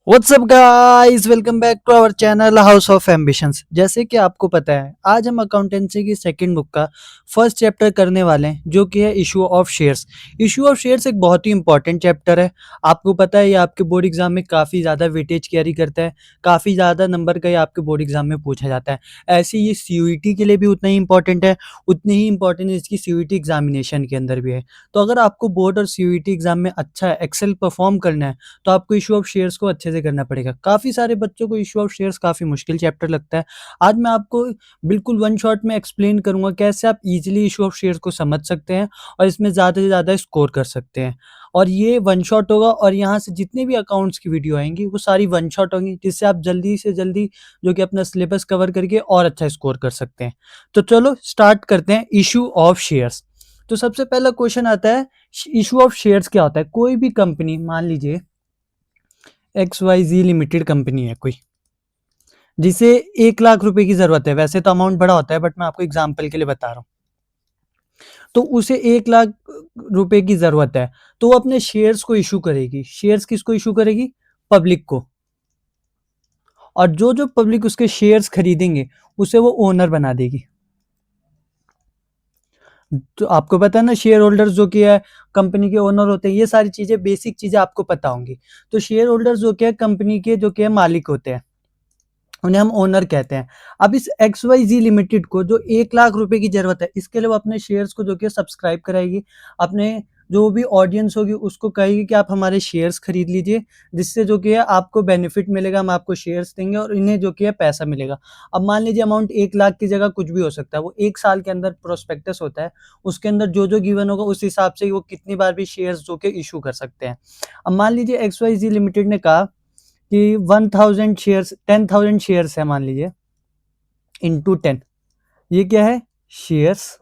WhatsApp guys, welcome back to our channel house of ambitions. जैसे कि आपको पता है, आज हम अकाउंटेंसी की सेकंड बुक का फर्स्ट चैप्टर करने वाले हैं, जो कि है issue of shares. Issue of shares एक बहुत ही इंपॉर्टेंट चैप्टर है। आपको पता है, ये आपके बोर्ड एग्जाम में काफ़ी ज़्यादा वेटेज कैरी करता है, काफ़ी ज़्यादा नंबर का ये आपके बोर्ड एग्जाम में पूछा जाता है। ऐसे ये सीयूईटी के लिए भी उतना ही इंपॉर्टेंट है, उतनी ही इंपॉर्टेंट इसकी सीयूईटी एग्जामिनेशन के अंदर भी है। तो अगर आपको बोर्ड और सीयूईटी एग्जाम में अच्छा एक्सेल परफॉर्म करना है, तो आपको इशू ऑफ शेयर्स को अच्छे से करना पड़ेगा। काफ़ी सारे बच्चों को इशू ऑफ शेयर्स काफ़ी मुश्किल चैप्टर लगता है। आज मैं आपको बिल्कुल वन शॉट में एक्सप्लेन करूँगा कैसे आप ईज़िली इशू ऑफ शेयर्स को समझ सकते हैं और इसमें ज़्यादा से ज़्यादा स्कोर कर सकते हैं। और ये वन शॉट होगा, और यहाँ से जितने भी अकाउंट्स की वीडियो आएँगी वो सारी वन शॉट होंगी, जिससे आप जल्दी से जल्दी जो कि अपना सिलेबस कवर करके और अच्छा स्कोर कर सकते हैं। तो चलो स्टार्ट करते हैं इशू ऑफ शेयर्स। तो सबसे पहला क्वेश्चन आता है, इशू ऑफ शेयर्स क्या होता है? कोई भी कंपनी, मान लीजिए XYZ लिमिटेड कंपनी है कोई, जिसे 1 लाख रुपए की जरूरत है। वैसे तो अमाउंट बड़ा होता है, बट मैं आपको एग्जांपल के लिए बता रहा हूँ। तो उसे 1 लाख रुपए की जरूरत है, तो वो अपने शेयर्स को इशू करेगी। शेयर्स किसको इशू करेगी? पब्लिक को। और जो जो पब्लिक उसके शेयर्स खरीदेंगे, उसे वो ओनर बना देगी। तो आपको पता है ना, शेयर होल्डर्स जो कि है कंपनी के ओनर होते हैं। ये सारी चीजें, बेसिक चीजें आपको पता होंगी। तो शेयर होल्डर्स जो कि है कंपनी के जो कि है मालिक होते हैं, उन्हें हम ओनर कहते हैं। अब इस XYZ लिमिटेड को जो 1 लाख रुपए की जरूरत है, इसके लिए वो अपने शेयर्स को जो कि सब्सक्राइब कराएगी। अपने जो भी ऑडियंस होगी उसको कहेगी कि आप हमारे शेयर्स खरीद लीजिए, जिससे जो कि है आपको बेनिफिट मिलेगा, हम आपको शेयर्स देंगे और इन्हें जो कि है पैसा मिलेगा। अब मान लीजिए अमाउंट 1 लाख की जगह कुछ भी हो सकता है। वो 1 साल के अंदर प्रोस्पेक्टस होता है, उसके अंदर जो जो गिवन होगा उस हिसाब से वो कितनी बार भी शेयर्स जो कि इशू कर सकते हैं। अब मान लीजिए XYZ लिमिटेड ने कहा कि 1000 शेयर्स, 10,000 शेयर्स है मान लीजिए, इंटू 10, ये क्या है? शेयर्स।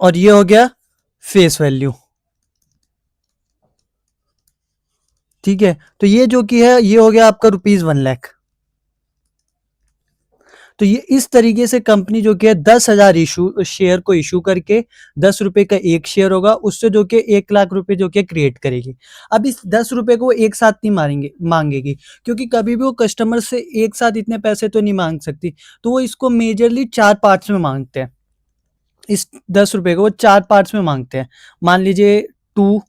और ये हो गया फेस वैल्यू। ठीक है, तो ये जो कि है ये हो गया आपका ₹1 लाख। तो ये इस तरीके से कंपनी जो कि है 10,000 इशू शेयर को इशू करके, ₹10 का एक शेयर होगा, उससे जो कि 1 लाख रुपए जो कि क्रिएट करेगी। अब इस ₹10 को वो एक साथ नहीं मांगेगी, क्योंकि कभी भी वो कस्टमर से एक साथ इतने पैसे तो नहीं मांग सकती। तो वो इसको मेजरली 4 पार्ट्स में मांगते हैं। इस ₹10 को वो 4 पार्ट्स में मांगते हैं। मान लीजिए 2,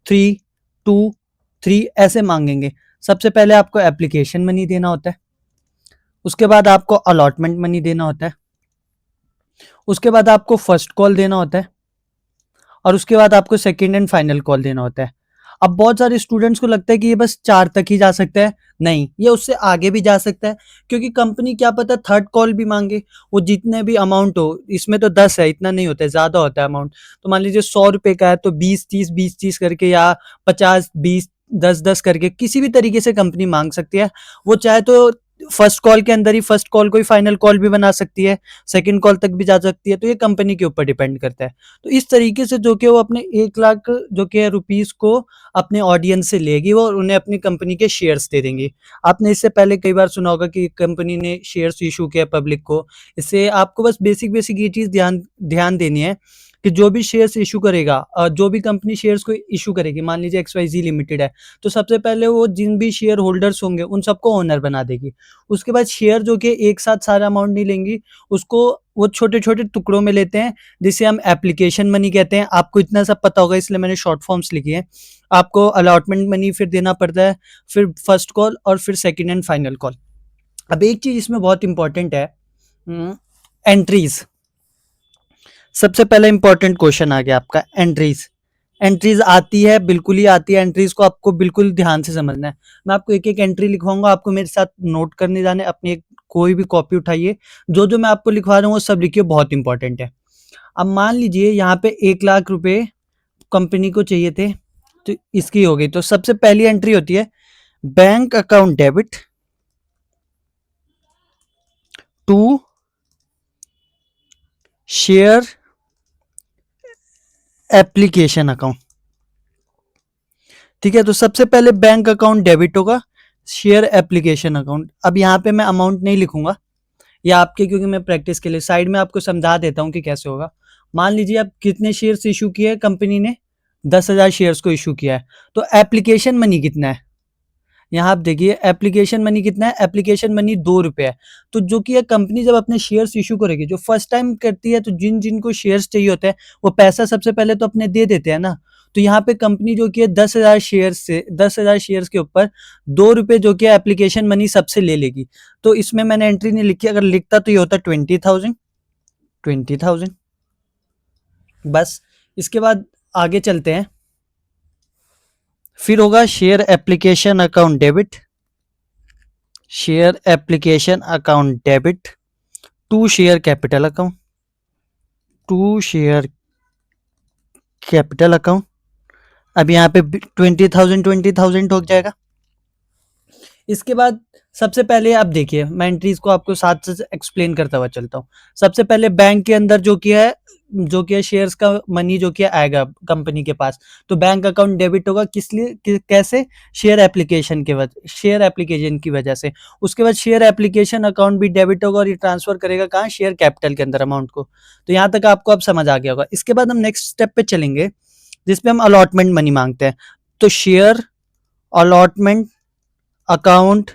3, 2, 3 ऐसे मांगेंगे। सबसे पहले आपको एप्लीकेशन मनी देना होता है, उसके बाद आपको अलॉटमेंट मनी देना होता है, उसके बाद आपको फर्स्ट कॉल देना होता है, और उसके बाद आपको सेकंड एंड फाइनल कॉल देना होता है। अब बहुत सारे स्टूडेंट्स को लगता है कि ये बस 4 तक ही जा सकता है। नहीं, ये उससे आगे भी जा सकता है, क्योंकि कंपनी क्या पता थर्ड कॉल भी मांगे। वो जितने भी अमाउंट हो, इसमें तो 10 है, इतना नहीं होता है, ज़्यादा होता है अमाउंट। तो मान लीजिए ₹100 का है, तो 20-30, 20-30 करके, या 50-20, 10-10 करके किसी भी तरीके से कंपनी मांग सकती है। वो चाहे तो फर्स्ट कॉल के अंदर ही फर्स्ट कॉल को ही फाइनल कॉल भी बना सकती है, सेकंड कॉल तक भी जा सकती है। तो ये कंपनी के ऊपर डिपेंड करता है। तो इस तरीके से जो कि वो अपने 1 लाख जो कि है रुपीस को अपने ऑडियंस से लेगी वो, और उन्हें अपनी कंपनी के शेयर्स दे देंगी। आपने इससे पहले कई बार सुना होगा कि कंपनी ने शेयर्स इशू किया पब्लिक को। इससे आपको बस बेसिक बेसिक ये चीज़ ध्यान ध्यान देनी है कि जो भी शेयर्स इशू करेगा, जो भी कंपनी शेयर्स को इशू करेगी, मान लीजिए XYZ लिमिटेड है, तो सबसे पहले वो जिन भी शेयर होल्डर्स होंगे उन सबको ओनर बना देगी। उसके बाद शेयर जो कि एक साथ सारा अमाउंट नहीं लेंगी, उसको वो छोटे-छोटे टुकड़ों में लेते हैं, जिसे हम एप्लीकेशन मनी कहते हैं। आपको इतना सब पता होगा, इसलिए मैंने शॉर्ट फॉर्म्स लिखी हैं। आपको अलॉटमेंट मनी फिर देना पड़ता है, फिर फर्स्ट कॉल, और फिर सेकंड एंड फाइनल कॉल। अब एक चीज़ इसमें बहुत इंपॉर्टेंट है, एंट्रीज़। सबसे पहला इंपॉर्टेंट क्वेश्चन आ गया आपका, एंट्रीज़। एंट्रीज़ आती है, बिल्कुल ही आती है। एंट्रीज़ को आपको बिल्कुल ध्यान से समझना है। मैं आपको एक-एक एंट्री लिखवाऊँगा, आपको मेरे साथ नोट करने जाना है। अपनी एक कोई भी कॉपी उठाइए, जो-जो मैं आपको लिखवा रहा हूँ वो सब लिखिए, बहुत इंपॉर्टेंट है। अब मान लीजिए यहाँ पे 1 लाख रुपए कंपनी को चाहिए थे, तो इसकी हो गई। तो सबसे पहली एंट्री होती है, bank account debit to share application account. ठीक है, तो सबसे पहले बैंक अकाउंट डेबिट होगा, शेयर एप्लीकेशन अकाउंट। अब यहाँ पे मैं अमाउंट नहीं लिखूंगा, या आपके, क्योंकि मैं प्रैक्टिस के लिए साइड में आपको समझा देता हूँ कि कैसे होगा। मान लीजिए आप कितने शेयर्स इशू किए कंपनी ने? 10,000 शेयर्स को इशू किया है। तो एप्लीकेशन मनी कितना है, यहाँ आप देखिए एप्लीकेशन मनी कितना है, एप्लीकेशन मनी 2 रुपये है। तो जो कि ये कंपनी जब अपने शेयर्स इशू करेगी, जो फर्स्ट टाइम करती है, तो जिनको शेयर्स चाहिए होते हैं वो पैसा सबसे पहले तो अपने दे देते हैं ना। तो यहाँ पे कंपनी जो कि है 10,000 शेयर्स से 10,000 शेयर्स के ऊपर 2 रुपये जो कि एप्लीकेशन मनी सबसे ले लेगी। तो इसमें मैंने एंट्री नहीं लिखी, अगर लिखता तो ये होता 20,000 बस। इसके बाद आगे चलते हैं, फिर होगा share application account debit, share application account debit to share capital account, to share capital account. अब यहाँ पे 20,000 हो जाएगा। इसके बाद सबसे पहले आप देखिए, मैं एंट्रीज को आपको साथ साथ एक्सप्लेन करता हुआ चलता हूँ। सबसे पहले बैंक के अंदर जो कि है शेयर्स का मनी जो कि आएगा कंपनी के पास, तो बैंक अकाउंट डेबिट होगा किस लिए, कैसे, शेयर एप्लीकेशन की वजह से। उसके बाद शेयर एप्लीकेशन अकाउंट भी डेबिट होगा और ये ट्रांसफर करेगा कहाँ, शेयर कैपिटल के अंदर अमाउंट को। तो यहाँ तक आपको अब समझ आ गया होगा। इसके बाद हम नेक्स्ट स्टेप पे चलेंगे जिसपे हम अलॉटमेंट मनी मांगते हैं। तो share allotment account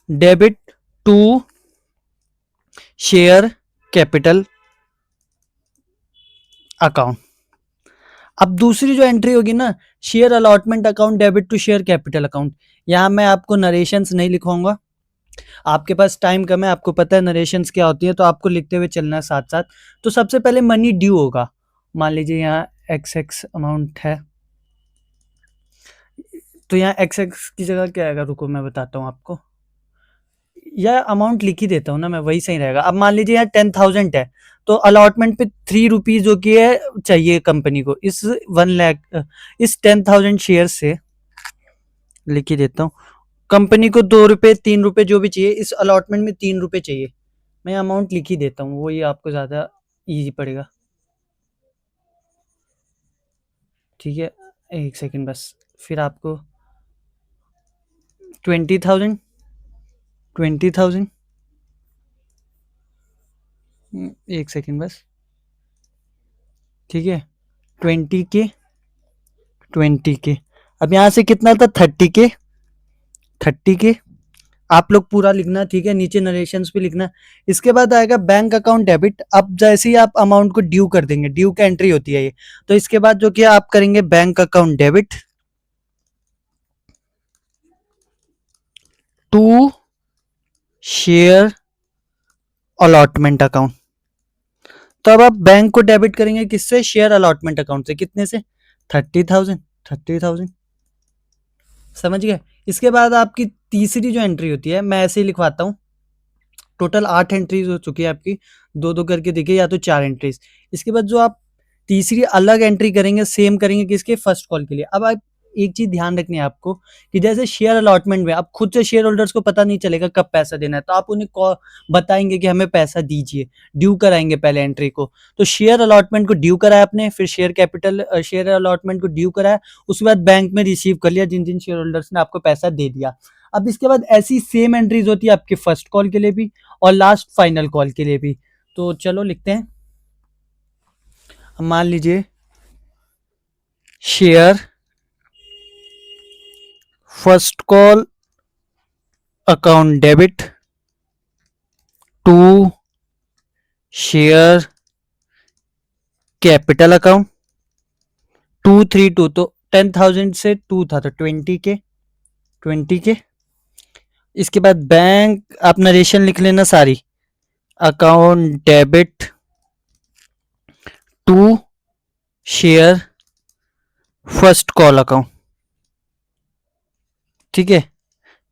debit to share capital account. अब दूसरी जो एंट्री होगी ना, share allotment account debit to share capital account, यहां मैं आपको नरेशंस नहीं लिखवाऊंगा, आपके पास टाइम कम है, आपको पता है नरेशंस क्या होती है, तो आपको लिखते हुए चलना है साथ साथ। तो सबसे पहले मनी ड्यू होगा, मान लीजिए यहाँ एक्स अमाउंट है, तो यहाँ एक्स की जगह क्या आएगा, रुको मैं बताता हूँ आपको, या अमाउंट लिख ही देता हूँ ना मैं, वही सही रहेगा। अब मान लीजिए यहाँ 10,000 है, तो अलॉटमेंट पे 3 रुपीज जो कि है चाहिए कंपनी को, इस 1 लाख इस 10,000 शेयर से लिख ही देता हूँ। कंपनी को 2 रुपये 3 रुपये जो भी चाहिए, इस अलॉटमेंट में 3 रुपये चाहिए, मैं अमाउंट लिख ही देता हूँ, वही आपको ज़्यादा ईजी पड़ेगा। ठीक है, एक सेकेंड बस, फिर आपको 20,000 20,000 एक सेकेंड बस, ठीक है, 20 के अब यहाँ से कितना था, 30 के आप लोग पूरा लिखना, ठीक है, नीचे नरेशंस भी लिखना। इसके बाद आएगा बैंक अकाउंट डेबिट। अब जैसे ही आप अमाउंट को ड्यू कर देंगे, ड्यू का एंट्री होती है ये, तो इसके बाद जो कि आप करेंगे bank account debit to share allotment account. तो अब आप बैंक को डेबिट करेंगे किससे, शेयर अलॉटमेंट अकाउंट से, कितने से, 30,000 समझ गए। इसके बाद आपकी तीसरी जो एंट्री होती है, मैं ऐसे ही लिखवाता हूँ, टोटल 8 एंट्रीज हो चुकी है आपकी, दो दो करके देखिए, या तो 4 एंट्रीज। इसके बाद जो आप तीसरी अलग एंट्री करेंगे, सेम करेंगे किसके, फर्स्ट कॉल के लिए। अब आप एक चीज ध्यान रखनी है आपको, कि जैसे शेयर अलॉटमेंट में अब खुद से शेयर होल्डर्स को पता नहीं चलेगा कब पैसा देना है, तो आप उन्हें बताएंगे कि हमें पैसा दीजिए, ड्यू कराएंगे पहले एंट्री को। तो शेयर अलॉटमेंट को ड्यू कराया आपने, फिर शेयर अलॉटमेंट को ड्यू कराया, उसके बाद बैंक में रिसीव कर लिया जिन जिन शेयर होल्डर्स ने आपको पैसा दे दिया। अब इसके बाद ऐसी सेम एंट्रीज होती है आपके फर्स्ट कॉल के लिए भी और लास्ट फाइनल कॉल के लिए भी। तो चलो लिखते हैं, मान लीजिए share first call account debit to share capital account 232, तो 10,000 से 2 था तो 20 के। इसके बाद बैंक आप नरेशन लिख लेना सारी, account debit to share first call account, ठीक है।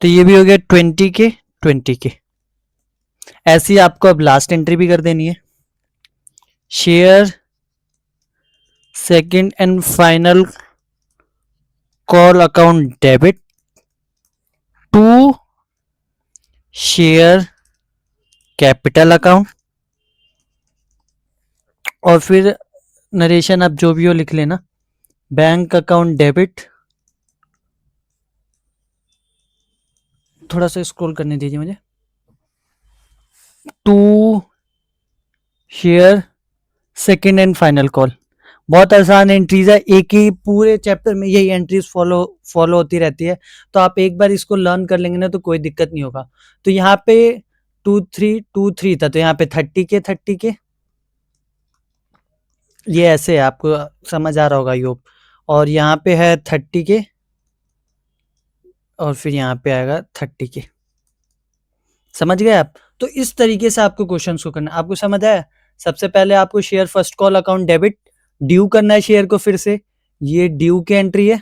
तो ये भी हो गया 20 के। ऐसी आपको अब लास्ट एंट्री भी कर देनी है, share second and final call account debit to share capital account, और फिर नरेशन आप जो भी हो लिख लेना, बैंक अकाउंट डेबिट, थोड़ा सा स्क्रॉल करने दीजिए मुझे, to share second and final call. बहुत आसान एंट्रीज है, एक ही पूरे चैप्टर में यही एंट्रीज फॉलो फॉलो होती रहती है। तो आप एक बार इसको लर्न कर लेंगे ना तो कोई दिक्कत नहीं होगा। तो यहाँ पे 2 3 2 3 था, तो यहाँ पे 30 के ये ऐसे है, आपको समझ आ रहा होगा योग। और यहाँ पे है 30 के, और फिर यहाँ पे आएगा 30 के। समझ गए आप? तो इस तरीके से आपको क्वेश्चन को करना है। आपको समझ आया? सबसे पहले आपको share first call account debit due करना है शेयर को, फिर से ये ड्यू की एंट्री है।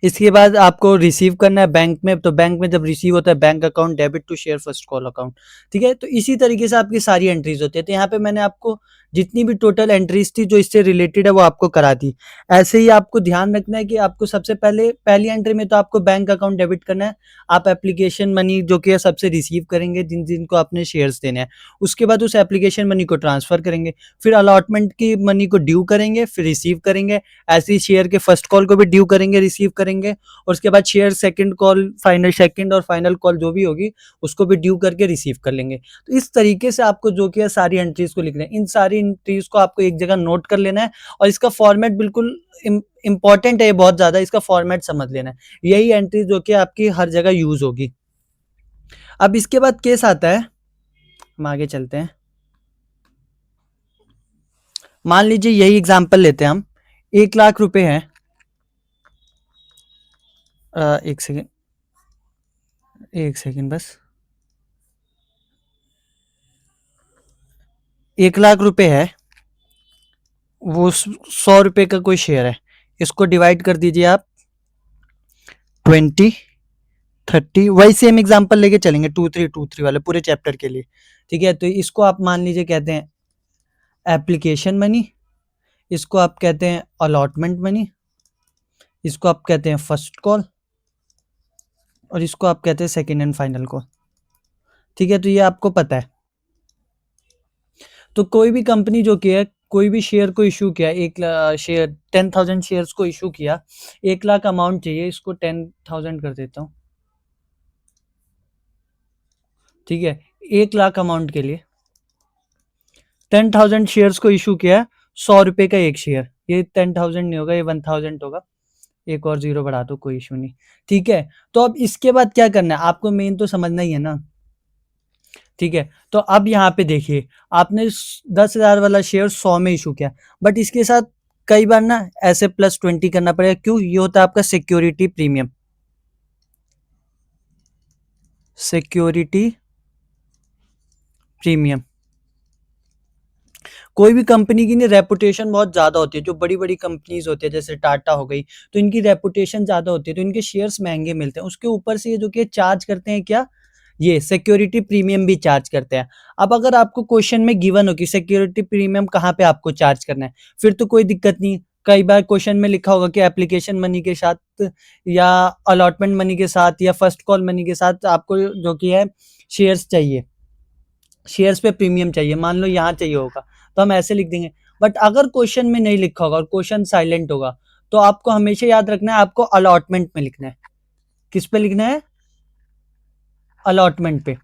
इसके बाद आपको रिसीव करना है बैंक में, तो बैंक में जब रिसीव होता है bank account debit to share first call account. ठीक है, तो इसी तरीके से आपकी सारी एंट्रीज होती है। तो यहाँ पे मैंने आपको जितनी भी टोटल एंट्रीज थी जो इससे रिलेटेड है वो आपको करा दी। ऐसे ही आपको ध्यान रखना है कि आपको सबसे पहले पहली एंट्री में तो आपको बैंक अकाउंट डेबिट करना है। आप एप्लीकेशन मनी जो कि है सबसे रिसीव करेंगे जिन जिनको आपने शेयर्स देने हैं। उसके बाद उस एप्लीकेशन मनी को ट्रांसफर करेंगे, फिर अलॉटमेंट की मनी को ड्यू करेंगे, फिर रिसीव करेंगे। ऐसे ही शेयर के फर्स्ट कॉल को भी ड्यू करेंगे, रिसीव करेंगे, और उसके बाद share second call final second और फाइनल कॉल जो भी होगी उसको भी ड्यू करके रिसीव कर लेंगे। तो इस तरीके से आपको जो कि है सारी एंट्रीज को लिखना है। इन सारी एंट्रीज को आपको एक जगह नोट कर लेना है, और इसका फॉर्मेट बिल्कुल इंपॉर्टेंट है, बहुत ज्यादा इसका फॉर्मेट समझ लेना है। यही एंट्री जो कि आपकी हर जगह यूज होगी। अब इसके बाद केस आता है, हम आगे चलते हैं। मान लीजिए यही एग्जांपल लेते हैं हम, 1 लाख रुपए है। एक सेकेंड, एक सेकेंड बस। 1 लाख रुपए है, वो 100 रुपए का कोई शेयर है। इसको डिवाइड कर दीजिए आप 20 30, वही सेम एग्जांपल लेके चलेंगे 2 3 2 3 वाले पूरे चैप्टर के लिए। ठीक है, तो इसको आप मान लीजिए कहते हैं एप्लीकेशन मनी, इसको आप कहते हैं अलॉटमेंट मनी, इसको आप कहते हैं फर्स्ट कॉल, और इसको आप कहते हैं सेकेंड एंड फाइनल कॉल। ठीक है, तो ये आपको पता है। तो कोई भी कंपनी जो कि है कोई भी शेयर को इशू किया, 1 लाख शेयर 10,000 शेयर्स को इशू किया, 1 लाख अमाउंट चाहिए, इसको 10,000 कर देता हूँ। ठीक है, 1 लाख अमाउंट के लिए 10,000 शेयर्स को इशू किया, 100 रुपए का एक शेयर। ये 10,000 नहीं होगा, ये 1,000 होगा। एक और जीरो बढ़ा दो, कोई इशू नहीं। ठीक है, तो अब इसके बाद क्या करना है आपको, मेन तो समझना ही है ना। ठीक है, तो अब यहाँ पे देखिए, आपने 10,000 वाला शेयर 100 में इशू किया, बट इसके साथ कई बार ना ऐसे +20 करना पड़ेगा। क्यों? ये होता है आपका सिक्योरिटी प्रीमियम। सिक्योरिटी प्रीमियम, कोई भी कंपनी की ना रेपुटेशन बहुत ज्यादा होती है। जो बड़ी बड़ी कंपनीज होती है जैसे टाटा हो गई, तो इनकी रेपुटेशन ज्यादा होती है, तो इनके शेयर्स महंगे मिलते हैं। उसके ऊपर से ये जो कि चार्ज करते हैं क्या, ये सिक्योरिटी प्रीमियम भी चार्ज करते हैं। अब अगर आपको क्वेश्चन में गिवन हो कि सिक्योरिटी प्रीमियम कहाँ पे आपको चार्ज करना है, फिर तो कोई दिक्कत नहीं। कई बार क्वेश्चन में लिखा होगा कि एप्लीकेशन मनी के साथ, या अलॉटमेंट मनी के साथ, या फर्स्ट कॉल मनी के साथ आपको जो कि है शेयर्स चाहिए, शेयर्स पे प्रीमियम चाहिए। मान लो यहाँ चाहिए होगा तो हम ऐसे लिख देंगे। बट अगर क्वेश्चन में नहीं लिखा होगा और क्वेश्चन साइलेंट होगा, तो आपको हमेशा याद रखना है, आपको अलॉटमेंट में लिखना है। किस पे लिखना है? अलॉटमेंट पे।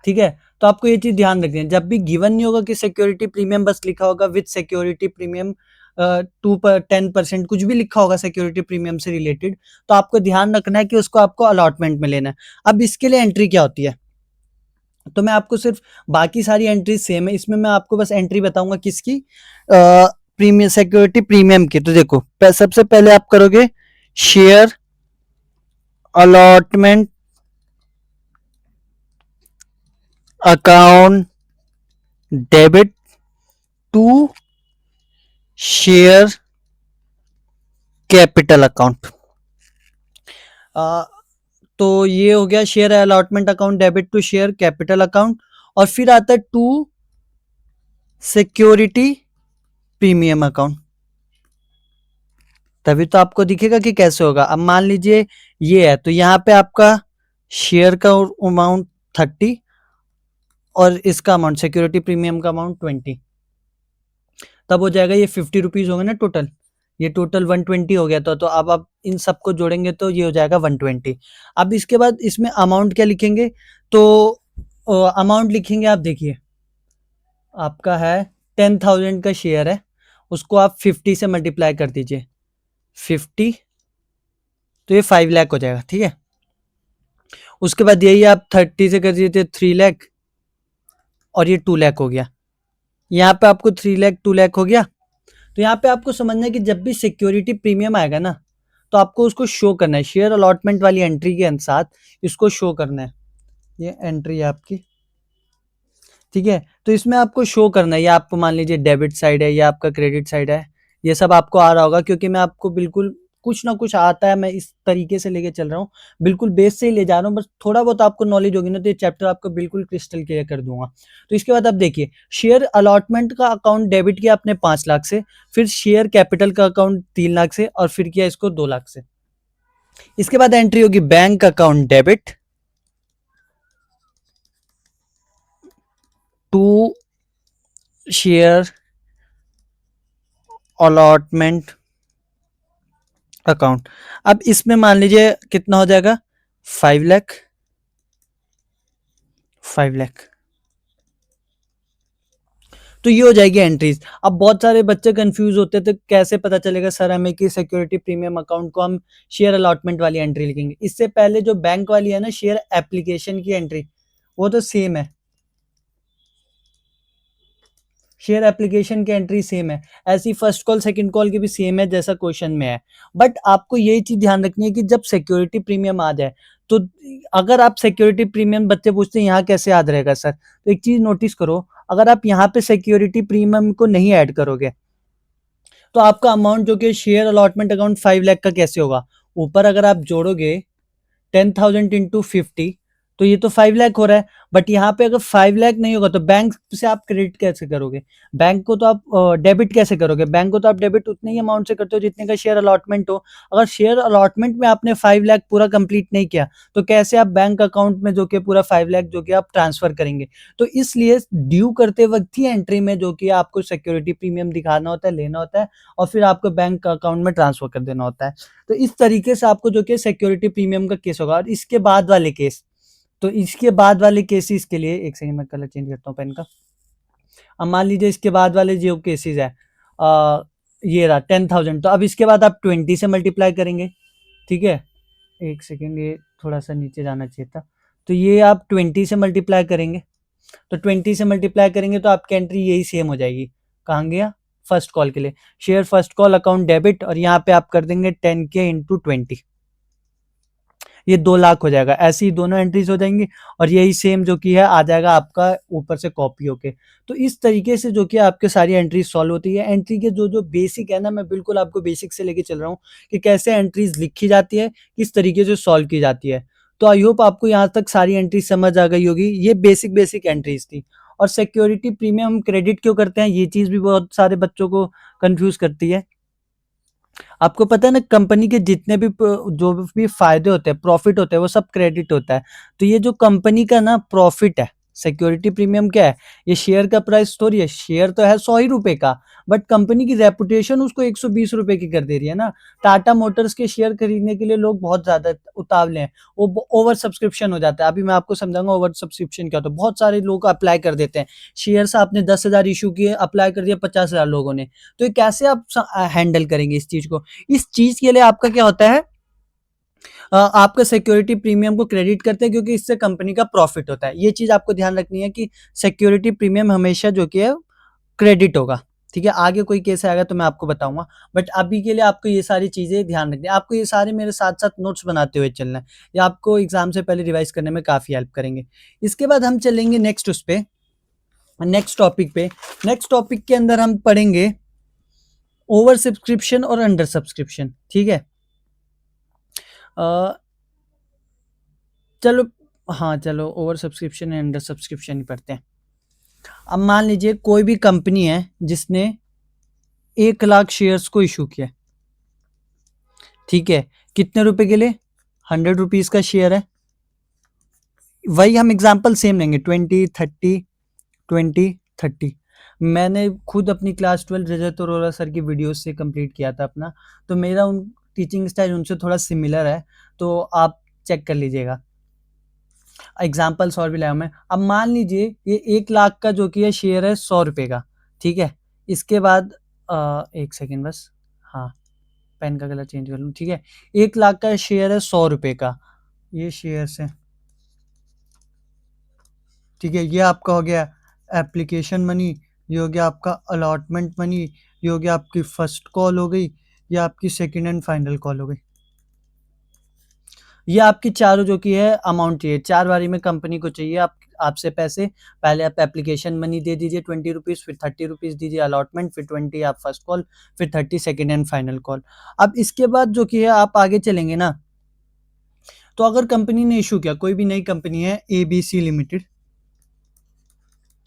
ठीक है, तो आपको ये चीज ध्यान रखनी है, जब भी गिवन नहीं होगा कि सिक्योरिटी प्रीमियम, बस लिखा होगा विद सिक्योरिटी प्रीमियम 10%, कुछ भी लिखा होगा सिक्योरिटी प्रीमियम से रिलेटेड, तो आपको ध्यान रखना है कि उसको आपको अलॉटमेंट में लेना है। अब इसके लिए एंट्री क्या होती है, तो मैं आपको सिर्फ, बाकी सारी एंट्री सेम है, इसमें मैं आपको बस एंट्री बताऊंगा किसकी, प्रीमियम सिक्योरिटी प्रीमियम की। तो देखो सबसे पहले आप करोगे share allotment account debit to share capital account. तो ये हो गया share allotment account debit to share capital account, और फिर आता है टू सिक्योरिटी प्रीमियम अकाउंट। तभी तो आपको दिखेगा कि कैसे होगा। अब मान लीजिए ये है, तो यहाँ पे आपका शेयर का अमाउंट 30 और इसका अमाउंट सिक्योरिटी प्रीमियम का अमाउंट 20, तब हो जाएगा ये 50 रुपीज होगा ना टोटल, ये टोटल 120 हो गया। तो अब आप इन सबको जोड़ेंगे तो ये हो जाएगा 120। अब इसके बाद इसमें अमाउंट क्या लिखेंगे, तो अमाउंट लिखेंगे, आप देखिए आपका है 10,000 का शेयर है, उसको आप 50 से मल्टीप्लाई कर दीजिए, 50, तो ये 5 लाख हो जाएगा, ठीक है। उसके बाद यही आप 30 से कर दीजिए 3 लाख, और ये 2 लाख हो गया। यहाँ पे आपको 3 लाख 2 लाख हो गया। तो यहाँ पे आपको समझना है कि जब भी सिक्योरिटी प्रीमियम आएगा ना, तो आपको उसको शो करना है शेयर अलॉटमेंट वाली एंट्री के अनुसार, इसको शो करना है। ये एंट्री है आपकी, ठीक है। तो इसमें आपको शो करना है, ये आपको मान लीजिए डेबिट साइड है, या आपका क्रेडिट साइड है, ये सब आपको आ रहा होगा, क्योंकि मैं आपको बिल्कुल कुछ ना कुछ आता है, मैं इस तरीके से लेके चल रहा हूँ, बिल्कुल बेस से ही ले जा रहा हूँ, बस थोड़ा बहुत आपको नॉलेज होगी ना, तो ये चैप्टर आपको बिल्कुल क्रिस्टल क्लियर कर दूंगा। तो इसके बाद आप देखिए, शेयर अलॉटमेंट का अकाउंट डेबिट किया आपने 5 लाख से, फिर शेयर कैपिटल का अकाउंट 3 लाख से, और फिर किया इसको 2 लाख से। इसके बाद एंट्री होगी bank account debit to share allotment account. अब इसमें मान लीजिए कितना हो जाएगा, 5 लाख, 5 लाख। तो ये हो जाएगी एंट्रीज। अब बहुत सारे बच्चे कंफ्यूज होते थे, कैसे पता चलेगा सर हमें कि सिक्योरिटी प्रीमियम अकाउंट को हम शेयर अलॉटमेंट वाली एंट्री लिखेंगे। इससे पहले जो बैंक वाली है ना, शेयर एप्लीकेशन की एंट्री, वो तो सेम है, शेयर एप्लीकेशन की एंट्री सेम है, ऐसी फर्स्ट कॉल सेकंड कॉल की भी सेम है जैसा क्वेश्चन में है। बट आपको यही चीज ध्यान रखनी है कि जब सिक्योरिटी प्रीमियम आ जाए, तो अगर आप सिक्योरिटी प्रीमियम, बच्चे पूछते हैं यहाँ कैसे याद रहेगा सर, तो एक चीज नोटिस करो, अगर आप यहाँ पे सिक्योरिटी प्रीमियम को नहीं ऐड करोगे, तो आपका अमाउंट जो कि शेयर अलॉटमेंट अकाउंट 5 लाख का कैसे होगा, ऊपर अगर आप जोड़ोगे 10,000 इंटू 50, तो ये तो 5 लाख हो रहा है। बट यहाँ पे अगर 5 लाख नहीं होगा, तो बैंक से आप क्रेडिट कैसे करोगे, बैंक को तो आप डेबिट कैसे करोगे, बैंक को तो आप डेबिट उतने ही अमाउंट से करते हो जितने का शेयर अलॉटमेंट हो। अगर शेयर अलॉटमेंट में आपने 5 लाख पूरा कंप्लीट नहीं किया, तो कैसे आप बैंक अकाउंट में जो कि पूरा 5 लाख जो कि आप ट्रांसफर करेंगे। तो इसलिए ड्यू करते वक्त ही एंट्री में जो कि आपको सिक्योरिटी प्रीमियम दिखाना होता है, लेना होता है, और फिर आपको बैंक अकाउंट में ट्रांसफर कर देना होता है। तो इस तरीके से आपको जो कि सिक्योरिटी प्रीमियम का केस होगा। और इसके बाद वाले केस, तो इसके बाद वाले केसेस के लिए, एक सेकंड में कलर चेंज करता हूँ पेन का। अब मान लीजिए इसके बाद वाले जो केसेस है, ये रहा 10,000, तो अब इसके बाद आप 20 से मल्टीप्लाई करेंगे, ठीक है। एक सेकेंड, ये थोड़ा सा नीचे जाना चाहिए था। तो ये आप 20 से मल्टीप्लाई करेंगे, तो 20 से मल्टीप्लाई करेंगे तो आपकी एंट्री यही सेम हो जाएगी। कहाँ गया, फर्स्ट कॉल के लिए, share first call account debit, और यहाँ पे आप कर देंगे 10K इंटू 20, ये 2 लाख हो जाएगा। ऐसी दोनों एंट्रीज हो जाएंगी, और यही सेम जो कि है आ जाएगा आपका ऊपर से कॉपी होके। तो इस तरीके से जो कि आपके सारी एंट्रीज सॉल्व होती है। एंट्री के जो जो बेसिक है ना, मैं बिल्कुल आपको बेसिक से लेके चल रहा हूँ कि कैसे एंट्रीज लिखी जाती है, किस तरीके से सॉल्व की जाती है। तो आई होप आपको यहाँ तक सारी एंट्रीज समझ आ गई होगी। ये बेसिक बेसिक एंट्रीज थी। और सिक्योरिटी प्रीमियम हम क्रेडिट क्यों करते हैं, ये चीज भी बहुत सारे बच्चों को कंफ्यूज करती है। आपको पता है ना, कंपनी के जितने भी जो भी फायदे होते हैं, प्रॉफिट होते हैं, वो सब क्रेडिट होता है। तो ये जो कंपनी का ना प्रॉफिट है, सिक्योरिटी प्रीमियम क्या है, ये शेयर का प्राइस थोड़ी है, शेयर तो है 100 ही रुपए का, बट कंपनी की रेपुटेशन उसको 120 रुपए की कर दे रही है ना। टाटा मोटर्स के शेयर खरीदने के लिए लोग बहुत ज्यादा उतावले हैं, वो ओवर सब्सक्रिप्शन हो जाता है। अभी मैं आपको समझाऊंगा ओवर सब्सक्रिप्शन क्या होता है। बहुत सारे लोग अप्लाई कर देते हैं शेयर, आपने 10,000 इशू किए, अप्लाई कर दिया 50,000 लोगों ने। तो ये कैसे आप हैंडल करेंगे इस चीज को। इस चीज के लिए आपका क्या होता है, आपका सिक्योरिटी प्रीमियम को क्रेडिट करते हैं, क्योंकि इससे कंपनी का प्रॉफिट होता है। ये चीज आपको ध्यान रखनी है कि सिक्योरिटी प्रीमियम हमेशा जो कि है क्रेडिट होगा, ठीक है। आगे कोई केस आएगा तो मैं आपको बताऊंगा, बट अभी के लिए आपको ये सारी चीजें ध्यान रखनी है। आपको ये सारे मेरे साथ साथ नोट्स बनाते हुए चलना है, ये आपको एग्जाम से पहले रिवाइज करने में काफी हेल्प करेंगे। इसके बाद हम चलेंगे नेक्स्ट उस पे, नेक्स्ट टॉपिक पे। नेक्स्ट टॉपिक के अंदर हम पढ़ेंगे ओवर सब्सक्रिप्शन और अंडर सब्सक्रिप्शन, ठीक है। चलो, हाँ चलो, over subscription and under subscription ही पढ़ते हैं। अब मान लीजिए कोई भी कंपनी है जिसने 1 लाख शेयर्स को इशू किया, ठीक है। कितने रुपए के लिए, 100 रुपीज का शेयर है। वही हम एग्जाम्पल सेम लेंगे, 20, 30, 20, 30। मैंने खुद अपनी क्लास 12 रजत अरोरा सर की वीडियोस से कंप्लीट किया था अपना, तो मेरा उन टीचिंग स्टाइल उनसे थोड़ा सिमिलर है, तो आप चेक कर लीजिएगा। एग्जाम्पल्स और भी लाया हूं मैं। अब मान लीजिए ये 1 लाख का जो कि है शेयर है 100 रुपए का, ठीक है। इसके बाद 1 सेकेंड बस, हाँ पेन का कलर चेंज कर लूँ, ठीक है। 1 लाख का शेयर है 100 रुपए का, ये शेयर है, ठीक है। ये आपका हो गया एप्लीकेशन मनी, ये हो गया आपका अलॉटमेंट मनी, ये हो गया आपकी फर्स्ट कॉल हो गई, ये आपकी सेकंड एंड फाइनल कॉल हो गई। ये आपकी चारों जो कि है अमाउंट चाहिए, 4 बारी में कंपनी को चाहिए आपसे पैसे। पहले आप एप्लीकेशन मनी दे दीजिए 20 रुपीज़, फिर 30 रुपीज़ दीजिए अलॉटमेंट, फिर 20 आप फर्स्ट कॉल, फिर 30 सेकंड एंड फाइनल कॉल। अब इसके बाद जो कि है आप आगे चलेंगे ना, तो अगर कंपनी ने इशू किया, कोई भी नई कंपनी है ABC लिमिटेड,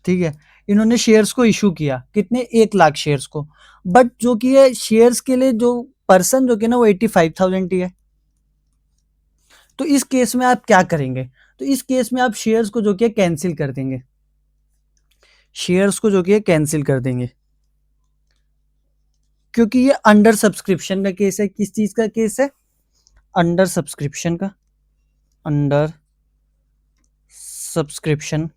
ठीक है, इन्होंने शेयर्स को इशू किया, कितने 1 लाख शेयर्स को, बट जो कि है शेयर्स के लिए जो पर्सन जो कि ना वो 85,000 ही है। तो इस केस में आप क्या करेंगे, तो इस केस में आप शेयर्स को जो कि कैंसिल कर देंगे, शेयर्स को जो कि कैंसिल कर देंगे, क्योंकि ये अंडर सब्सक्रिप्शन का केस है। किस चीज का केस है? अंडर सब्सक्रिप्शन का, अंडर सब्सक्रिप्शन।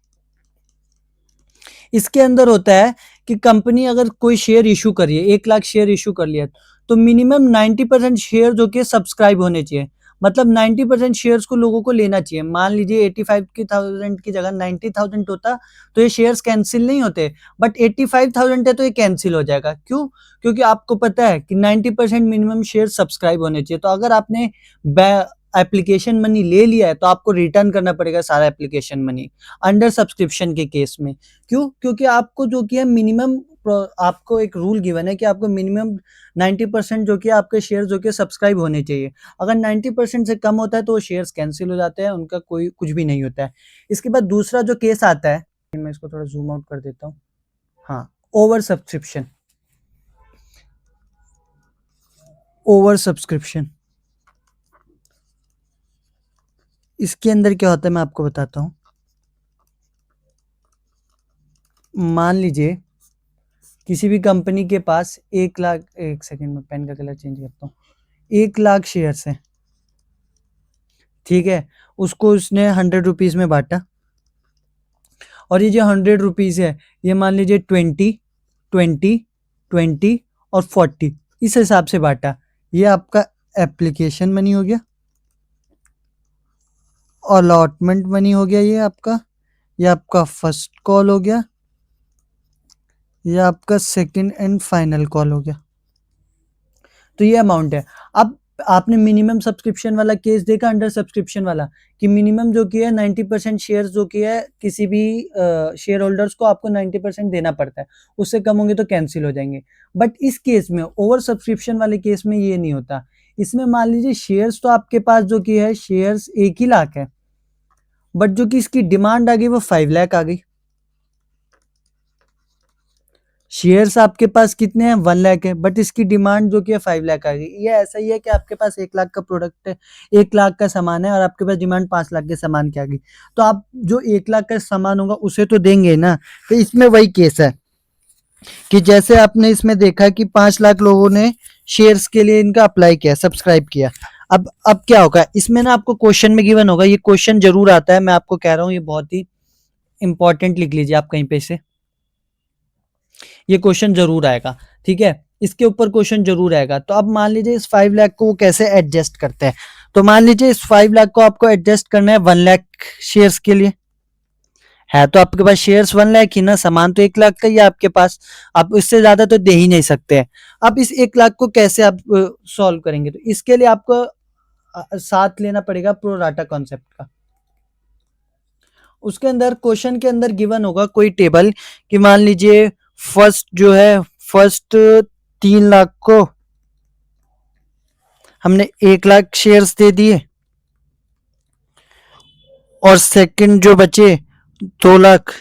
इसके अंदर होता है कि कंपनी अगर कोई शेयर इशू करिए, 1 लाख शेयर इशू कर लिया, तो मिनिमम 90% शेयर जो कि सब्सक्राइब होने चाहिए, मतलब 90% शेयर्स को लोगों को लेना चाहिए। मान लीजिए 85,000 की जगह 90,000 होता, तो ये शेयर्स कैंसिल नहीं होते, बट 85,000 है तो ये कैंसिल हो जाएगा। क्यों? क्योंकि आपको पता है कि 90% मिनिमम शेयर सब्सक्राइब होने चाहिए। तो अगर आपने एप्लीकेशन मनी ले लिया है तो आपको रिटर्न करना पड़ेगा सारा एप्लीकेशन मनी अंडर सब्सक्रिप्शन के केस में। क्यों? क्योंकि आपको जो कि है मिनिमम, आपको एक रूल गिवन है कि आपको मिनिमम 90% जो कि आपके शेयर जो कि सब्सक्राइब होने चाहिए। अगर 90% से कम होता है तो वो शेयर्स कैंसिल हो जाते हैं, उनका कोई कुछ भी नहीं होता है। इसके बाद दूसरा जो केस आता है, मैं इसको थोड़ा जूम आउट कर देता हूँ, हाँ, ओवर सब्सक्रिप्शन, ओवर सब्सक्रिप्शन। इसके अंदर क्या होता है मैं आपको बताता हूँ। मान लीजिए किसी भी कंपनी के पास 1 लाख, 1 सेकेंड में पेन का कलर चेंज करता हूँ, 1 लाख शेयर्स हैं, ठीक है। उसको उसने 100 रुपीज में बांटा, और ये जो 100 रुपीज है, ये मान लीजिए 20, 20, 20 और 40 इस हिसाब से बांटा। ये आपका एप्लीकेशन मनी हो गया, अलॉटमेंट मनी हो गया, ये आपका फर्स्ट कॉल हो गया, ये आपका सेकंड एंड फाइनल कॉल हो गया। तो ये अमाउंट है। अब आपने मिनिमम सब्सक्रिप्शन वाला केस देखा, अंडर सब्सक्रिप्शन वाला, कि मिनिमम जो कि है 90% शेयर जो कि है किसी भी शेयर होल्डर्स को आपको 90% देना पड़ता है, उससे कम होंगे तो कैंसिल हो जाएंगे। बट इस केस में, ओवर सब्सक्रिप्शन वाले केस में ये नहीं होता। इसमें मान लीजिए शेयर्स तो आपके पास जो कि है शेयर्स 1 ही लाख है, बट जो कि इसकी डिमांड आ गई वो 5 लाख आ गई। शेयर्स आपके पास कितने हैं? 1 लाख है, बट इसकी डिमांड जो कि है 5 लाख आ गई। ये ऐसा ही है कि आपके पास 1 लाख का प्रोडक्ट है, 1 लाख का सामान है, और आपके पास डिमांड 5 लाख के सामान की आ गई, तो आप जो 1 लाख का सामान होगा उसे तो देंगे ना। तो इसमें वही केस है कि जैसे आपने इसमें देखा कि 5 लाख लोगों ने शेयर्स के लिए इनका अप्लाई किया, सब्सक्राइब किया। अब क्या होगा इसमें ना, आपको क्वेश्चन में गिवन होगा, ये क्वेश्चन जरूर आता है, मैं आपको कह रहा हूँ, ये बहुत ही इंपॉर्टेंट, लिख लीजिए आप कहीं पे से, ये क्वेश्चन जरूर आएगा, ठीक है। इसके ऊपर क्वेश्चन जरूर आएगा। तो अब मान लीजिए इस 5 लाख को वो कैसे एडजस्ट करते हैं, तो मान लीजिए इस 5 लाख को आपको एडजस्ट करना है 1 लाख शेयर्स के लिए, है तो आपके पास शेयर्स 1 लाख ही ना, सामान तो 1 लाख का ही है आपके पास, आप इससे ज्यादा तो दे ही नहीं सकते हैं। अब इस 1 लाख को कैसे आप सॉल्व करेंगे, तो इसके लिए आपको साथ लेना पड़ेगा प्रो राटा कॉन्सेप्ट का। उसके अंदर क्वेश्चन के अंदर गिवन होगा कोई टेबल, कि मान लीजिए फर्स्ट जो है, फर्स्ट 3 लाख को हमने 1 लाख शेयर्स दे दिए, और सेकंड जो बचे 2 लाख,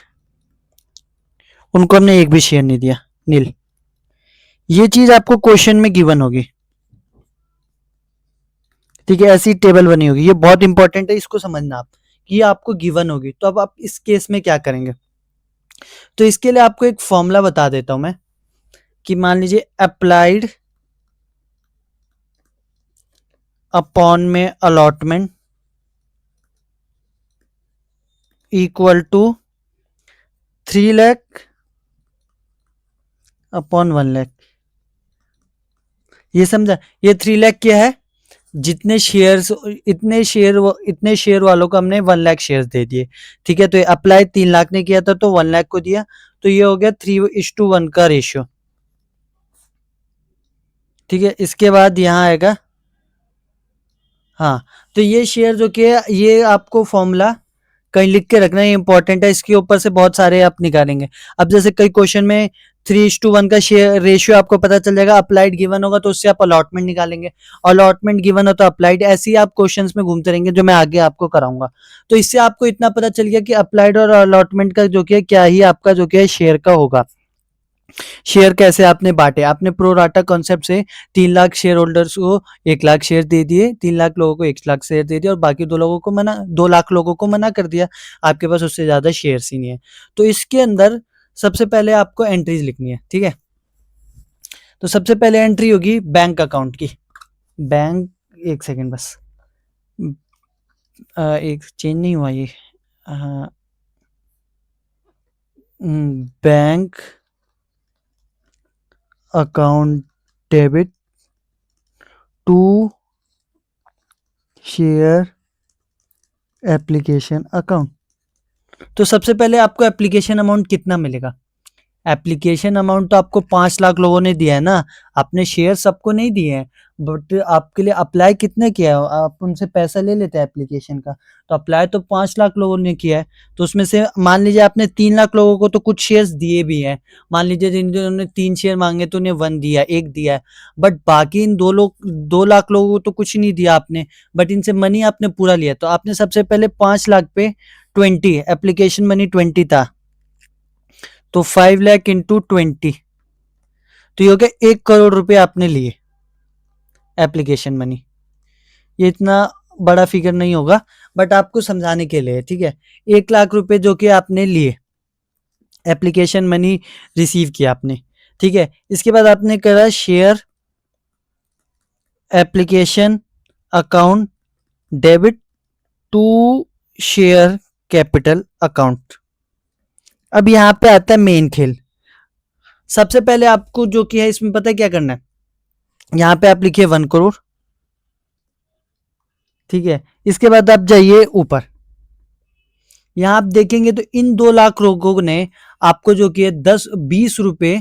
उनको हमने एक भी शेयर नहीं दिया, नील। ये चीज आपको क्वेश्चन में गिवन होगी, ठीक है, ऐसी टेबल बनी होगी। ये बहुत इंपॉर्टेंट है, इसको समझना आप, कि ये आपको गिवन होगी। तो अब आप इस केस में क्या करेंगे, तो इसके लिए आपको एक फॉर्मूला बता देता हूं मैं, कि मान लीजिए अप्लाइड अपॉन में allotment equal to 3 lakh upon 1 lakh. ये समझा? ये 3 लाख क्या है? जितने शेयर्स, इतने शेयर वालों को हमने 1 लाख शेयर दे दिए। ठीक है, तो ये अप्लाई 3 लाख ने किया था तो 1 लाख को दिया, तो ये हो गया 3:1 का रेशियो। ठीक है, इसके बाद यहाँ आएगा, हाँ, तो ये शेयर जो कि है, ये आपको फॉर्मूला कहीं लिख के रखना है, इंपॉर्टेंट है, इसके ऊपर से बहुत सारे आप निकालेंगे। अब जैसे कई क्वेश्चन में 3:1 का शेयर रेशियो आपको पता चल जाएगा, अप्लाइड गिवन होगा तो उससे आप अलॉटमेंट निकालेंगे, अलॉटमेंट गिवन हो तो अप्लाइड, ऐसे ही आप क्वेश्चंस में घूमते रहेंगे जो मैं आगे आपको कराऊंगा। तो इससे आपको इतना पता चल गया कि अप्लाइड और अलॉटमेंट का जो कि है क्या ही आपका जो कि है शेयर का होगा। शेयर कैसे आपने बांटे, आपने प्रो राटा कॉन्सेप्ट से 3 लाख शेयर होल्डर्स को 1 लाख शेयर दे दिए, 3 लाख लोगों को 1 लाख शेयर दे दिया और बाकी 2 लाख लोगों को मना कर दिया, आपके पास उससे ज्यादा शेयर ही नहीं है। तो इसके अंदर सबसे पहले आपको एंट्रीज लिखनी है। ठीक है, तो सबसे पहले एंट्री होगी बैंक अकाउंट की। बैंक, एक सेकेंड बस, एक चेंज नहीं हुआ ये, bank account debit to share application account. तो सबसे पहले आपको एप्लीकेशन अमाउंट कितना मिलेगा? एप्लीकेशन अमाउंट तो आपको 5 लाख लोगों ने दिया है ना, आपने शेयर सबको नहीं दिए हैं, बट आपके लिए अप्लाई कितने किया है, आप उनसे पैसा ले लेते हैं एप्लीकेशन का, तो अप्लाई तो 5 लाख लोगों ने किया है, तो उसमें से मान लीजिए आपने 3 लाख लोगों को तो कुछ शेयर्स दिए भी हैं, मान लीजिए जिन्होंने 3 शेयर मांगे तो उन्हें 1 दिया, 1 दिया है, बट बाकी इन 2 लाख लोगों को तो कुछ नहीं दिया आपने, बट इनसे मनी आपने पूरा लिया, तो आपने सबसे पहले 5 लाख पे 20, एप्लीकेशन मनी 20 था, तो 5 लाख इंटू 20, तो ये हो गया 1 करोड़ रुपए आपने लिए एप्लीकेशन मनी। ये इतना बड़ा फिगर नहीं होगा, बट आपको समझाने के लिए, ठीक है, 1 लाख रुपए जो कि आपने लिए, एप्लीकेशन मनी रिसीव किया आपने। ठीक है, इसके बाद आपने करा share application account debit to share capital account. अब यहां पे आता है मेन खेल। सबसे पहले आपको जो कि है इसमें पता है क्या करना है, यहां पे आप लिखिए 1 करोड़। ठीक है, इसके बाद आप जाइए ऊपर, यहां आप देखेंगे तो इन 2 लाख लोगों ने आपको जो कि 20 रुपए,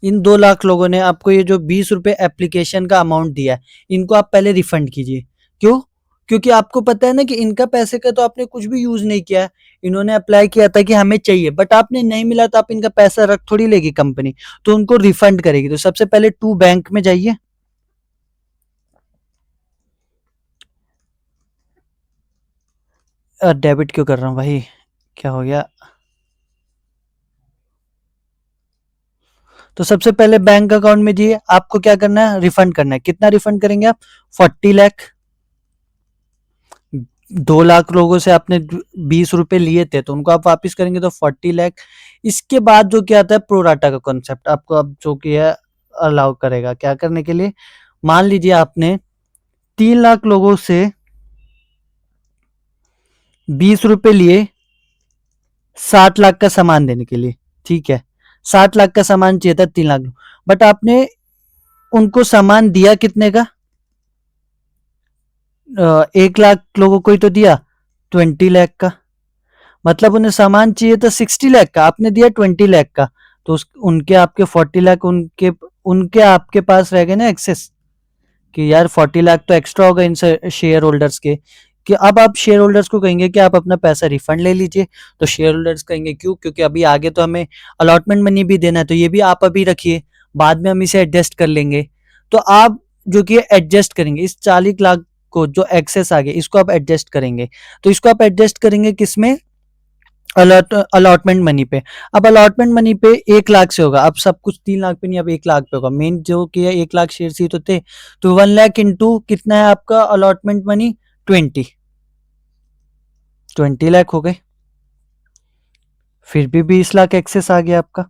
इन 2 लाख लोगों ने आपको ये जो 20 रुपए एप्लीकेशन का अमाउंट दिया है, इनको आप पहले रिफंड कीजिए। क्यों? क्योंकि आपको पता है ना कि इनका पैसे का तो आपने कुछ भी यूज नहीं किया है, इन्होंने अप्लाई किया था कि हमें चाहिए, बट आपने नहीं मिला तो आप इनका पैसा रख थोड़ी लेगी कंपनी, तो उनको रिफंड करेगी। तो सबसे पहले टू बैंक में जाइए, डेबिट क्यों कर रहा हूँ भाई, क्या हो गया? तो सबसे पहले बैंक अकाउंट में जाइए, आपको क्या करना है, रिफंड करना है। कितना रिफंड करेंगे आप? 40 लाख। 2 लाख लोगों से आपने 20 रुपए लिए थे, तो उनको आप वापिस करेंगे तो 40 लाख। इसके बाद जो क्या आता है, प्रोराटा का कॉन्सेप्ट आपको अब जो कि है अलाउ करेगा क्या करने के लिए। मान लीजिए आपने 3 लाख लोगों से 20 रुपए लिए 60 लाख का सामान देने के लिए। ठीक है, 60 लाख का सामान चाहिए था 3 लाख, बट आपने उनको सामान दिया कितने का? 1 लाख लोगों को ही तो दिया, 20 लाख का, मतलब उन्हें सामान चाहिए था 60 लाख का, आपने दिया 20 लाख का, तो उनके आपके 40 लाख उनके उनके आपके पास रह गए ना एक्सेस, कि यार 40 लाख तो एक्स्ट्रा होगा इन शेयर होल्डर्स के, कि अब आप शेयर होल्डर्स को कहेंगे कि आप अपना पैसा रिफंड ले लीजिए, तो शेयर होल्डर्स कहेंगे क्यों? क्योंकि अभी आगे तो हमें अलॉटमेंट मनी भी देना है, तो ये भी आप अभी रखिए, बाद में हम इसे एडजस्ट कर लेंगे। तो आप जो कि एडजस्ट करेंगे इस 40 लाख को, जो एक्सेस आ गया इसको आप एडजस्ट करेंगे, तो इसको आप एडजस्ट करेंगे किसमें? अलॉटमेंट मनी पे। अब अलॉटमेंट मनी पे 1 लाख से होगा, अब सब कुछ 3 लाख पे नहीं, अब 1 लाख पे होगा, मेन जो कि है 1 लाख शेयर ही तो थे, तो 1 लाख इंटू कितना है आपका अलॉटमेंट मनी? 20 लाख हो गए, फिर भी 20 लाख एक्सेस आ गया आपका।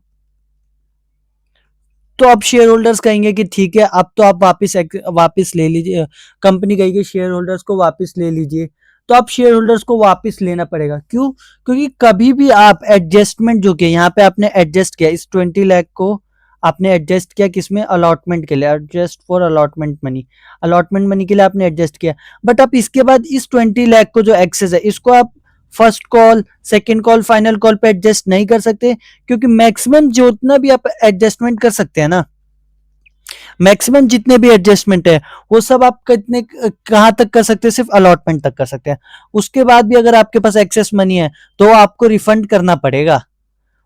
तो अब शेयर होल्डर्स कहेंगे कि ठीक है अब तो आप वापस वापस ले लीजिए, कंपनी कहेगी शेयर होल्डर्स को वापस ले लीजिए, तो आप शेयर होल्डर्स को वापस लेना पड़ेगा। क्यों? क्योंकि कभी भी आप एडजस्टमेंट जो कि यहाँ पे आपने एडजस्ट किया, इस 20 लाख को आपने एडजस्ट किया किसमें? अलॉटमेंट के लिए, adjust for allotment money, allotment money के लिए आपने एडजस्ट किया। बट आप इसके बाद इस 20 लाख को जो एक्सेस है, इसको आप first call, second call, final call पे एडजस्ट नहीं कर सकते, क्योंकि मैक्सिमम जितना भी आप एडजस्टमेंट कर सकते हैं ना, मैक्सिमम जितने भी एडजस्टमेंट है वो सब आप कितने कहां तक कर सकते हैं? सिर्फ अलॉटमेंट तक कर सकते हैं। उसके बाद भी अगर आपके पास एक्सेस मनी है तो आपको रिफंड करना पड़ेगा,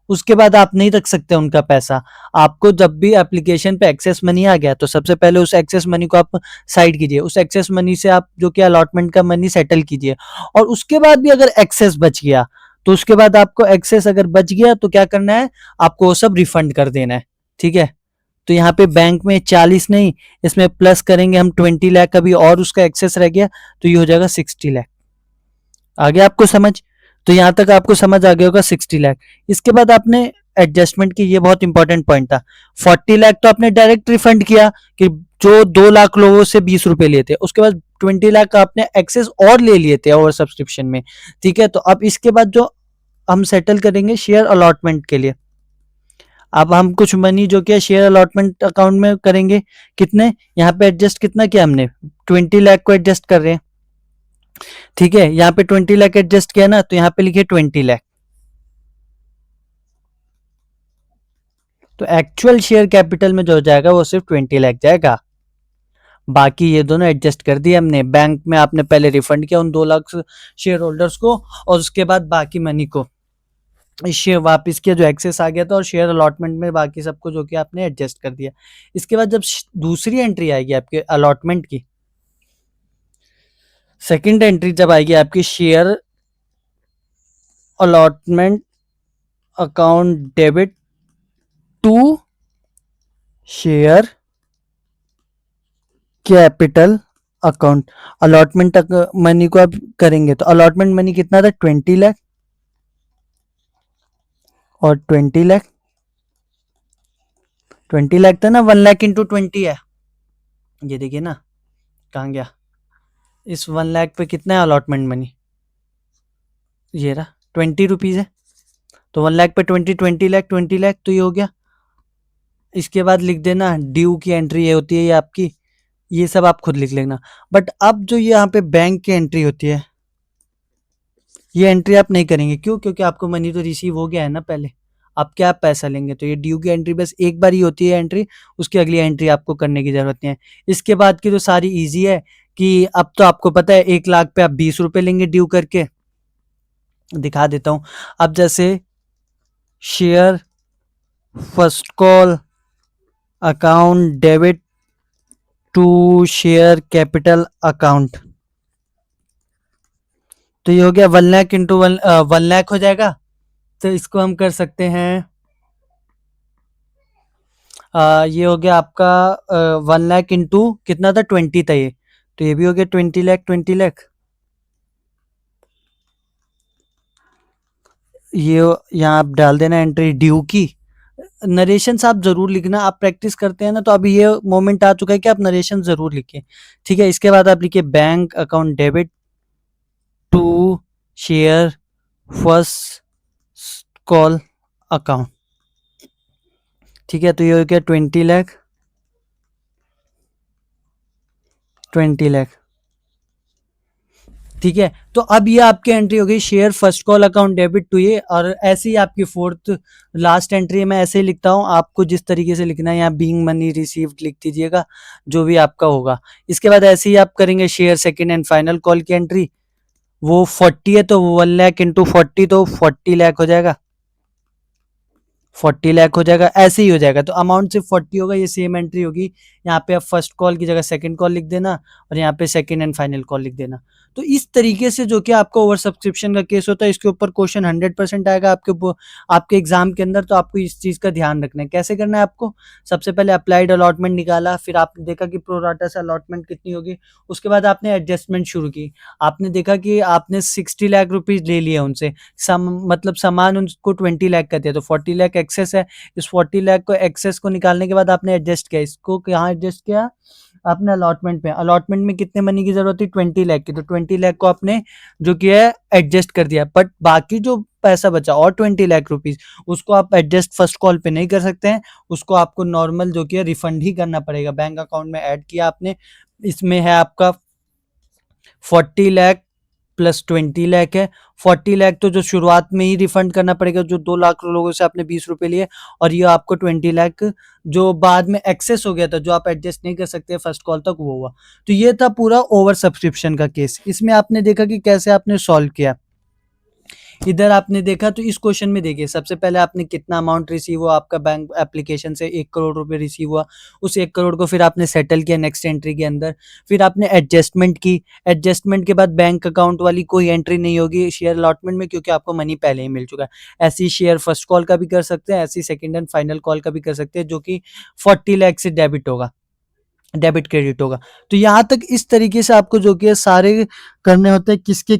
उसके बाद आप नहीं रख सकते उनका पैसा। आपको जब भी एप्लीकेशन पे एक्सेस मनी आ गया तो सबसे पहले उस एक्सेस मनी को आप साइड कीजिए, उस एक्सेस मनी से आप जो कि अलॉटमेंट का मनी सेटल कीजिए, और उसके बाद भी अगर एक्सेस बच गया तो उसके बाद आपको, एक्सेस अगर बच गया तो क्या करना है? आपको वो सब रिफंड कर देना है। ठीक है, तो यहाँ पे बैंक में 40 नहीं, इसमें प्लस करेंगे हम 20 लाख का भी, और उसका एक्सेस रह गया तो ये हो जाएगा 60 लाख। आ गया आपको समझ? तो यहां तक आपको समझ आ गया होगा 60 लाख। इसके बाद आपने एडजस्टमेंट की, ये बहुत इंपॉर्टेंट पॉइंट था। 40 लाख तो आपने डायरेक्ट रिफंड किया कि जो 2 लाख लोगों से 20 रुपए लिए थे, उसके बाद 20 लाख का आपने एक्सेस और ले लिए थे ओवर सब्सक्रिप्शन में। ठीक है, तो अब इसके बाद जो हम सेटल करेंगे शेयर अलॉटमेंट के लिए, अब हम कुछ मनी जो कि शेयर अलॉटमेंट अकाउंट में करेंगे। कितने? यहाँ पे एडजस्ट कितना किया हमने? 20 लाख को एडजस्ट कर रहे हैं। ठीक है, यहाँ पे 20 लाख एडजस्ट किया ना, तो यहाँ पे लिखिए 20 लाख। तो एक्चुअल शेयर कैपिटल में जो हो जाएगा वो सिर्फ 20 लाख जाएगा। बाकी ये दोनों एडजस्ट कर दिए हमने। बैंक में आपने पहले रिफंड किया उन 2 लाख शेयर होल्डर्स को, और उसके बाद बाकी मनी को शेयर वापस किया जो एक्सेस आ गया था, और शेयर अलॉटमेंट में बाकी सबको जो कि आपने एडजस्ट कर दिया। इसके बाद जब दूसरी एंट्री आएगी आपके अलॉटमेंट की, सेकंड एंट्री जब आएगी आपकी share allotment account debit to share capital account, allotment money को आप करेंगे तो अलॉटमेंट मनी कितना था? 20 लाख और 20 लाख, 20 लाख था ना, 1 लाख इंटू 20 है। ये देखिए ना, कहाँ गया? इस 1 लाख पे कितना है अलॉटमेंट मनी? ये रहा 20 रुपीज है। तो 1 लाख पे 20, 20 लाख, 20 लाख, तो ये हो गया। इसके बाद लिख देना ड्यू की एंट्री ये होती है, ये आपकी, ये सब आप खुद लिख लेना। बट अब जो ये यहाँ पे बैंक की एंट्री होती है, ये एंट्री आप नहीं करेंगे। क्यों? क्योंकि आपको मनी तो रिसीव हो गया है ना पहले, आप क्या पैसा लेंगे? तो ये ड्यू की एंट्री बस एक बार ही होती है एंट्री, उसकी अगली एंट्री आपको करने की जरूरत नहीं है। इसके बाद की तो सारी इजी है कि अब तो आपको पता है 1 लाख पे आप 20 रुपए लेंगे ड्यू करके। दिखा देता हूं। अब जैसे share first call account debit to share capital account, तो ये हो गया 1 लाख इंटू 1 लाख हो जाएगा। तो इसको हम कर सकते हैं, ये हो गया आपका 1 लाख इंटू कितना था? 20 था ये, तो ये भी हो गया 20 लाख, 20 लाख। ये यहाँ आप डाल देना एंट्री ड्यू की। नरेशन आप जरूर लिखना, आप प्रैक्टिस करते हैं ना, तो अभी ये मोमेंट आ चुका है कि आप नरेशन जरूर लिखें। ठीक है, इसके बाद आप लिखिए bank account debit to share first call account. ठीक है, तो ये हो गया 20 लाख, 20 लाख। ठीक है, तो अब ये आपकी एंट्री हो गई share first call account debit to ये, और ऐसे ही आपकी फोर्थ लास्ट एंट्री मैं ऐसे ही लिखता हूँ, आपको जिस तरीके से लिखना है यहाँ बीइंग मनी रिसीव्ड लिख दीजिएगा, जो भी आपका होगा। इसके बाद ऐसे ही आप करेंगे share second and final call की एंट्री, वो 40 है तो 1 लाख इंटू 40, तो 40 लाख हो जाएगा, 40 लाख हो जाएगा, ऐसे ही हो जाएगा। तो अमाउंट सिर्फ 40 होगा, ये सेम एंट्री होगी। यहाँ पे आप फर्स्ट कॉल की जगह सेकंड कॉल लिख देना, और यहाँ पे सेकंड एंड फाइनल कॉल लिख देना। तो इस तरीके से जो कि आपका ओवर सब्सक्रिप्शन का केस होता है, इसके ऊपर क्वेश्चन 100% आएगा आपके एग्जाम के अंदर। तो आपको इस चीज का ध्यान रखना है। कैसे करना है आपको? सबसे पहले अप्लाइड अलॉटमेंट निकाला, फिर आपने देखा कि प्रोराटा से अलॉटमेंट कितनी होगी, उसके बाद आपने एडजस्टमेंट शुरू की। आपने देखा कि आपने 60 लाख रुपीज ले लिए उनसे, मतलब सामान उनको 20 लाख का दिया, तो 40 लाख एक्सेस है। इस 40 लाख को एक्सेस को निकालने के बाद आपने एडजस्ट किया, इसको कहाँ एडजस्ट किया? आपने अलॉटमेंट में कितने मनी की जरूरत थी, 20 लाख की, तो 20 लाख को आपने जो किया है एडजस्ट कर दिया, बट बाकी जो पैसा बचा और 20 लाख रुपीज, उसको आप एडजस्ट फर्स्ट कॉल पे नहीं कर सकते हैं, उसको आपको नॉर्मल जो कि है रिफंड ही करना पड़ेगा। बैंक अकाउंट में ऐड किया आपने, इसमें है आपका 40 लाख प्लस 20 लाख है। 40 लाख तो जो शुरुआत में ही रिफंड करना पड़ेगा, जो 2 लाख लोगों से आपने 20 रुपए लिए, और ये आपको 20 लाख जो बाद में एक्सेस हो गया था, जो आप एडजस्ट नहीं कर सकते फर्स्ट कॉल तक, वो हुआ। तो ये था पूरा ओवर सब्सक्रिप्शन का केस। इसमें आपने देखा कि कैसे आपने सॉल्व किया। इधर आपने देखा तो इस क्वेश्चन में देखिए, सबसे पहले आपने कितना अमाउंट रिसीव हुआ, आपका बैंक एप्लीकेशन से 1 करोड़ रुपए रिसीव हुआ, उस 1 करोड़ को फिर आपने सेटल किया नेक्स्ट एंट्री के अंदर, फिर आपने एडजस्टमेंट की, एडजस्टमेंट के बाद बैंक अकाउंट वाली कोई एंट्री नहीं होगी शेयर अलॉटमेंट में, क्योंकि आपको मनी पहले ही मिल चुका है। ऐसी शेयर फर्स्ट कॉल का भी कर सकते हैं, ऐसी सेकेंड एंड फाइनल कॉल का भी कर सकते हैं, जो कि 40 लाख से डेबिट होगा, डेबिट क्रेडिट होगा। तो यहाँ तक इस तरीके से आपको जो कि है सारे करने होते हैं, किसके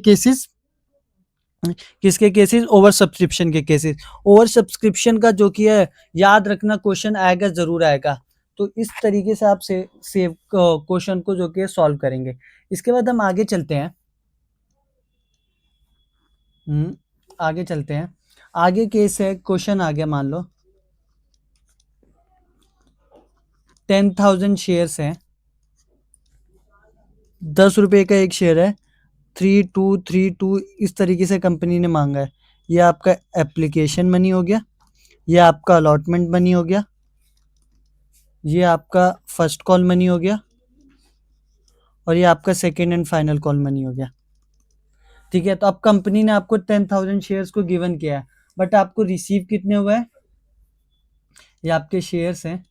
केसेस, ओवर सब्सक्रिप्शन के केसेस। ओवर सब्सक्रिप्शन का जो कि है याद रखना, क्वेश्चन आएगा जरूर आएगा, तो इस तरीके से आप सेव क्वेश्चन को जो कि सॉल्व करेंगे। इसके बाद हम आगे चलते हैं। आगे चलते हैं। आगे केस है, क्वेश्चन आ गया, मान लो 10,000 शेयर्स हैं, 10 रुपए का एक शेयर है, 3232 इस तरीके से कंपनी ने मांगा है। ये आपका एप्लीकेशन मनी हो गया, ये आपका अलॉटमेंट मनी हो गया, ये आपका फर्स्ट कॉल मनी हो गया, और ये आपका second and final call money हो गया। ठीक है, तो अब कंपनी ने आपको 10,000 शेयर्स को गिवन किया है, बट आपको रिसीव कितने हुए हैं, ये आपके शेयर्स हैं,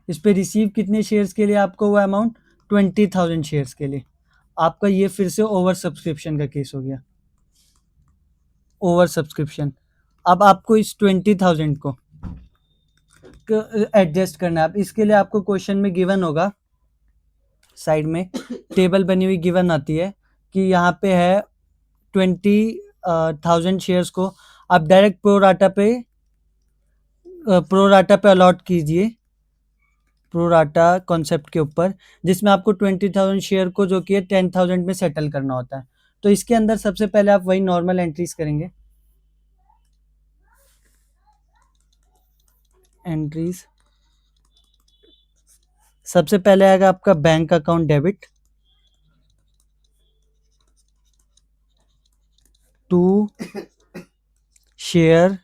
इस पे रिसीव कितने शेयर्स के लिए आपको हुआ अमाउंट, 20,000 शेयर्स के लिए। आपका ये फिर से ओवर सब्सक्रिप्शन का केस हो गया, ओवर सब्सक्रिप्शन। अब आपको इस 20,000 को एडजस्ट करना है। अब इसके लिए आपको क्वेश्चन में गिवन होगा, साइड में टेबल बनी हुई गिवन आती है कि यहाँ पे है 20,000 शेयर्स को आप डायरेक्ट प्रोराटा पे अलॉट कीजिए, प्रोराटा कॉन्सेप्ट के ऊपर, जिसमें आपको 20,000 शेयर को जो कि है 10,000 में सेटल करना होता है। तो इसके अंदर सबसे पहले आप वही नॉर्मल एंट्रीज करेंगे, एंट्रीज। सबसे पहले आएगा आपका bank account debit to share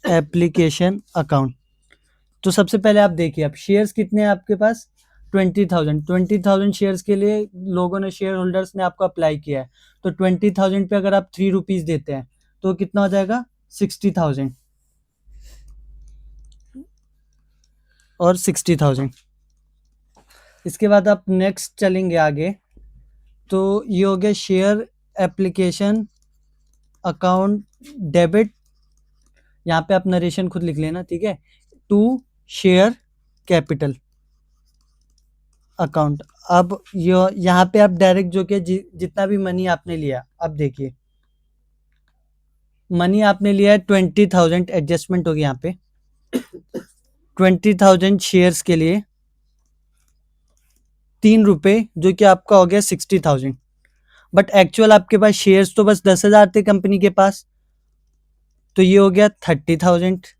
application account. तो सबसे पहले आप देखिए, अब शेयर्स कितने हैं आपके पास, 20,000 शेयर्स के लिए लोगों ने, शेयर होल्डर्स ने आपको अप्लाई किया है। तो 20,000 पे अगर आप 3 रुपीज देते हैं तो कितना हो जाएगा, 60,000 और 60,000। इसके बाद आप नेक्स्ट चलेंगे आगे, तो ये हो गया शेयर एप्लीकेशन अकाउंट डेबिट, यहाँ पे आप नरेशन खुद लिख लेना, ठीक है, टू शेयर कैपिटल अकाउंट। अब यहाँ पे आप डायरेक्ट जो कि जितना भी मनी आपने लिया, अब देखिए मनी आपने लिया है 20,000, एडजस्टमेंट होगी यहाँ पे 20,000 शेयर्स के लिए 3 रुपए, जो कि आपका हो गया 60,000, बट एक्चुअल आपके पास शेयर्स तो बस 10,000 थे कंपनी के पास, तो ये हो गया 30,000।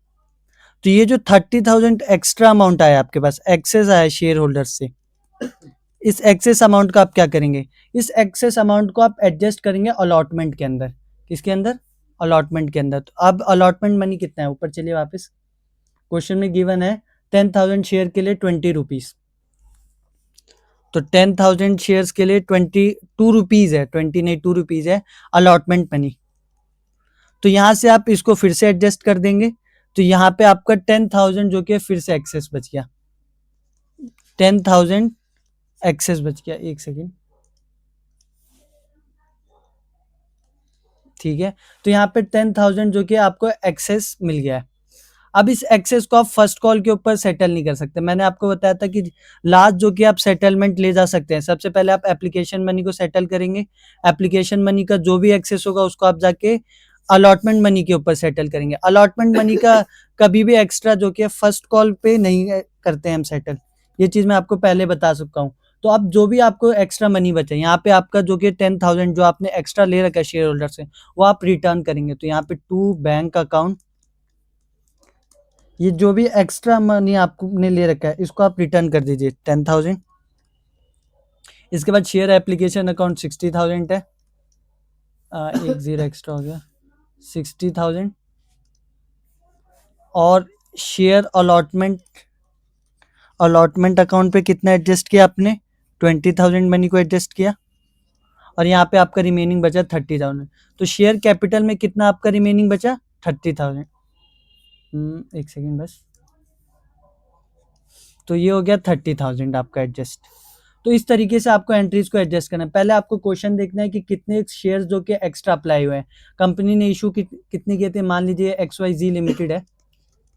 तो ये जो 30,000 एक्स्ट्रा अमाउंट आया आपके पास, एक्सेस आया शेयर होल्डर से, इस एक्सेस अमाउंट का आप क्या करेंगे, इस एक्सेस अमाउंट को आप एडजस्ट करेंगे अलॉटमेंट के अंदर। किसके अंदर, अलॉटमेंट के अंदर। तो अब अलॉटमेंट मनी कितना है, ऊपर चलिए वापस, क्वेश्चन में गिवन है 10,000 शेयर के लिए 20 रुपीज, तो 10,000 शेयर्स के लिए 22 रुपीज है, 20 नहीं 2 रुपीज है अलॉटमेंट मनी। तो यहां से आप इसको फिर से एडजस्ट कर देंगे, तो यहाँ पे आपका 10,000 जो कि फिर से एक्सेस बच गया, 10,000 एक्सेस बच गया। एक सेकेंड, ठीक है, तो यहाँ पे 10,000 जो कि आपको एक्सेस मिल गया है। अब इस एक्सेस को आप फर्स्ट कॉल के ऊपर सेटल नहीं कर सकते, मैंने आपको बताया था कि लास्ट जो कि आप सेटलमेंट ले जा सकते हैं, सबसे पहले आप एप्लीकेशन मनी को सेटल करेंगे, एप्लीकेशन मनी का जो भी एक्सेस होगा उसको आप जाके अलॉटमेंट मनी के ऊपर सेटल करेंगे। अलॉटमेंट मनी का कभी भी एक्स्ट्रा जो कि फर्स्ट कॉल पे नहीं करते हैं हम सेटल, ये चीज़ मैं आपको पहले बता चुका हूँ। तो अब जो भी आपको एक्स्ट्रा मनी बचे, यहाँ पे आपका जो कि 10,000 जो आपने एक्स्ट्रा ले रखा है शेयर होल्डर से, वो आप रिटर्न करेंगे। तो यहाँ पे टू बैंक अकाउंट, ये जो भी एक्स्ट्रा मनी आपने ले रखा है इसको आप रिटर्न कर दीजिए 10,000। इसके बाद शेयर एप्लीकेशन अकाउंट 60,000 है, एक जीरो एक्स्ट्रा हो गया, 60,000। और शेयर अलॉटमेंट, अलॉटमेंट अकाउंट पे कितना एडजस्ट किया आपने, 20,000 मनी को एडजस्ट किया। और यहाँ पे आपका रिमेनिंग बचा 30,000। तो शेयर कैपिटल में कितना आपका रिमेनिंग बचा, 30,000। एक सेकेंड बस। तो ये हो गया 30,000 आपका एडजस्ट। तो इस तरीके से आपको एंट्रीज को एडजस्ट करना है। पहले आपको क्वेश्चन देखना है कि कितने शेयर्स जो कि एक्स्ट्रा अप्लाई हुए हैं, कंपनी ने इशू कितने किए थे। मान लीजिए XYZ लिमिटेड है,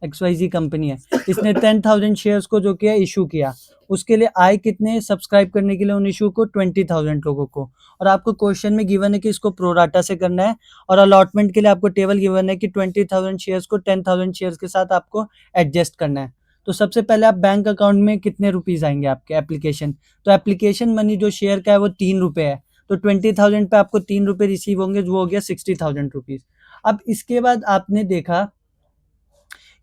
XYZ कंपनी है, इसने 10,000 शेयर्स को जो किया इशू किया, उसके लिए आए कितने सब्सक्राइब करने के लिए उन इशू को, 20,000 लोगों को। और आपको क्वेश्चन में गिवन है कि इसको प्रोराटा से करना है। और अलॉटमेंट के लिए आपको टेबल गिवन है कि 20,000 शेयर्स को 10,000 शेयर्स के साथ आपको एडजस्ट करना है। तो सबसे पहले आप बैंक अकाउंट में कितने रुपीज आएंगे आपके एप्लीकेशन, तो एप्लीकेशन मनी जो शेयर का है वो 3 रुपये है। तो 20,000 पे आपको 3 रुपये रिसीव होंगे, जो हो गया 60,000 रुपीज। अब इसके बाद आपने देखा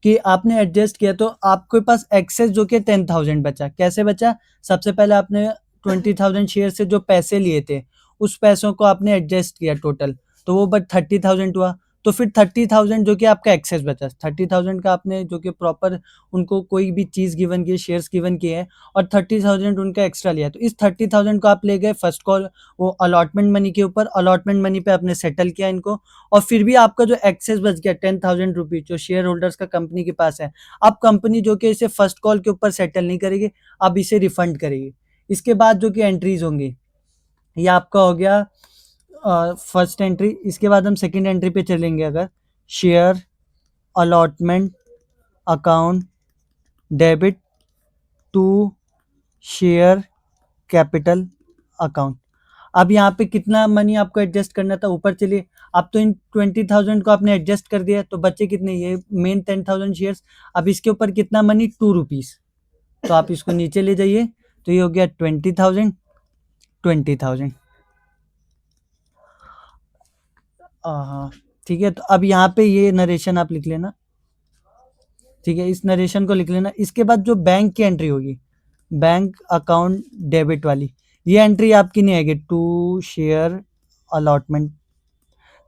कि आपने एडजस्ट किया, तो आपके पास एक्सेस जो कि 10,000 बचा। कैसे बचा, सबसे पहले आपने 20,000 शेयर से जो पैसे लिए थे, उस पैसों को आपने एडजस्ट किया टोटल, तो वो बट 30,000 हुआ। तो फिर 30,000 जो कि आपका एक्सेस बचा, 30,000 का आपने जो कि प्रॉपर उनको कोई भी चीज़ गिवन की है, शेयर्स गिवन किए हैं, और 30,000 उनका एक्स्ट्रा लिया। तो इस 30,000 को आप ले गए फर्स्ट कॉल वो अलॉटमेंट मनी के ऊपर, अलॉटमेंट मनी पे आपने सेटल किया इनको। और फिर भी आपका जो एक्सेस बच गया 10,000 रुपीज जो शेयर होल्डर्स का कंपनी के पास है, अब कंपनी जो कि इसे फर्स्ट कॉल के ऊपर सेटल नहीं करेगी, अब इसे रिफंड करेगी। इसके बाद जो कि एंट्रीज होंगी, ये आपका हो गया फर्स्ट एंट्री। इसके बाद हम सेकंड एंट्री पे चलेंगे। अगर share allotment account debit to share capital account, अब यहाँ पे कितना मनी आपको एडजस्ट करना था, ऊपर चलिए। अब तो इन 20,000 को आपने एडजस्ट कर दिया, तो बच्चे कितने, ये मेन 10,000 शेयर्स। अब इसके ऊपर कितना मनी, 2 रुपीज। तो आप इसको नीचे ले जाइए, तो ये हो गया 20,000, 20,000। हाँ ठीक है। तो अब यहाँ पे ये नरेशन आप लिख लेना, ठीक है, इस नरेशन को लिख लेना। इसके बाद जो बैंक की एंट्री होगी, बैंक अकाउंट डेबिट वाली, ये एंट्री आपकी नहीं आएगी, टू शेयर अलॉटमेंट।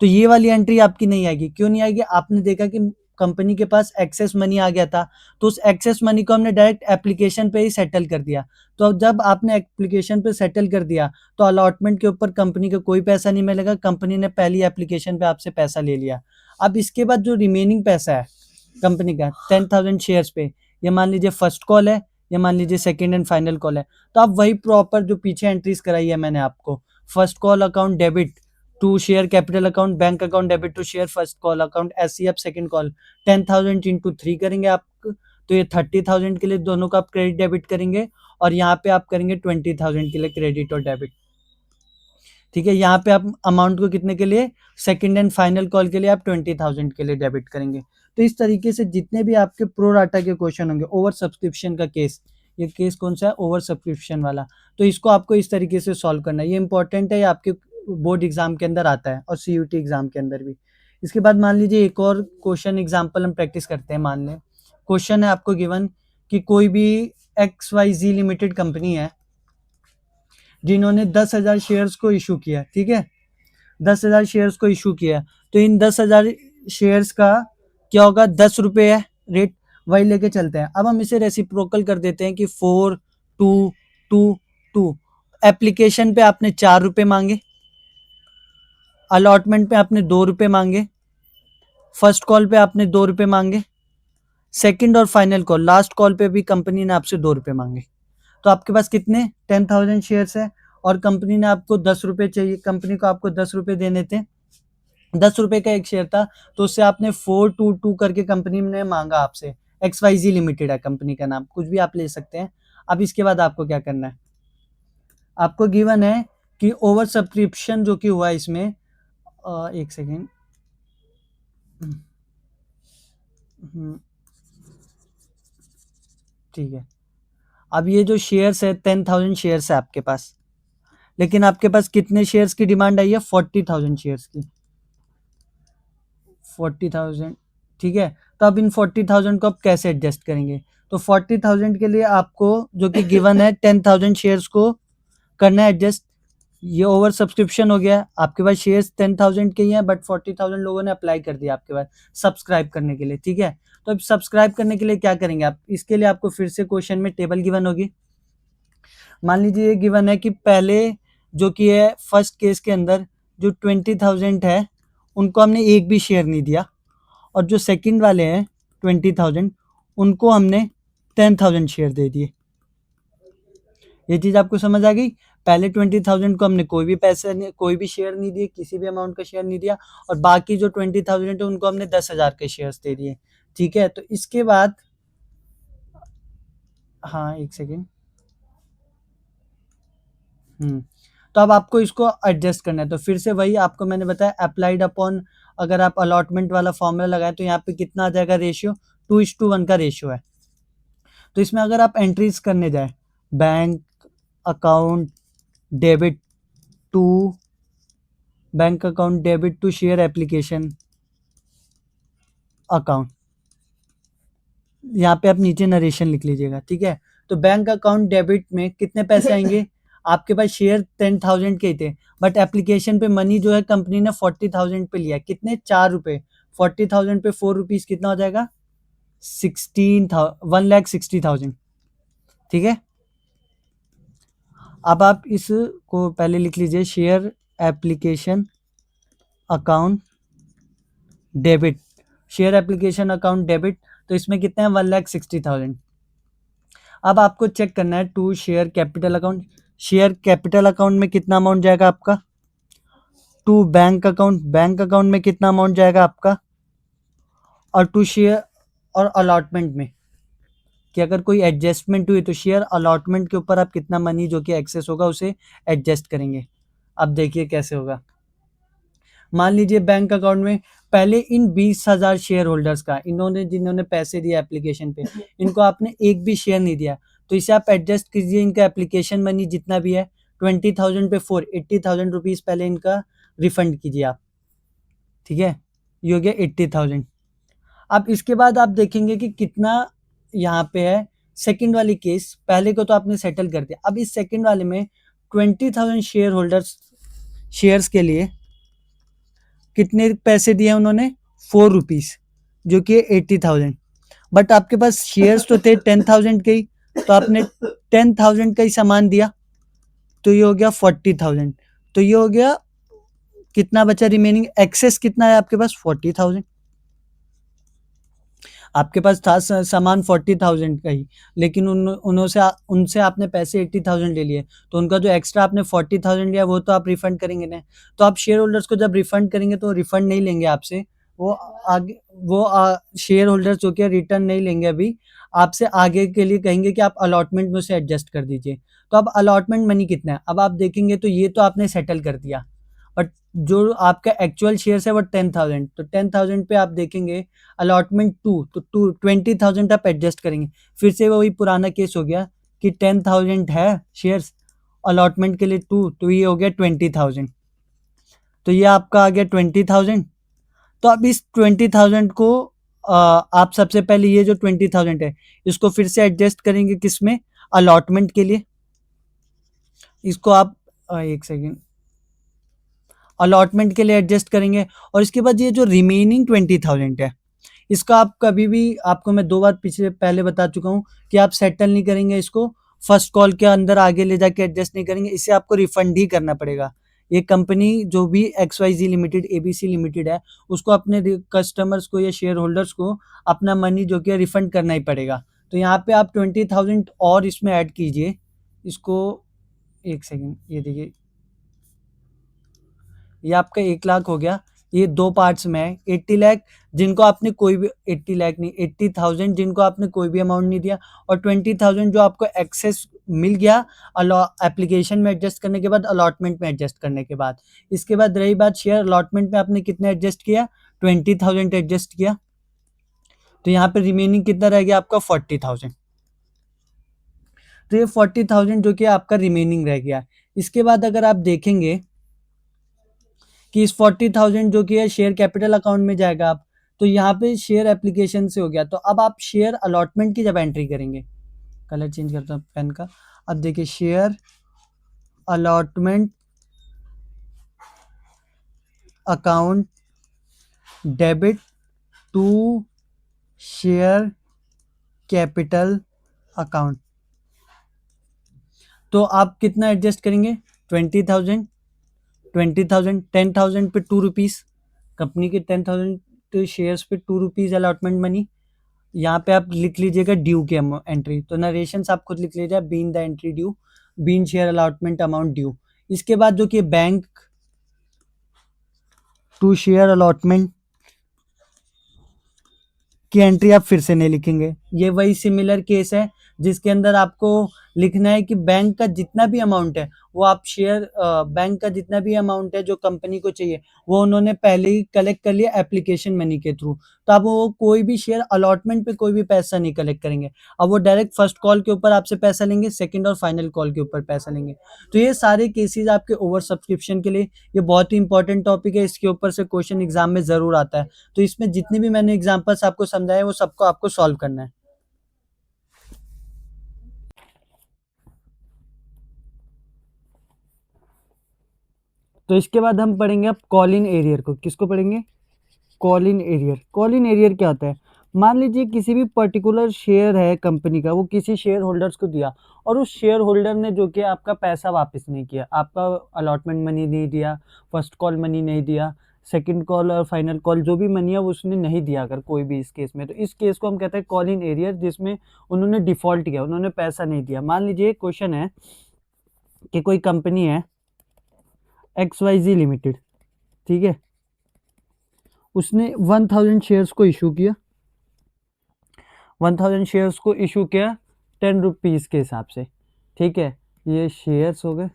तो ये वाली एंट्री आपकी नहीं आएगी। क्यों नहीं आएगी, आपने देखा कि कंपनी के पास एक्सेस मनी आ गया था, तो उस एक्सेस मनी को हमने डायरेक्ट एप्लीकेशन पे ही सेटल कर दिया। तो जब आपने एप्लीकेशन पे सेटल कर दिया, तो अलॉटमेंट के ऊपर कंपनी का कोई पैसा नहीं मिलेगा, कंपनी ने पहली एप्लीकेशन पे आपसे पैसा ले लिया। अब इसके बाद जो रिमेनिंग पैसा है कंपनी का 10,000 शेयर्स पे, ये मान लीजिए फर्स्ट कॉल है, ये मान लीजिए सेकेंड एंड फाइनल कॉल है, तो आप वही प्रॉपर जो पीछे एंट्रीज कराई है मैंने आपको, first call account debit to share capital account, bank account debit to share first call account, SCF second call, 10,000 into 3 करेंगे आप, तो ये 30,000 के लिए दोनों का आप क्रेडिट डेबिट करेंगे, और यहाँ पे आप करेंगे 20,000 के लिए क्रेडिट और डेबिट। ठीक है, यहाँ पे आप अमाउंट को कितने के लिए, सेकंड एंड फाइनल कॉल के लिए आप 20,000 के लिए डेबिट करेंगे। तो इस तरीके से जितने भी आपके प्रो डाटा के क्वेश्चन होंगे, ओवर सब्सक्रिप्शन का केस, ये केस कौन सा है, ओवर सब्सक्रिप्शन वाला, तो इसको आपको इस तरीके से सॉल्व करना है। ये इंपॉर्टेंट है, ये आपके बोर्ड एग्जाम के अंदर आता है और CUT एग्जाम के अंदर भी। इसके बाद मान लीजिए एक और क्वेश्चन एग्जाम्पल हम प्रैक्टिस करते हैं। मान लें क्वेश्चन है आपको गिवन कि कोई भी XYZ लिमिटेड कंपनी है जिन्होंने 10,000 शेयर्स को इशू किया, ठीक है, 10,000 शेयर्स को इशू किया। तो इन 10,000 शेयर्स का क्या होगा, 10 रुपये है रेट, वही लेके चलते हैं। अब हम इसे रेसिप्रोकल कर देते हैं कि 4,2,2,2। एप्लीकेशन पे आपने 4 रुपये मांगे, अलॉटमेंट पे आपने 2 रुपये मांगे, फर्स्ट कॉल पे आपने 2 रुपये मांगे, सेकंड और फाइनल कॉल लास्ट कॉल पे भी कंपनी ने आपसे 2 रुपये मांगे। तो आपके पास कितने 10,000 शेयर्स है, और कंपनी ने आपको 10 रुपये चाहिए, कंपनी को आपको 10 रुपये देने थे, 10 रुपये का एक शेयर था, तो उससे आपने 422 करके कंपनी ने मांगा आपसे। XYZ लिमिटेड है कंपनी का नाम, कुछ भी आप ले सकते हैं। अब इसके बाद आपको क्या करना है, आपको गिवन है कि ओवर सब्सक्रिप्शन जो कि हुआ इसमें, एक सेकेंड, ठीक है, अब ये जो शेयर्स है 10,000 शेयर्स है आपके पास, लेकिन आपके पास कितने शेयर्स की डिमांड आई है? 40,000 शेयर्स की। 40,000, ठीक है। तो अब इन 40,000 को आप कैसे एडजस्ट करेंगे? तो 40,000 के लिए आपको जो कि गिवन है 10,000 शेयर्स को करना है एडजस्ट। ये ओवर सब्सक्रिप्शन हो गया, आपके पास शेयर्स 10,000 के ही हैं, बट 40,000 लोगों ने अप्लाई कर दिया आपके पास सब्सक्राइब करने के लिए, ठीक है। तो अब सब्सक्राइब करने के लिए क्या करेंगे आप? इसके लिए आपको फिर से क्वेश्चन में टेबल गिवन होगी। मान लीजिए ये गिवन है कि पहले जो कि है फर्स्ट केस के अंदर जो 20,000 है उनको हमने एक भी शेयर नहीं दिया, और जो सेकंड वाले हैं 20,000 उनको हमने 10,000 शेयर दे दिए। ये चीज़ आपको समझ आ गई? पहले 20,000 को हमने कोई भी पैसे नहीं, कोई भी शेयर नहीं दिए, किसी भी अमाउंट का शेयर नहीं दिया, और बाकी जो 20,000 है उनको हमने 10,000 के शेयर्स दे दिए, ठीक है। तो इसके बाद हाँ एक सेकेंड, तो अब आपको इसको एडजस्ट करना है। तो फिर से वही आपको मैंने बताया अप्लाइड अपॉन, अगर आप अलॉटमेंट वाला फॉर्मूला लगाए तो यहाँ पे कितना आ जाएगा रेशियो? 2:1 का रेशियो है। तो इसमें अगर आप एंट्रीज करने जाए, bank account debit to, bank account debit to share application account, यहाँ पे आप नीचे नरेशन लिख लीजिएगा, ठीक है। तो बैंक अकाउंट डेबिट में कितने पैसे आएंगे? आपके पास शेयर 10,000 के ही थे, बट एप्लीकेशन पे मनी जो है कंपनी ने 40,000 पे लिया, कितने? 4 रुपए। 40,000 पे 4 रुपीज कितना हो जाएगा? 1,60,000, ठीक है। अब आप इसको पहले लिख लीजिए, share application account debit, share application account debit, तो इसमें कितने हैं? 1,60,000। अब आपको चेक करना है to share capital account, share capital account में कितना अमाउंट जाएगा आपका? To bank account, bank account में कितना अमाउंट जाएगा आपका? और टू शेयर और अलॉटमेंट में, कि अगर कोई एडजस्टमेंट हुई तो शेयर अलॉटमेंट के ऊपर आप कितना मनी जो कि एक्सेस होगा उसे एडजस्ट करेंगे। अब देखिए कैसे होगा। मान लीजिए बैंक अकाउंट में पहले इन 20,000 शेयर होल्डर्स का, इन्होंने जिन्होंने पैसे दिया एप्लीकेशन पे, इनको आपने एक भी शेयर नहीं दिया, तो इसे आप एडजस्ट कीजिए, इनका एप्लीकेशन मनी जितना भी है 20,000 पे 80,000 रुपीज़ पहले इनका रिफंड कीजिए आप, ठीक है। ये हो गया 80,000। अब इसके बाद आप देखेंगे कि कितना यहाँ पे है। सेकंड वाली केस, पहले को तो आपने सेटल कर दिया, अब इस सेकंड वाले में 20,000 शेयर होल्डर्स शेयर्स के लिए कितने पैसे दिए उन्होंने? 4 रुपीज़, जो कि 80,000, बट आपके पास शेयर्स तो थे 10,000 के ही, तो आपने 10,000 का ही सामान दिया, तो ये हो गया 40,000। तो ये हो गया, कितना बचा रिमेनिंग? एक्सेस कितना है आपके पास? 40,000। आपके पास था सामान 40,000 का ही, लेकिन उनसे आपने पैसे 80,000 ले लिए, तो उनका जो एक्स्ट्रा आपने 40,000 लिया वो तो आप रिफंड करेंगे ना। तो आप शेयर होल्डर्स को जब रिफंड करेंगे तो रिफंड नहीं लेंगे आपसे, वो आगे वो शेयर होल्डर्स जो कि रिटर्न नहीं लेंगे अभी, आपसे आगे के लिए कहेंगे कि आप अलॉटमेंट में से एडजस्ट कर दीजिए। तो अब अलॉटमेंट मनी कितना है अब आप देखेंगे, तो ये तो आपने सेटल कर दिया, बट जो आपका एक्चुअल शेयर्स है वो 10,000, तो 10,000 पे आप देखेंगे अलॉटमेंट टू, तो 20,000 आप एडजस्ट करेंगे। फिर से वही पुराना केस हो गया कि 10,000 है शेयर्स, अलॉटमेंट के लिए टू, तो ये हो गया 20,000, तो ये आपका आ गया 20,000। तो अब इस 20,000 को आप सबसे पहले ये जो 20,000 है इसको फिर से एडजस्ट करेंगे किसमें? अलॉटमेंट के लिए। इसको आप एक सेकेंड, अलॉटमेंट के लिए एडजस्ट करेंगे, और इसके बाद ये जो रिमेनिंग 20,000 है इसका आप कभी भी, आपको मैं 2 बार पिछले पहले बता चुका हूँ कि आप सेटल नहीं करेंगे इसको, फर्स्ट कॉल के अंदर आगे ले जाके एडजस्ट नहीं करेंगे, इसे आपको रिफंड ही करना पड़ेगा। ये कंपनी जो भी XYZ लिमिटेड, ABC लिमिटेड है, उसको अपने कस्टमर्स को या शेयर होल्डर्स को अपना मनी जो कि रिफंड करना ही पड़ेगा। तो यहाँ पे आप 20,000 और इसमें ऐड कीजिए, इसको एक सेकेंड, ये देखिए ये आपका 1 लाख हो गया। ये 2 पार्ट्स में है, 80 लाख जिनको आपने कोई भी, 80 लाख नहीं 80,000 जिनको आपने कोई भी अमाउंट नहीं दिया, और 20,000 जो आपको एक्सेस मिल गया एप्लीकेशन में एडजस्ट करने के बाद, अलॉटमेंट में एडजस्ट करने के बाद। इसके बाद रही बात शेयर, अलॉटमेंट में आपने कितने एडजस्ट किया? 20,000 एडजस्ट किया, तो यहाँ पे रिमेनिंग कितना रह गया आपका? 40,000। तो ये 40,000 जो कि आपका रिमेनिंग रह गया। इसके बाद अगर आप देखेंगे कि इस 40,000 जो कि है शेयर कैपिटल अकाउंट में जाएगा आप, तो यहाँ पे शेयर एप्लीकेशन से हो गया। तो अब आप शेयर अलॉटमेंट की जब एंट्री करेंगे, कलर चेंज करता हूँ पेन का। अब देखिए share allotment account debit to share capital account, तो आप कितना एडजस्ट करेंगे? 20,000, 20,000, 10,000 पे 2 रुपीज़, कंपनी के 10,000 शेयर्स पे 2 रुपीज़ अलॉटमेंट मनी। यहाँ पे आप लिख लीजिएगा ड्यू की एंट्री, तो नरेशंस आप खुद लिख लीजिए, being the entry due, being share allotment amount due. इसके बाद जो कि बैंक टू शेयर अलॉटमेंट की एंट्री आप फिर से नहीं लिखेंगे। ये वही सिमिलर केस है जिसके अंदर आपको लिखना है कि बैंक का जितना भी अमाउंट है वो आप शेयर बैंक का जितना भी अमाउंट है जो कंपनी को चाहिए वो उन्होंने पहले ही कलेक्ट कर लिया एप्लीकेशन मनी के थ्रू। तो अब वो कोई भी शेयर अलॉटमेंट पे कोई भी पैसा नहीं कलेक्ट करेंगे। अब वो डायरेक्ट फर्स्ट कॉल के ऊपर आपसे पैसा लेंगे, सेकंड और फाइनल कॉल के ऊपर पैसा लेंगे। तो ये सारे केसेस आपके ओवर सब्सक्रिप्शन के लिए ये बहुत ही इंपॉर्टेंट टॉपिक है। इसके ऊपर से क्वेश्चन एग्जाम में जरूर आता है। तो इसमें जितनी भी मैंने एग्जांपल्स आपको समझाए वो सबको आपको सॉल्व करना है। तो इसके बाद हम पढ़ेंगे अब कॉल इन एरियर को। किसको पढ़ेंगे? Call in arrear. Call in arrear क्या होता है? मान लीजिए किसी भी पर्टिकुलर शेयर है कंपनी का, वो किसी शेयर होल्डर्स को दिया और उस शेयर होल्डर ने जो कि आपका पैसा वापस नहीं किया, आपका अलॉटमेंट मनी नहीं दिया, फर्स्ट कॉल मनी नहीं दिया, सेकंड कॉल और फाइनल कॉल जो भी मनी है वो उसने नहीं दिया अगर कोई भी इस केस में, तो इस केस को हम कहते हैं कॉल इन एरियर, जिसमें उन्होंने डिफॉल्ट किया, उन्होंने पैसा नहीं दिया। मान लीजिए क्वेश्चन है कि कोई कंपनी है XYZ लिमिटेड, ठीक है, उसने 1000 शेयर्स को इशू किया, 1000 शेयर्स को इशू किया 10 रुपीज़ के हिसाब से, ठीक है। ये शेयर्स हो गए,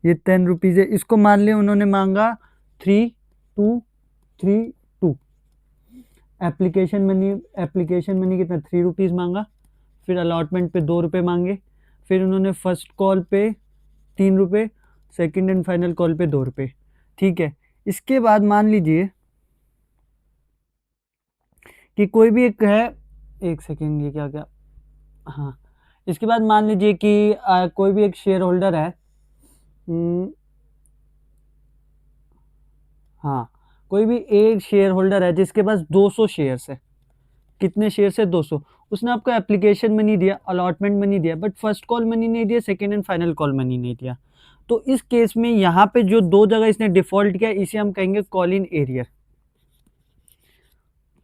ये 10 रुपीज़ है। इसको मान लिया उन्होंने मांगा 3232। एप्लीकेशन मनी कितना? 3 रुपीज़ मांगा, फिर अलॉटमेंट पे 2 रुपये मांगे, फिर उन्होंने फर्स्ट कॉल पे 3 रुपये, सेकेंड एंड फाइनल कॉल पे 2 रुपये, ठीक है। इसके बाद मान लीजिए कि कोई भी एक है, एक सेकेंड, ये क्या क्या, हाँ, इसके बाद मान लीजिए कि कोई भी एक शेयर होल्डर है, हाँ, कोई भी एक शेयर होल्डर है जिसके पास 200 शेयर्स है। कितने शेयर्स है? 200। उसने आपको एप्लीकेशन मनी दिया, अलॉटमेंट मनी दिया, बट फर्स्ट कॉल मनी नहीं दिया, second and final call money नहीं दिया। तो इस केस में यहाँ पे जो दो जगह इसने डिफॉल्ट किया, इसे हम कहेंगे call in arrear.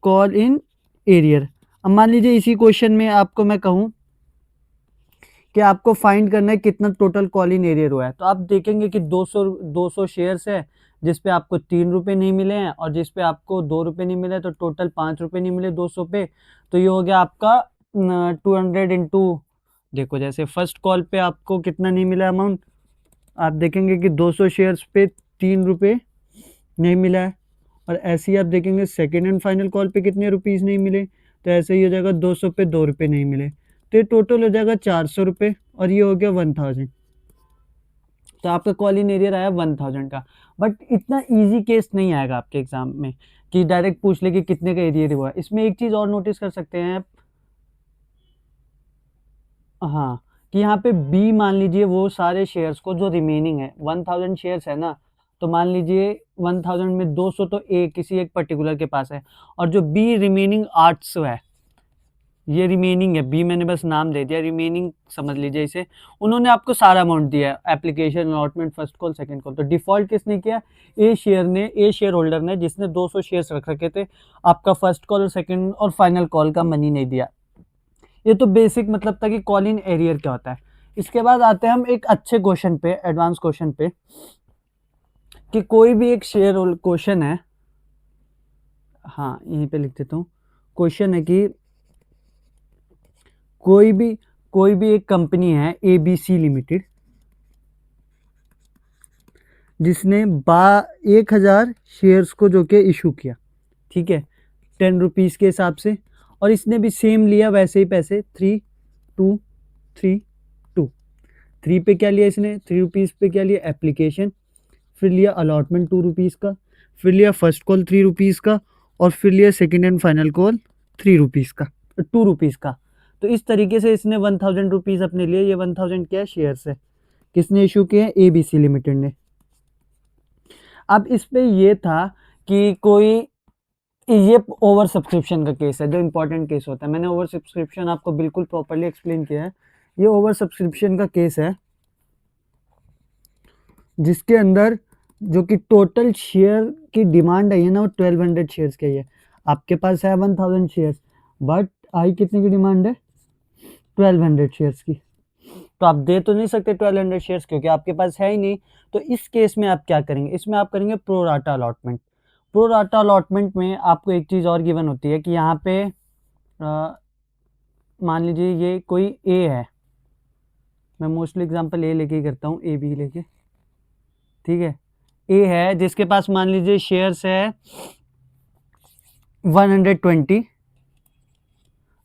Call in arrear. अब मान लीजिए इसी क्वेश्चन में आपको मैं कहूँ कि आपको फाइंड करना है कितना टोटल कॉल इन एरियर हुआ है, तो आप देखेंगे कि 200 शेयर्स है जिस पे आपको 3 रुपये नहीं मिले हैं और जिस पे आपको 2 रुपये नहीं मिले, तो टोटल 5 रुपये नहीं मिले 200 पे। तो ये हो गया आपका 200 इंटू, देखो जैसे फर्स्ट कॉल पे आपको कितना नहीं मिला अमाउंट, आप देखेंगे कि 200 शेयर्स पे 3 रुपये नहीं मिला है, और ऐसे ही आप देखेंगे सेकेंड एंड फाइनल कॉल पे कितने रुपीज़ नहीं मिले, तो ऐसे ही हो जाएगा 200 पे 2 रुपये नहीं मिले, तो ये टोटल हो जाएगा 400 रुपये, और ये हो गया 1000। तो आपका कॉल इन एरियर आया 1000 का। बट इतना इजी केस नहीं आएगा आपके एग्जाम में कि डायरेक्ट पूछ ले कि कितने का एरियर हुआ। इसमें एक चीज़ और नोटिस कर सकते हैं, हाँ, कि यहाँ पे बी मान लीजिए वो सारे शेयर्स को जो रिमेनिंग है, 1000 शेयर्स है ना, तो मान लीजिए 1000 में 200 तो एक किसी एक पर्टिकुलर के पास है, और जो बी रिमेनिंग 800 है, ये रिमेनिंग है, बी मैंने बस नाम दे दिया, रिमेनिंग समझ लीजिए इसे। उन्होंने आपको सारा अमाउंट दिया है, application, allotment, first call, second call. तो डिफॉल्ट किसने किया? ए शेयर होल्डर ने, जिसने 200 शेयर्स रख रखे थे, आपका फर्स्ट कॉल और सेकंड और फाइनल कॉल का मनी नहीं दिया। ये तो बेसिक मतलब था कि कॉल इन एरियर क्या होता है। इसके बाद आते हैं हम एक अच्छे क्वेश्चन पे, एडवांस क्वेश्चन पे, कि कोई भी एक शेयर क्वेश्चन है, हाँ यहीं पे लिख देता हूँ, क्वेश्चन है कि कोई भी एक कंपनी है ABC लिमिटेड, जिसने 1000 शेयर्स को जो कि इशू किया, ठीक है, 10 रुपीज़ के हिसाब से, और इसने भी सेम लिया वैसे ही पैसे 3 2 3 2। 3 पे क्या लिया इसने, 3 रुपीज़ पे क्या लिया एप्लीकेशन, फिर लिया अलॉटमेंट 2 रुपीज़ का, फिर लिया फर्स्ट कॉल 3 रुपीज़ का, और फिर लिया second and final call 3 rupees का, 2 रुपीज़ का। तो इस तरीके से इसने 1000 रुपीज़ अपने लिए, ये 1000 क्या शेयर्स है, किसने इशू किए हैं, ABC लिमिटेड ने। अब इस पे ये था कि कोई ये ओवर सब्सक्रिप्शन का केस है, जो इंपॉर्टेंट केस होता है। मैंने ओवर सब्सक्रिप्शन आपको बिल्कुल प्रॉपर्ली एक्सप्लेन किया है। ये ओवर सब्सक्रिप्शन का केस है जिसके अंदर जो कि टोटल शेयर की डिमांड है ना, वो 1200 शेयर्स की है। आपके पास है 1000 शेयर्स, बट आई कितने की डिमांड है, 1200 शेयर्स की। तो आप दे तो नहीं सकते 1200 शेयर्स, क्योंकि आपके पास है ही नहीं। तो इस केस में आप क्या करेंगे, इसमें आप करेंगे pro rata allotment. Pro rata allotment में आपको एक चीज़ और गिवन होती है कि यहाँ पे मान लीजिए ये कोई ए है, मैं मोस्टली एग्जांपल ए लेके ही करता हूँ, ए बी लेके, ठीक है। ए है जिसके पास मान लीजिए शेयर्स है 120,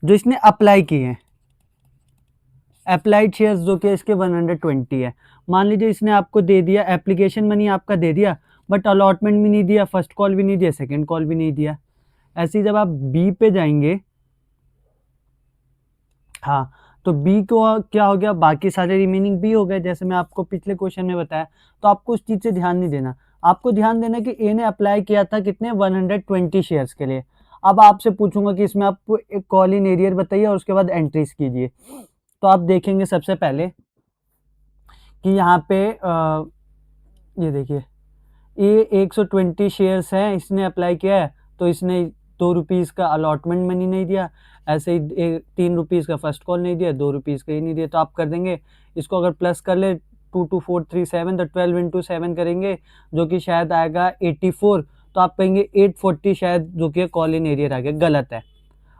जो इसने अप्लाई किए हैं, अप्लाइड शेयर्स जो कि इसके 120 है। मान लीजिए इसने आपको दे दिया, एप्लीकेशन मनी आपका दे दिया, बट अलॉटमेंट भी नहीं दिया, फर्स्ट कॉल भी नहीं दिया, सेकंड कॉल भी नहीं दिया। ऐसे ही जब आप बी पे जाएंगे, हाँ, तो बी को क्या हो गया, बाकी सारे रिमेनिंग बी हो गए, जैसे मैं आपको पिछले क्वेश्चन में बताया। तो आपको उस चीज़ से ध्यान नहीं देना, आपको ध्यान देना कि ए ने अप्लाई किया था कितने, 120 शेयर्स के लिए। अब आपसे पूछूंगा कि इसमें आपको एक कॉल इन एरियर बताइए और उसके बाद एंट्रीज कीजिए। तो आप देखेंगे सबसे पहले कि यहाँ पे ये देखिए, ये 120 शेयर्स हैं, इसने अप्लाई किया है, तो इसने 2 रुपीज़ का अलॉटमेंट मनी नहीं दिया, ऐसे ही 3 रुपीज़ का फर्स्ट कॉल नहीं दिया, 2 रुपीज़ का ही नहीं दिया। तो आप कर देंगे इसको, अगर प्लस कर ले 2 2 4 3 7, तो 12 इंटू 7 करेंगे, जो कि शायद आएगा 84। तो आप कहेंगे 840 शायद, जो कि कॉल इन एरियर आ गया, गलत है।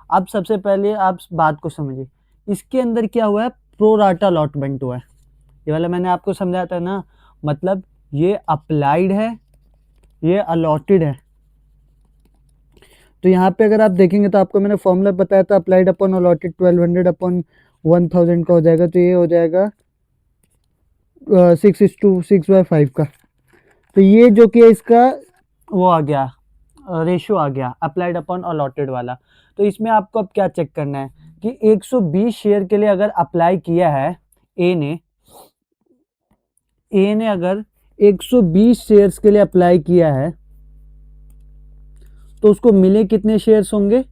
अब सबसे पहले आप बात को समझिए, इसके अंदर क्या हुआ है, प्रो राटा अलॉटमेंट हुआ है। ये वाला मैंने आपको समझाया था ना, मतलब ये अप्लाइड है, ये अलॉटेड है। तो यहाँ पे अगर आप देखेंगे तो आपको मैंने फॉर्मूला बताया था, अप्लाइड अपॉन अलॉटेड 1200 अपॉन 1000 का हो जाएगा, तो ये हो जाएगा 6:6/5 का। तो ये जो कि इसका वो आ गया, रेशियो आ गया अप्लाइड अपॉन अलॉटेड वाला। तो इसमें आपको अब क्या चेक करना है कि 120 शेयर के लिए अगर अप्लाई किया है ए ने अगर 120 शेयर्स के लिए अप्लाई किया है, तो उसको मिले कितने शेयर्स होंगे।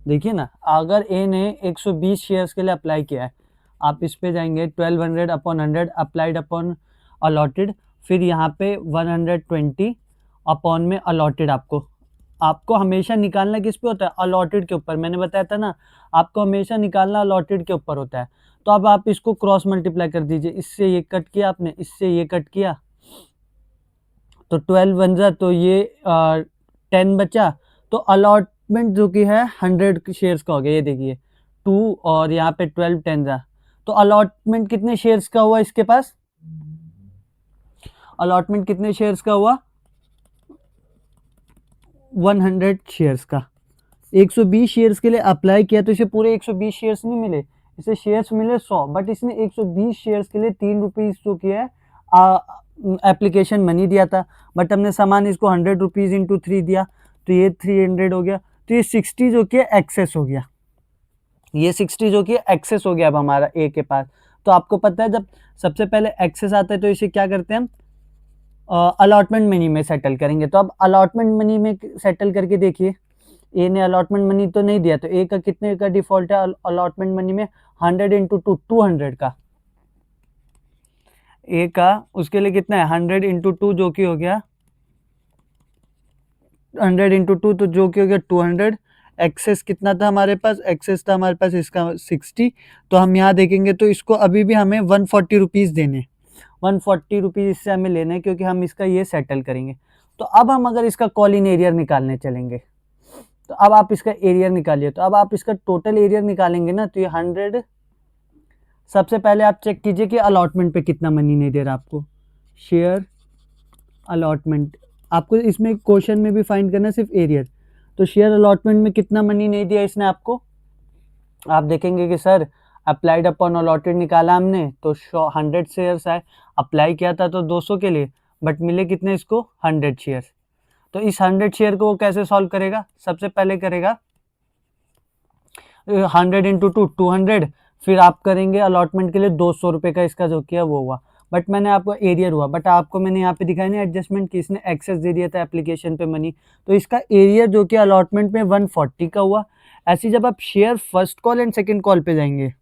देखिए ना, अगर ए ने 120 शेयर्स के लिए अप्लाई किया है, आप इस पे जाएंगे 1200 अपॉन 100 अप्लाइड अपॉन अलॉटेड, फिर यहाँ पे 120 अपॉन में अलॉटेड। आपको हमेशा निकालना किस पे होता है, अलॉटेड के ऊपर। मैंने बताया था ना, आपको हमेशा निकालना अलॉटेड के ऊपर होता है। तो अब आप इसको क्रॉस मल्टीप्लाई कर दीजिए, इससे ये कट किया आपने, इससे ये कट किया, तो 12 बन जा, तो ये 10 बचा। तो अलॉटमेंट जो कि है 100 शेयर्स का हो गया, ये देखिए 2 और यहाँ पे 12 10 जा, तो अलॉटमेंट कितने शेयर्स का हुआ इसके पास, अलॉटमेंट कितने शेयर्स का हुआ, 100 शेयर्स का। 120 शेयर्स के लिए अप्लाई किया, तो इसे पूरे 120 शेयर्स नहीं मिले, इसे शेयर्स मिले 100, बट इसने 120 शेयर्स के लिए 3 रुपीज़ जो किया है एप्लीकेशन मनी दिया था, बट हमने सामान इसको 100 रुपीज़ इंटू 3 दिया, तो ये 300 हो गया। तो ये 60 जो कि एक्सेस हो गया, ये 60 जो कि एक्सेस हो गया अब हमारा ए के पास। तो आपको पता है जब सबसे पहले एक्सेस आता है तो इसे क्या करते हैं हम, अलॉटमेंट मनी में सेटल करेंगे। तो अब अलॉटमेंट मनी में सेटल करके देखिए, ए ने अलॉटमेंट मनी तो नहीं दिया, तो ए का कितने का डिफॉल्ट है अलॉटमेंट मनी में, 100 इंटू 2 200 का ए का, उसके लिए कितना है 100 इंटू 2, जो कि हो गया 100 इंटू 2, तो जो कि हो गया 200। एक्सेस कितना था हमारे पास, एक्सेस था हमारे पास इसका 60। तो हम यहाँ देखेंगे तो इसको अभी भी हमें 140 रुपीज़ देने, 140 रुपीज़ इससे हमें लेने हैं, क्योंकि हम इसका ये सेटल करेंगे। तो अब हम अगर इसका कॉल इन एरियर निकालने चलेंगे, तो अब आप इसका एरियर निकालिए। तो अब आप इसका टोटल एरियर निकालेंगे ना, तो ये 100, सबसे पहले आप चेक कीजिए कि अलॉटमेंट पे कितना मनी नहीं दे रहा आपको, शेयर अलॉटमेंट। आपको इसमें क्वेश्चन में भी फाइंड करना है सिर्फ एरियर। तो शेयर अलॉटमेंट में कितना मनी नहीं दिया इसने आपको, आप देखेंगे कि सर अप्लाइड अपॉन अलॉटेड निकाला हमने तो 100 शेयर्स आए, अप्लाई किया था तो 200 के लिए, बट मिले कितने इसको 100 शेयर। तो इस 100 शेयर को वो कैसे सॉल्व करेगा, सबसे पहले करेगा 100 इंटू 200, फिर आप करेंगे अलॉटमेंट के लिए 200 रुपये का इसका जो किया वो हुआ, बट मैंने आपको एरियर हुआ, बट आपको मैंने यहाँ पे दिखाया नहीं एडजस्टमेंट कि इसने एक्सेस दे दिया था एप्लीकेशन पे मनी, तो इसका एरियर जो कि अलॉटमेंट में 140 का हुआ। ऐसे जब आप share first call and second call पे जाएंगे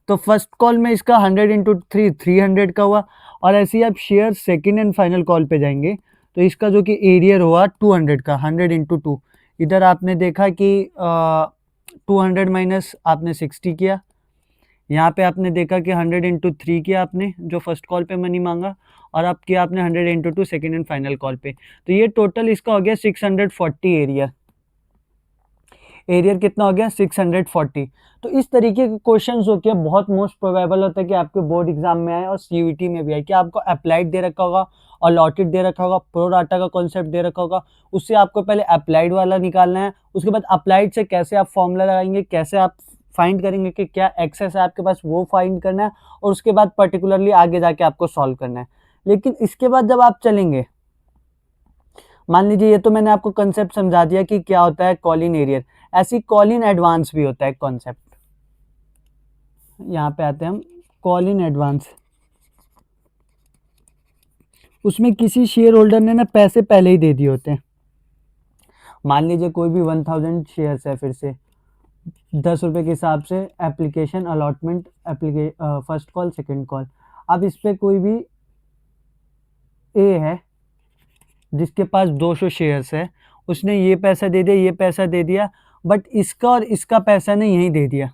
तो फर्स्ट कॉल में इसका 100 इंटू 300 का हुआ, और ऐसे ही आप share second and final call पे जाएंगे तो इसका जो कि एरियर हुआ 200 का, 100 इंटू 2। इधर आपने देखा कि 200 माइनस आपने 60 किया, यहाँ पे आपने देखा कि 100 इंटू 3 किया आपने जो फर्स्ट कॉल पे मनी मांगा, और अब किया आपने 100 into 2 second and final call पे, तो ये टोटल इसका हो गया 640 एरियर। एरियर कितना हो गया 640। तो इस तरीके के क्वेश्चंस जो कि बहुत मोस्ट प्रोबेबल होता है कि आपके बोर्ड एग्जाम में आए और सीयूईटी में भी आए, कि आपको अप्लाइड दे रखा होगा और अलॉटेड दे रखा होगा, प्रो डाटा का कॉन्सेप्ट दे रखा होगा, उससे आपको पहले अप्लाइड वाला निकालना है, उसके बाद अप्लाइड से कैसे आप फॉर्मूला लगाएंगे, कैसे आप फाइंड करेंगे कि क्या एक्सेस है आपके पास वो फाइंड करना है, और उसके बाद पर्टिकुलरली आगे जाके आपको सॉल्व करना है। लेकिन इसके बाद जब आप चलेंगे, मान लीजिए ये तो मैंने आपको कंसेप्ट समझा दिया कि क्या होता है कॉल इन एरियर, ऐसी कॉल इन एडवांस भी होता है कॉन्सेप्ट। यहाँ पे आते हैं हम कॉल इन एडवांस, उसमें किसी शेयर होल्डर ने ना पैसे पहले ही दे दिए होते हैं। मान लीजिए कोई भी 1000 शेयर्स है, फिर से 10 रुपये के हिसाब से application allotment first call second call. अब इस पर कोई भी ए है जिसके पास 200 शेयर्स है, उसने ये पैसा दे दिया, ये पैसा दे दिया, बट इसका और इसका पैसा ने यहीं दे दिया,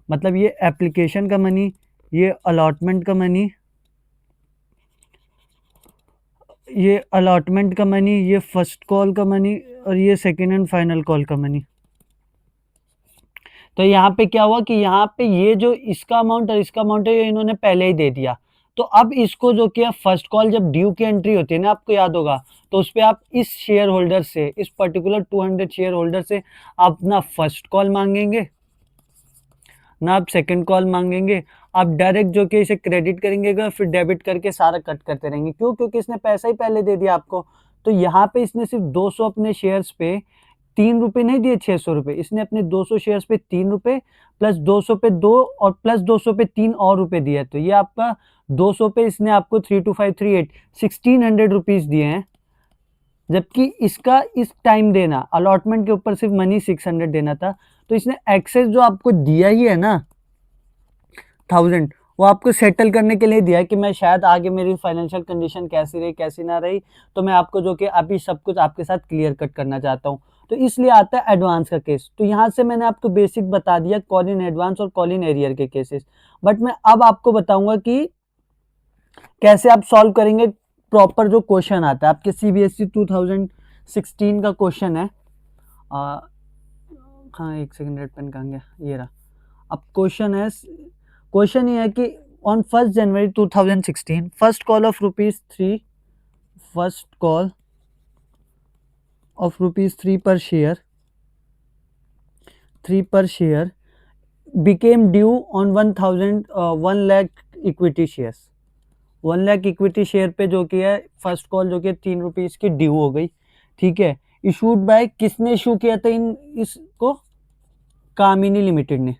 मतलब ये एप्लीकेशन का मनी, ये अलॉटमेंट का मनी, ये अलॉटमेंट का मनी, ये फर्स्ट कॉल का मनी, और ये सेकेंड एंड फाइनल कॉल का मनी। तो यहाँ पे क्या हुआ कि यहाँ पे ये जो इसका अमाउंट और इसका अमाउंट है ये इन्होंने पहले ही दे दिया, तो अब इसको जो किया फर्स्ट कॉल जब ड्यू की एंट्री होती है ना, आपको याद होगा, तो उस पर आप इस शेयर होल्डर से, इस पर्टिकुलर 200 शेयर होल्डर से आप ना फर्स्ट कॉल मांगेंगे ना आप सेकंड कॉल मांगेंगे, आप डायरेक्ट जो कि इसे क्रेडिट करेंगे फिर डेबिट करके सारा कट करते रहेंगे। क्यों? क्योंकि इसने पैसा ही पहले दे दिया आपको। तो यहाँ पे इसने सिर्फ 200 अपने शेयर्स पे 3 रुपये नहीं दिए, 600 रुपये, इसने अपने 200 शेयर्स पे 3 रुपये प्लस 200 पे 2 और प्लस 200 पे 3 और रुपये दिया, तो ये आपका 200 पे इसने आपको 32538 1600 रुपीज़ दिए हैं, जबकि इसका इस टाइम देना अलॉटमेंट के ऊपर सिर्फ मनी 600 देना था। तो इसने एक्सेस जो आपको दिया ही है ना 1000, वो आपको सेटल करने के लिए दिया है कि मैं शायद आगे मेरी फाइनेंशियल कंडीशन कैसी रही कैसी ना रही, तो मैं आपको जो कि अभी सब कुछ आपके साथ क्लियर कट करना चाहता हूँ, तो इसलिए आता है एडवांस का केस। तो यहाँ से मैंने आपको बेसिक बता दिया कॉल इन एडवांस और कॉल इन एरियर के केसेस, बट मैं अब आपको बताऊंगा कि कैसे आप सॉल्व करेंगे प्रॉपर जो क्वेश्चन आता है आपके सीबीएसई 2016 का क्वेश्चन है। हाँ एक सेकंड, रेड पेन कहाँ गया, ये रहा। अब क्वेश्चन ये है कि on 1 January 2016 first call of ₹3 first call of ₹3 पर शेयर 3 पर share became due on 1 lakh equity shares. 1 lakh equity share पे जो कि है फर्स्ट कॉल जो कि 3 रुपीज की ड्यू हो गई, ठीक है। इशूड बाय किसने इशू किया था इसको? कामिनी लिमिटेड ने।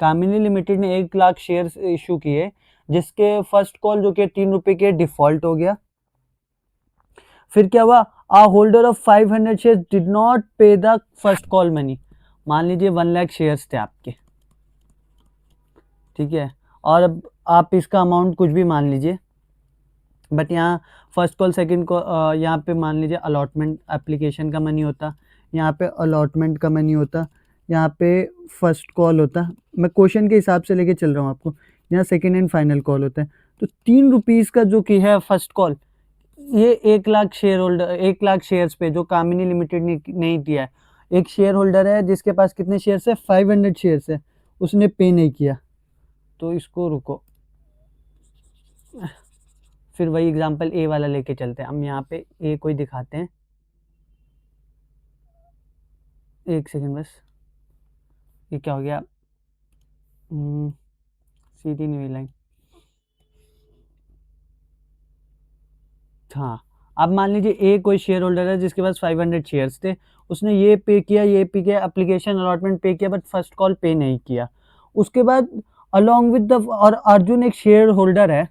कामिनी लिमिटेड ने 1 लाख शेयर इशू किए, जिसके फर्स्ट कॉल जो कि 3 रुपए के डिफॉल्ट हो गया। फिर क्या हुआ? A holder of 500 share did not pay the first call money. मान लीजिए 1 लाख शेयर्स थे आपके, ठीक है, और अब आप इसका अमाउंट कुछ भी मान लीजिए, बट यहाँ फर्स्ट कॉल सेकंड को यहाँ पे मान लीजिए अलॉटमेंट एप्लीकेशन का मनी होता, यहाँ पे अलॉटमेंट का मनी होता, यहाँ पे फर्स्ट कॉल होता, मैं क्वेश्चन के हिसाब से लेके चल रहा हूँ आपको, यहाँ सेकंड एंड फाइनल कॉल होता है। तो 3 रुपीज़ का जो कि है फर्स्ट कॉल, ये 1 lakh share holder 1 lakh shares पे जो कामिनी लिमिटेड ने नहीं दिया है, एक शेयर होल्डर है जिसके पास कितने शेयर्स है? 500 शेयर्स है, उसने पे नहीं किया, तो इसको रुको फिर वही एग्जांपल ए वाला लेके चलते हैं। हम यहाँ पे ए को ही दिखाते हैं, एक सेकंड बस। ये क्या हो गया, सीधी नहीं हुई लाइन। हाँ, अब मान लीजिए ए कोई शेयर होल्डर है जिसके पास 500 शेयर्स थे, उसने ये पे किया, ये पे किया, एप्लीकेशन अलॉटमेंट पे किया, बट फर्स्ट कॉल पे नहीं किया। उसके बाद अलोंग विद द, और अर्जुन एक शेयर होल्डर है,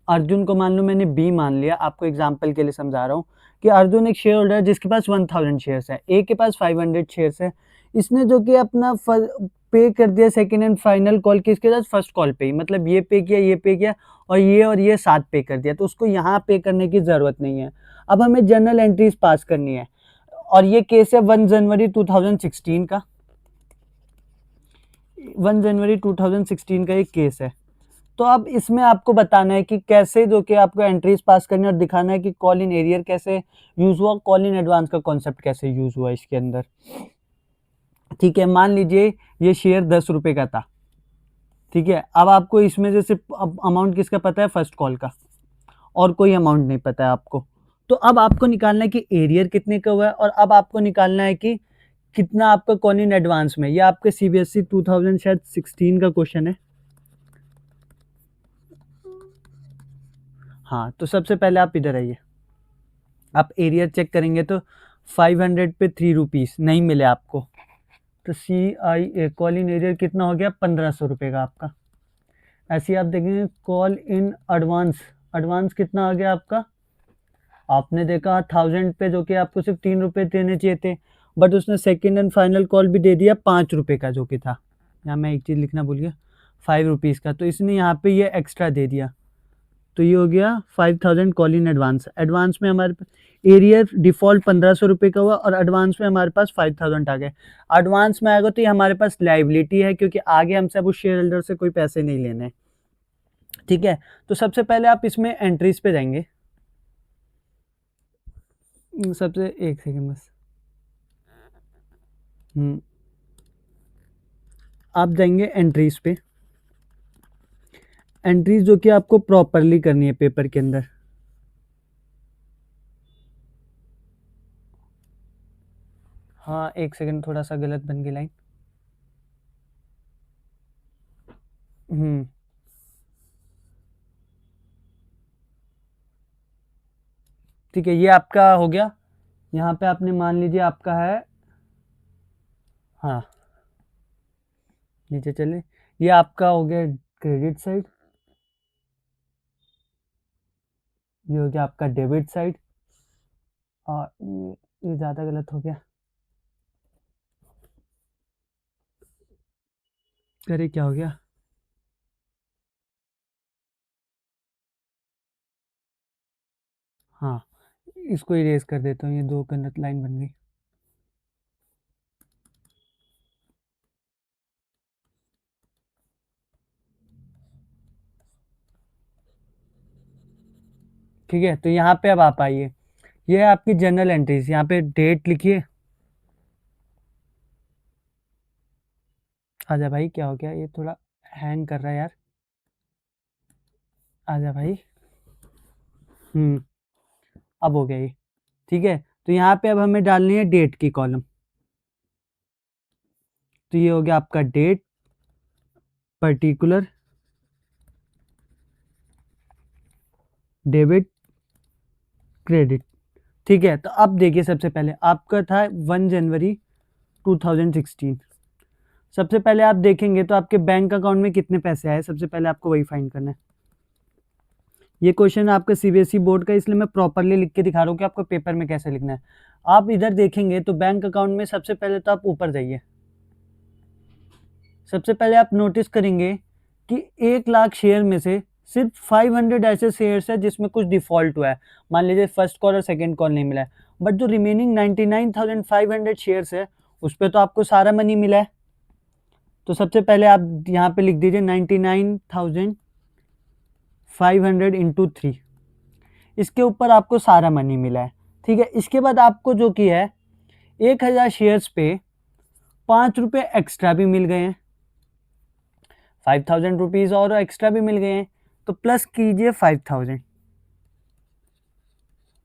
अर्जुन को मान लो मैंने बी मान लिया, आपको एग्जांपल के लिए समझा रहा हूँ कि अर्जुन एक शेयर होल्डर है जिसके पास 1000 शेयर्स है, ए के पास 500 शेयर्स है। इसने जो कि अपना पे कर दिया सेकंड एंड फाइनल कॉल किसके साथ, फर्स्ट कॉल पे ही, मतलब ये पे किया, ये पे किया, और ये साथ पे कर दिया, तो उसको यहाँ पे करने की ज़रूरत नहीं है। अब हमें जर्नल एंट्रीज पास करनी है, और ये केस है 1 जनवरी 2016 का, 1 जनवरी 2016 का एक केस है। तो अब इसमें आपको बताना है कि कैसे जो कि आपको एंट्रीज पास करनी है, और दिखाना है कि कॉल इन एरियर कैसे यूज़ हुआ, कॉल इन एडवांस का कॉन्सेप्ट कैसे यूज़ हुआ इसके अंदर। ठीक है, मान लीजिए ये शेयर 10 रुपये का था। ठीक है, अब आपको इसमें से सिर्फ अमाउंट किसका पता है, फर्स्ट कॉल का, और कोई अमाउंट नहीं पता है आपको। तो अब आपको निकालना है कि एरियर कितने का हुआ है, और अब आपको निकालना है कि कितना आपका कॉल इन एडवांस में। ये आपके सीबीएसई 2016 का क्वेश्चन है। हाँ, तो सबसे पहले आप इधर आइए, आप एरियर चेक करेंगे तो 500 पे 3 रुपीज़ नहीं मिले आपको, तो CIA कॉल इन एरियर कितना हो गया, 1500 रुपये का आपका। ऐसे ही आप देखेंगे कॉल इन एडवांस, एडवांस कितना आ गया आपका, आपने देखा 1000 पे जो कि आपको सिर्फ 3 रुपये देने चाहिए थे, बट उसने सेकेंड एंड फाइनल कॉल भी दे दिया 5 रुपये का जो कि था। यहाँ मैं एक चीज़ लिखना भूल गया, 5 रुपीज़ का, तो इसने यहाँ पे ये एक्स्ट्रा दे दिया, तो ये हो गया 5000 कॉल इन एडवांस। एडवांस में हमारे पास एरियर डिफ़ॉल्ट 1500 रुपये का हुआ, और एडवांस में हमारे पास 5000 आ गए। एडवांस में आएगा तो ये हमारे पास लाइबिलिटी है, क्योंकि आगे हमसे अब उस शेयर होल्डर से कोई पैसे नहीं लेने। ठीक है, तो सबसे पहले आप इसमें एंट्रीज पे जाएंगे, सबसे एक सेकेंड बस, आप जाएंगे एंट्रीज पे, एंट्रीज जो कि आपको प्रॉपरली करनी है पेपर के अंदर। हाँ, एक सेकंड, थोड़ा सा गलत बन गई लाइन। ठीक है, ये आपका हो गया। यहाँ पे आपने मान लीजिए आपका है, हाँ नीचे चले, ये आपका हो गया क्रेडिट साइड, ये हो गया आपका डेबिट साइड, और ये ज़्यादा गलत हो गया, अरे क्या हो गया, हाँ इसको इरेज कर देता हूँ, ये दो गलत लाइन बन गई। ठीक है, तो यहाँ पे अब आप आइए, ये है आपकी जर्नल एंट्रीज, यहाँ पे डेट लिखिए। आजा भाई, क्या हो गया, ये थोड़ा हैंग कर रहा है यार, आजा भाई। अब हो गया ये। ठीक है, तो यहाँ पे अब हमें डालनी है डेट की कॉलम, तो ये हो गया आपका डेट, पर्टिकुलर, डेबिट, क्रेडिट। ठीक है, तो अब देखिए सबसे पहले आपका था 1 जनवरी 2016। सबसे पहले आप देखेंगे तो आपके बैंक अकाउंट में कितने पैसे आए, सबसे पहले आपको वही फाइंड करना है। ये क्वेश्चन आपका सीबीएसई बोर्ड का, इसलिए मैं प्रॉपरली लिख के दिखा रहा हूँ कि आपको पेपर में कैसे लिखना है। आप इधर देखेंगे तो बैंक अकाउंट में सबसे पहले तो आप ऊपर जाइए, सबसे पहले आप नोटिस करेंगे कि 1 लाख शेयर में से सिर्फ 500 ऐसे शेयर्स है जिसमें कुछ डिफॉल्ट हुआ है, मान लीजिए फर्स्ट कॉल और सेकंड कॉल नहीं मिला है, बट जो रिमेनिंग 99,500 शेयर्स है उस पर तो आपको सारा मनी मिला है। तो सबसे पहले आप यहाँ पे लिख दीजिए 99,500 इंटू 3, इसके ऊपर आपको सारा मनी मिला है। ठीक है, इसके बाद आपको जो कि है 1000 शेयर्स पे 5 रुपये एक्स्ट्रा भी मिल गए हैं। 5,000 रुपीज़ और एक्स्ट्रा भी मिल गए हैं, तो प्लस कीजिए 5,000,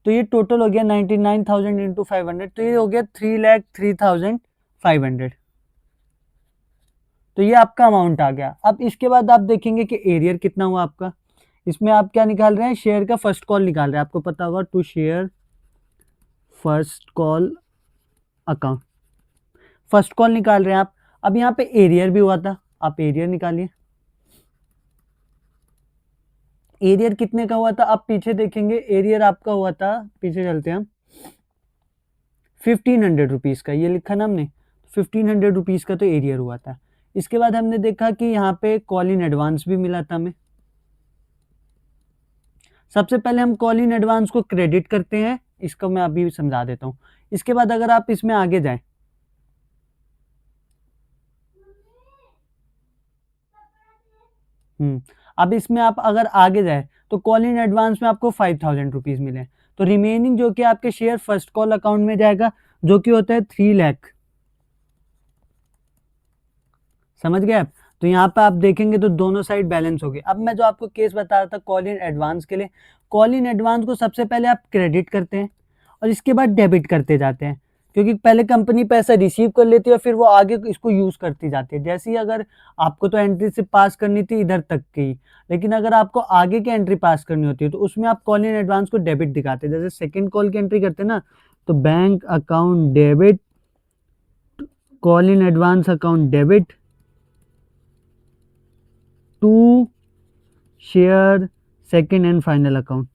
तो ये टोटल हो गया 99,000 इंटू 500, तो ये हो गया 3,03,500। तो ये आपका अमाउंट आ गया। अब इसके बाद आप देखेंगे कि एरियर कितना हुआ आपका। इसमें आप क्या निकाल रहे हैं, शेयर का फर्स्ट कॉल निकाल रहे हैं, आपको पता होगा to share first call account, first call निकाल रहे हैं आप। अब यहाँ पे एरियर भी हुआ था, आप एरियर निकालिए। एरियर कितने का हुआ था, आप पीछे देखेंगे एरियर आपका हुआ था, पीछे चलते हैं हम, 1500 रुपीज़ का, ये लिखा ना हमने, 1500 रुपीज़ का तो एरियर हुआ था। इसके बाद हमने देखा कि यहाँ पे कॉल इन एडवांस भी मिला था हमें। सबसे पहले हम कॉल इन एडवांस को क्रेडिट करते हैं, इसको मैं अभी समझा देता हूँ। इसके बाद अगर आप इसमें आगे जाएं, अब इसमें आप अगर आगे जाए तो कॉल इन एडवांस में आपको 5,000 रुपीज़ मिले, तो रिमेनिंग जो कि आपके शेयर फर्स्ट कॉल अकाउंट में जाएगा, जो कि होता है 3 लाख। समझ गए आप। तो यहाँ पे आप देखेंगे तो दोनों साइड बैलेंस हो गए। अब मैं जो आपको केस बता रहा था कॉल इन एडवांस के लिए, कॉल इन एडवांस को सबसे पहले आप क्रेडिट करते हैं और इसके बाद डेबिट करते जाते हैं, क्योंकि पहले कंपनी पैसा रिसीव कर लेती है और फिर वो आगे इसको यूज़ करती जाती है। जैसे ही अगर आपको तो एंट्री से पास करनी थी इधर तक की, लेकिन अगर आपको आगे की एंट्री पास करनी होती है तो उसमें आप कॉल इन एडवांस को डेबिट दिखाते हैं। जैसे सेकेंड कॉल की एंट्री करते हैं ना, तो bank account debit, call in advance account debit to share second and final account.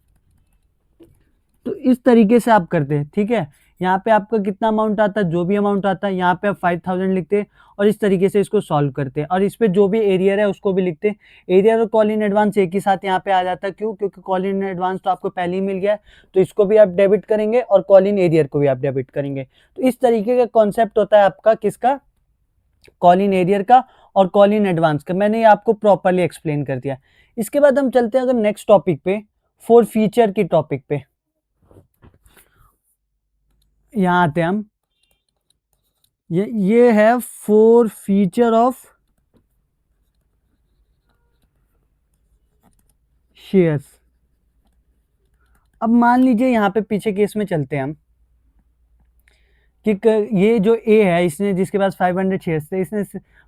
तो इस तरीके से आप करते हैं, ठीक है। यहाँ पे आपका कितना अमाउंट आता है, जो भी अमाउंट आता है यहाँ पे आप 5,000 लिखते हैं और इस तरीके से इसको सॉल्व करते हैं, और इस पे जो भी एरियर है उसको भी लिखते हैं। एरियर और कॉल इन एडवांस एक ही साथ यहाँ पे आ जाता है, क्यों, क्योंकि कॉल इन एडवांस तो आपको पहले ही मिल गया है, तो इसको भी आप डेबिट करेंगे और कॉल इन एरियर को भी आप डेबिट करेंगे। तो इस तरीके का कॉन्सेप्ट होता है आपका किसका, कॉल इन एरियर का और कॉल इन एडवांस का। मैंने ये आपको प्रॉपरली एक्सप्लेन कर दिया। इसके बाद हम चलते हैं अगर नेक्स्ट टॉपिक पे, फॉर फीचर की टॉपिक पे। यहाँ आते हैं हम, ये है फोर फीचर ऑफ शेयर्स। अब मान लीजिए यहाँ पे पीछे केस में चलते हैं हम कि ये जो ए है, इसने जिसके पास 500 शेयर्स थे, इसने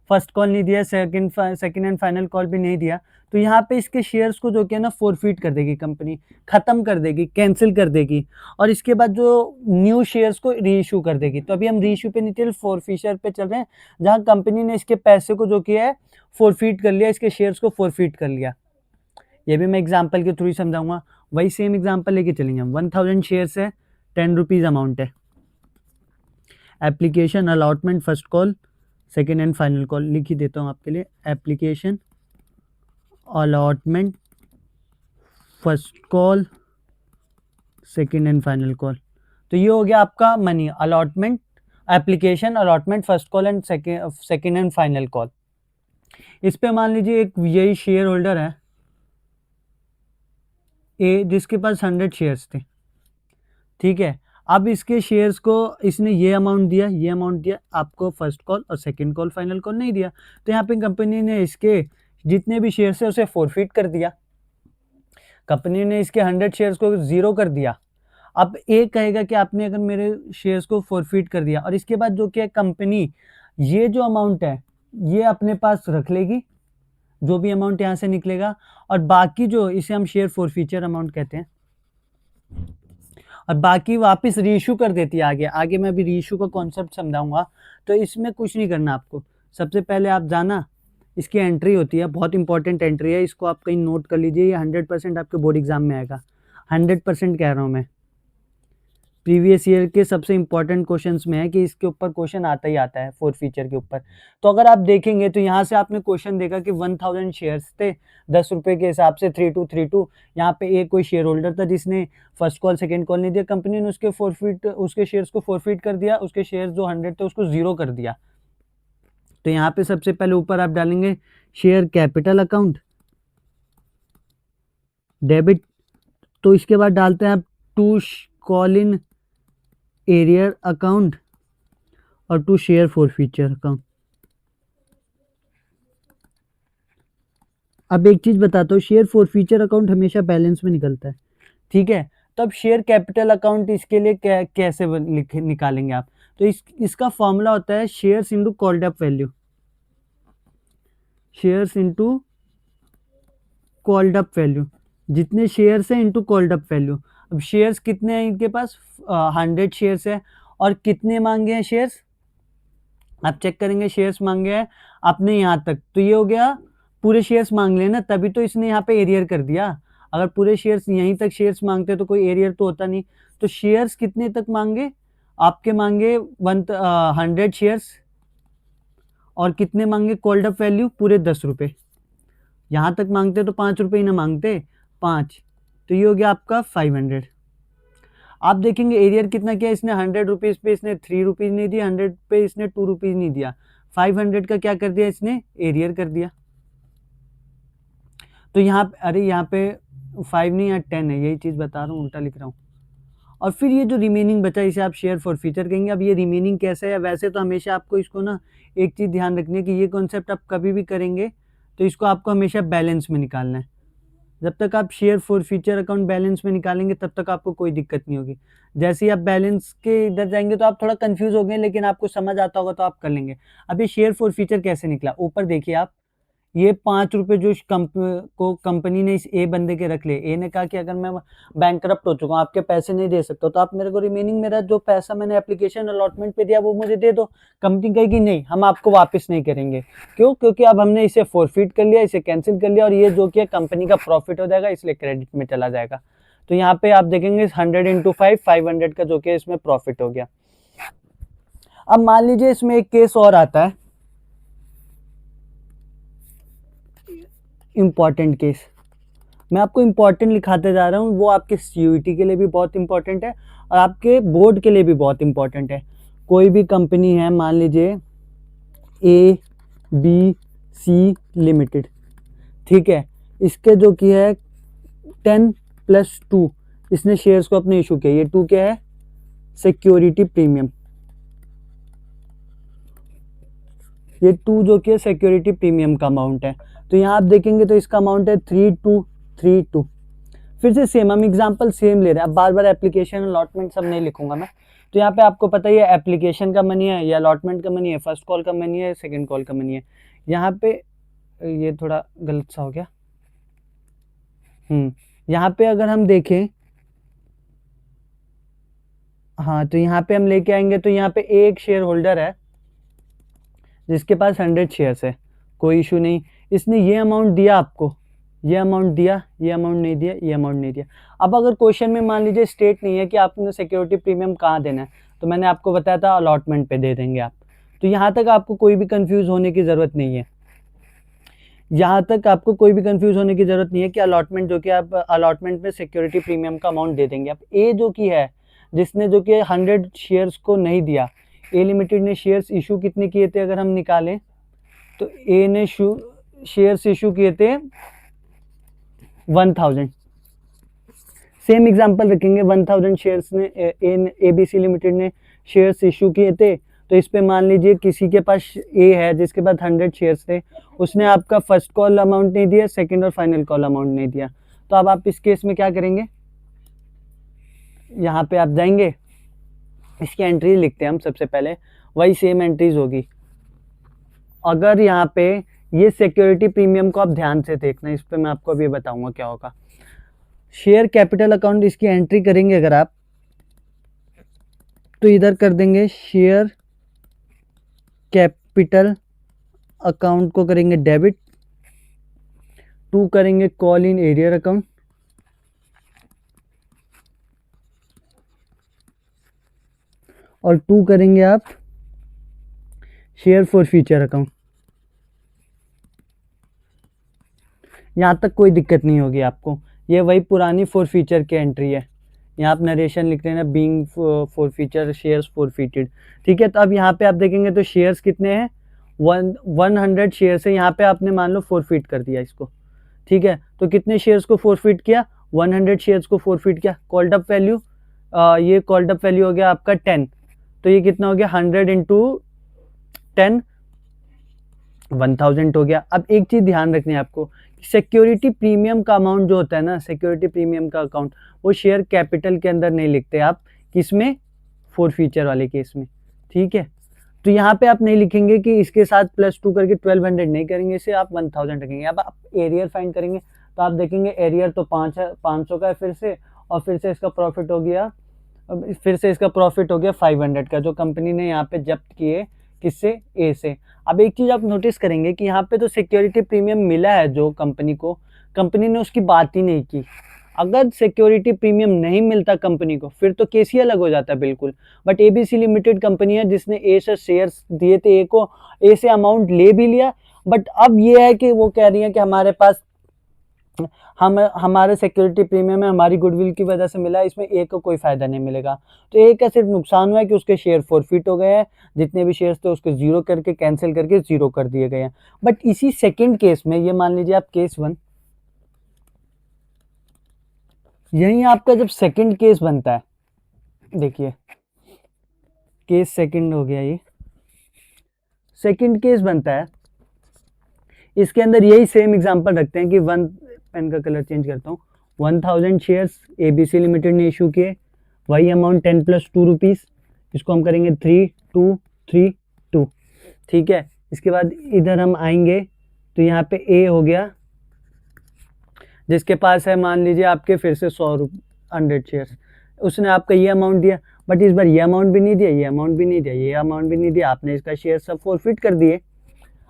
फर्स्ट कॉल नहीं दिया, सेकंड एंड फाइनल कॉल भी नहीं दिया, तो यहाँ पे इसके शेयर्स को जो कि है ना फोरफीट कर देगी कंपनी, ख़त्म कर देगी, कैंसिल कर देगी, और इसके बाद जो न्यू शेयर्स को री इशू कर देगी। तो अभी हम री इशू पे नहीं चल, फोरफीचर पे चल रहे हैं, जहाँ कंपनी ने इसके पैसे को जो किया है फोरफीट कर लिया, इसके शेयर्स को फोरफीट कर लिया। ये भी मैं एग्जाम्पल के थ्रू ही समझाऊंगा। वही सेम एग्जाम्पल लेके चलेंगे हम। 1000 शेयर्स है, 10 रुपीज़ अमाउंट है। Application allotment first call second and final call, लिख ही देता हूँ आपके लिए। Application allotment first call second and final call. तो ये हो गया आपका money allotment, application allotment first call and second and final call. इस पे मान लीजिए एक यही शेयर होल्डर है ए, जिसके पास 100 शेयर्स थे, ठीक है। अब इसके शेयर्स को इसने ये अमाउंट दिया, ये अमाउंट दिया, आपको फर्स्ट कॉल और सेकंड कॉल फाइनल कॉल नहीं दिया, तो यहाँ पे कंपनी ने इसके जितने भी शेयर्स है उसे फोरफीट कर दिया। कंपनी ने इसके 100 शेयर्स को 0 कर दिया। अब ए कहेगा कि आपने अगर मेरे शेयर्स को फोरफीट कर दिया, और इसके बाद जो कि कंपनी ये जो अमाउंट है ये अपने पास रख लेगी, जो भी अमाउंट यहाँ से निकलेगा, और बाकी जो इसे हम शेयर फोरफीचर अमाउंट कहते हैं, और बाकी वापस रीइशू कर देती है। आगे मैं अभी रीइशू का कॉन्सेप्ट समझाऊंगा। तो इसमें कुछ नहीं करना आपको, सबसे पहले आप जाना, इसकी एंट्री होती है, बहुत इंपॉर्टेंट एंट्री है, इसको आप कहीं नोट कर लीजिए, ये 100% आपके बोर्ड एग्जाम में आएगा। 100% कह रहा हूँ मैं, प्रीवियस ईयर के सबसे इंपॉर्टेंट क्वेश्चंस में है कि इसके ऊपर क्वेश्चन आता ही आता है फोर फीचर के ऊपर। तो अगर आप देखेंगे तो यहाँ से आपने क्वेश्चन देखा कि 1000 शेयर्स थे 10 रुपये के हिसाब से 3232। यहाँ पे एक कोई शेयर होल्डर था जिसने फर्स्ट कॉल सेकंड कॉल नहीं दिया, कंपनी ने उसके शेयर्स को फोरफीट कर दिया, उसके शेयर्स जो 100 थे उसको 0 कर दिया। तो यहाँ पे सबसे पहले ऊपर आप डालेंगे शेयर कैपिटल अकाउंट डेबिट, तो इसके बाद डालते हैं आप to call in arrear account और टू शेयर फोरफीचर अकाउंट। अब एक चीज़ बताता हूँ, शेयर फॉर फ्यूचर अकाउंट हमेशा बैलेंस में निकलता है, ठीक है? तो अब शेयर कैपिटल अकाउंट इसके लिए कैसे निकालेंगे आप? तो इसका फॉर्मूला होता है shares into called up value, shares into called up value, जितने शेयर्स हैं इंटू कॉल्ड अप वैल्यू। अब शेयर्स कितने हैं इनके पास, 100 शेयर्स है, और कितने मांगे हैं शेयर्स, आप चेक करेंगे शेयर्स मांगे हैं आपने यहाँ तक, तो ये हो गया पूरे शेयर्स मांग लेना, तभी तो इसने यहाँ पे एरियर कर दिया। अगर पूरे शेयर्स यहीं तक शेयर्स मांगते तो कोई एरियर तो होता नहीं। तो शेयर्स कितने तक मांगे आपके, मांगे 100 शेयर्स, और कितने मांगे कॉल्ड अप वैल्यू, पूरे 10 रुपये। यहाँ तक मांगते तो 5 रुपये ही ना मांगते, 5, तो ये हो गया आपका 500। आप देखेंगे एरियर कितना किया इसने, 100 रुपीज़ पे इसने 3 रुपीज़ नहीं दिया, 100 पे इसने 2 रुपीज़ नहीं दिया, 500 का क्या कर दिया इसने, एरियर कर दिया। तो यहाँ अरे यहाँ पे 5 नहीं, यहाँ 10 है, यही चीज़ बता रहा हूँ, उल्टा लिख रहा हूँ। और फिर ये जो रिमेनिंग बचा इसे आप शेयर फॉर फ्यूचर कहेंगे। अब ये रिमेनिंग कैसे है, वैसे तो हमेशा आपको इसको ना एक चीज़ ध्यान रखनी है कि ये कॉन्सेप्ट आप कभी भी करेंगे तो इसको आपको हमेशा बैलेंस में निकालना है। जब तक आप share forfeiture account balance में निकालेंगे तब तक आपको कोई दिक्कत नहीं होगी। जैसे ही आप बैलेंस के इधर जाएंगे तो आप थोड़ा कंफ्यूज हो गए, लेकिन आपको समझ आता होगा तो आप कर लेंगे। अब ये शेयर फॉर फ्यूचर कैसे निकला, ऊपर देखिए आप, ये 5 रुपये जो कंपनी ने इस ए बंदे के रख लिए। ए ने कहा कि अगर मैं बैंकरप्ट हो चुका हूँ, आपके पैसे नहीं दे सकता, तो आप मेरे को रिमेनिंग मेरा जो पैसा मैंने एप्लीकेशन अलॉटमेंट पे दिया वो मुझे दे दो। कंपनी कहेगी नहीं, हम आपको वापस नहीं करेंगे। क्यों? क्योंकि अब हमने इसे फोरफिट कर लिया, इसे कैंसिल कर लिया, और ये जो कि कंपनी का प्रॉफिट हो जाएगा, इसलिए क्रेडिट में चला जाएगा। तो यहाँ पे आप देखेंगे 100 इंटू 500 का जो कि इसमें प्रॉफिट हो गया। अब मान लीजिए इसमें एक केस और आता है, इंपॉर्टेंट केस। मैं आपको इंपॉर्टेंट लिखाते जा रहा हूँ, वो आपके सीयूईटी के लिए भी बहुत इंपॉर्टेंट है और आपके बोर्ड के लिए भी बहुत इंपॉर्टेंट है। कोई भी कंपनी है, मान लीजिए ABC लिमिटेड, ठीक है, इसके जो कि है 10+2 इसने शेयर्स को अपने इशू किया। ये 2 क्या है, सिक्योरिटी प्रीमियम। ये 2 जो कि सिक्योरिटी प्रीमियम का अमाउंट है। तो यहाँ आप देखेंगे तो इसका अमाउंट है 3232। फिर से सेम, हम एग्जांपल सेम ले रहे हैं। अब बार बार एप्लीकेशन अलॉटमेंट सब नहीं लिखूंगा मैं। तो यहाँ पे आपको पता ही है एप्लीकेशन का मनी है या अलॉटमेंट का मनी है, फर्स्ट कॉल का मनी है, सेकंड कॉल का मनी है। यहाँ पे ये थोड़ा गलत सा हो गया। यहाँ पे अगर हम देखें, हाँ, तो यहाँ पे हम लेके आएंगे तो यहाँ पे एक शेयर होल्डर है जिसके पास 100 शेयर्स है, कोई इशू नहीं। इसने ये अमाउंट दिया आपको, ये अमाउंट दिया, ये अमाउंट नहीं दिया, ये अमाउंट नहीं दिया। अब अगर क्वेश्चन में मान लीजिए स्टेट नहीं है कि आपने सिक्योरिटी प्रीमियम कहाँ देना है, तो मैंने आपको बताया था अलॉटमेंट पे दे देंगे आप। तो यहाँ तक आपको कोई भी कंफ्यूज होने की ज़रूरत नहीं है, यहाँ तक आपको कोई भी कंफ्यूज होने की ज़रूरत नहीं है कि अलॉटमेंट जो कि आप अलॉटमेंट में सिक्योरिटी प्रीमियम का अमाउंट दे देंगे आप। ए जो कि है, जिसने जो कि 100 शेयर्स को नहीं दिया, ए लिमिटेड ने शेयर्स इशू कितने किए थे अगर हम निकालें, तो ए ने शेयर्स इशू किए थे 1000। सेम एग्जांपल रखेंगे, 1000 शेयर्स ने ABC लिमिटेड ने शेयर्स इशू किए थे। तो इस पे मान लीजिए किसी के पास ए है जिसके पास 100 शेयर्स थे, उसने आपका फर्स्ट कॉल अमाउंट नहीं दिया, सेकंड और फाइनल कॉल अमाउंट नहीं दिया। तो अब आप इस केस में क्या करेंगे, यहाँ पे आप जाएंगे, इसकी एंट्री लिखते हैं हम सबसे पहले, वही सेम एंट्रीज होगी। अगर यहाँ पे ये सिक्योरिटी प्रीमियम को आप ध्यान से देखना, इस पे मैं आपको अभी बताऊंगा क्या होगा। शेयर कैपिटल अकाउंट इसकी एंट्री करेंगे अगर आप, तो इधर कर देंगे शेयर कैपिटल अकाउंट को करेंगे डेबिट, 2 करेंगे कॉल इन एरियर अकाउंट, और 2 करेंगे आप शेयर फॉर फ्यूचर अकाउंट। यहाँ तक कोई दिक्कत नहीं होगी आपको, ये वही पुरानी फॉर फ्यूचर की एंट्री है। यहाँ आप नरेशन लिख रहे हैं ना, being for future shares forfeited, ठीक है। तो अब यहाँ पे आप देखेंगे तो शेयर्स कितने हैं, 100 शेयर्स है। यहाँ पे आपने मान लो फॉरफिट कर दिया इसको, ठीक है। तो कितने शेयर्स को फॉरफिट किया, 100 शेयर्स को फॉरफिट किया। कॉल्ड अप वैल्यू, ये कॉल्ड अप वैल्यू हो गया आपका 10, तो ये कितना हो गया 100 इंटू 10, 1000 हो गया। अब एक चीज़ ध्यान रखनी है आपको, सिक्योरिटी प्रीमियम का अमाउंट जो होता है ना, सिक्योरिटी प्रीमियम का अकाउंट, वो शेयर कैपिटल के अंदर नहीं लिखते आप, किसमें, फोर फीचर वाले केस में, ठीक है। तो यहाँ पे आप नहीं लिखेंगे कि इसके साथ +2 करके 1200 नहीं करेंगे, इसे आप 1000 रखेंगे। अब आप एरियर फाइंड करेंगे तो आप देखेंगे एरियर तो 500 का है फिर से, और फिर से इसका प्रॉफिट हो गया, फिर से इसका प्रॉफिट हो गया 500 का, जो कंपनी ने यहाँ पे जब्त किए, किससे, ए से। अब एक चीज़ आप नोटिस करेंगे कि यहाँ पे तो सिक्योरिटी प्रीमियम मिला है जो कंपनी को, कंपनी ने उसकी बात ही नहीं की। अगर सिक्योरिटी प्रीमियम नहीं मिलता कंपनी को फिर तो केस ही अलग हो जाता है बिल्कुल। बट एबीसी लिमिटेड कंपनी है जिसने ए से शेयर्स दिए थे, ए को, ए से अमाउंट ले भी लिया, बट अब ये है कि वो कह रही है कि हमारे पास हमारे सिक्योरिटी प्रीमियम में हमारी गुडविल की वजह से मिला, इसमें ए को कोई फायदा नहीं मिलेगा। तो ए का सिर्फ नुकसान हुआ है कि उसके शेयर फॉरफिट हो गए हैं, जितने भी शेयर्स थे उसके जीरो करके, कैंसिल करके जीरो कर दिए गए हैं। बट इसी सेकंड केस में, ये मान लीजिए आप केस 1, यही आपका जब सेकंड केस बनता है, देखिए केस सेकंड हो गया, ये सेकंड केस बनता है, इसके अंदर यही सेम एग्जांपल रखते हैं कि पेन का कलर चेंज करता हूँ, 1000 शेयर्स एबीसी लिमिटेड ने इशू किए, वही अमाउंट 10 + 2 रुपीज़, इसको हम करेंगे 3232, ठीक है। इसके बाद इधर हम आएंगे तो यहाँ पे ए हो गया, जिसके पास है मान लीजिए आपके फिर से 100 शेयर्स, उसने आपका ये अमाउंट दिया, बट इस बार ये अमाउंट भी नहीं दिया, ये अमाउंट भी नहीं दिया, ये अमाउंट भी नहीं दिया, आपने इसका शेयर सब फॉरफिट कर दिए।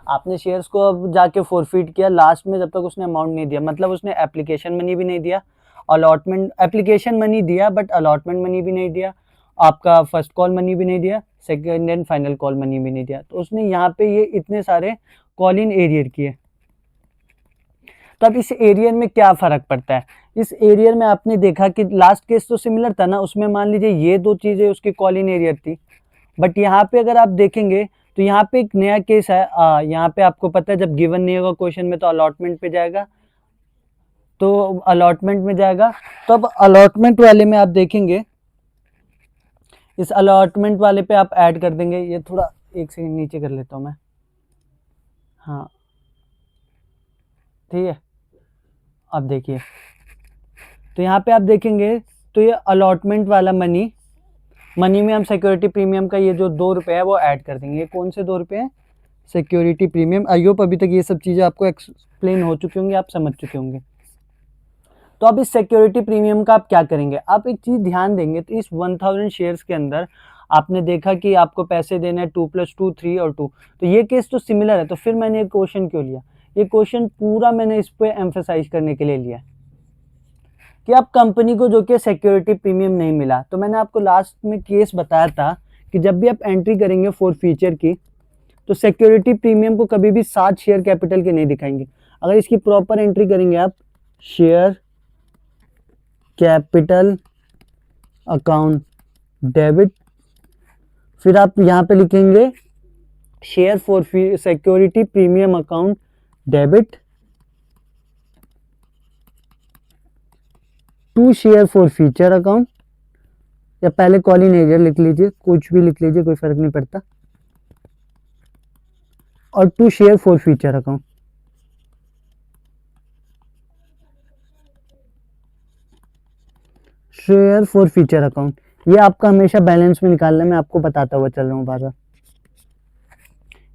आपने शेयर्स को अब जाके फॉरफिट किया लास्ट में, जब तक उसने अमाउंट नहीं दिया, मतलब उसने एप्लीकेशन मनी भी नहीं दिया, अलॉटमेंट, एप्लीकेशन मनी दिया बट अलॉटमेंट मनी भी नहीं दिया, आपका फर्स्ट कॉल मनी भी नहीं दिया, second and final call money भी नहीं दिया। तो उसने यहाँ पे ये इतने सारे कॉल इन एरियर किए। तो अब इस एरियर में क्या फ़र्क पड़ता है, इस एरियर में आपने देखा कि लास्ट केस तो सिमिलर था ना, उसमें मान लीजिए ये दो चीज़ें उसकी कॉल इन एरियर थी, बट यहाँ पे अगर आप देखेंगे तो यहाँ पे एक नया केस है। यहाँ पे आपको पता है जब गिवन नहीं होगा क्वेश्चन में तो अलॉटमेंट पे जाएगा, तो अलॉटमेंट में जाएगा। तो अब अलॉटमेंट वाले में आप देखेंगे, इस अलॉटमेंट वाले पे आप ऐड कर देंगे, ये थोड़ा एक सेकंड नीचे कर लेता हूँ मैं, हाँ ठीक है। अब देखिए तो यहाँ पे आप देखेंगे तो ये अलॉटमेंट वाला मनी में हम सिक्योरिटी प्रीमियम का ये जो 2 रुपये है वो ऐड कर देंगे। ये कौन से 2 रुपये हैं, सिक्योरिटी प्रीमियम। आई होप अभी तक ये सब चीज़ें आपको एक्सप्लेन हो चुकी होंगी, आप समझ चुके होंगे। तो अब इस सिक्योरिटी प्रीमियम का आप क्या करेंगे, आप एक चीज़ ध्यान देंगे तो इस 1000 शेयर्स के अंदर आपने देखा कि आपको पैसे देने हैं 2 + 2 3 और 2, तो ये केस तो सिमिलर है। तो फिर मैंने ये क्वेश्चन क्यों लिया, ये क्वेश्चन पूरा मैंने इस पर एम्फेसाइज करने के लिए लिया कि आप कंपनी को जो कि सिक्योरिटी प्रीमियम नहीं मिला, तो मैंने आपको लास्ट में केस बताया था कि जब भी आप एंट्री करेंगे फॉर फीचर की तो सिक्योरिटी प्रीमियम को कभी भी 7 शेयर कैपिटल के नहीं दिखाएंगे। अगर इसकी प्रॉपर एंट्री करेंगे आप, शेयर कैपिटल अकाउंट डेबिट, फिर आप यहाँ पे लिखेंगे share for security premium account debit, 2 share for feature account, या पहले कॉल इन एरियर लिख लीजिए, कुछ भी लिख लीजिए, कोई फर्क नहीं पड़ता, और 2 share for feature account. Share for feature account ये आपका हमेशा बैलेंस में निकालना, मैं आपको बताता हुआ चल रहा हूँ बार बार,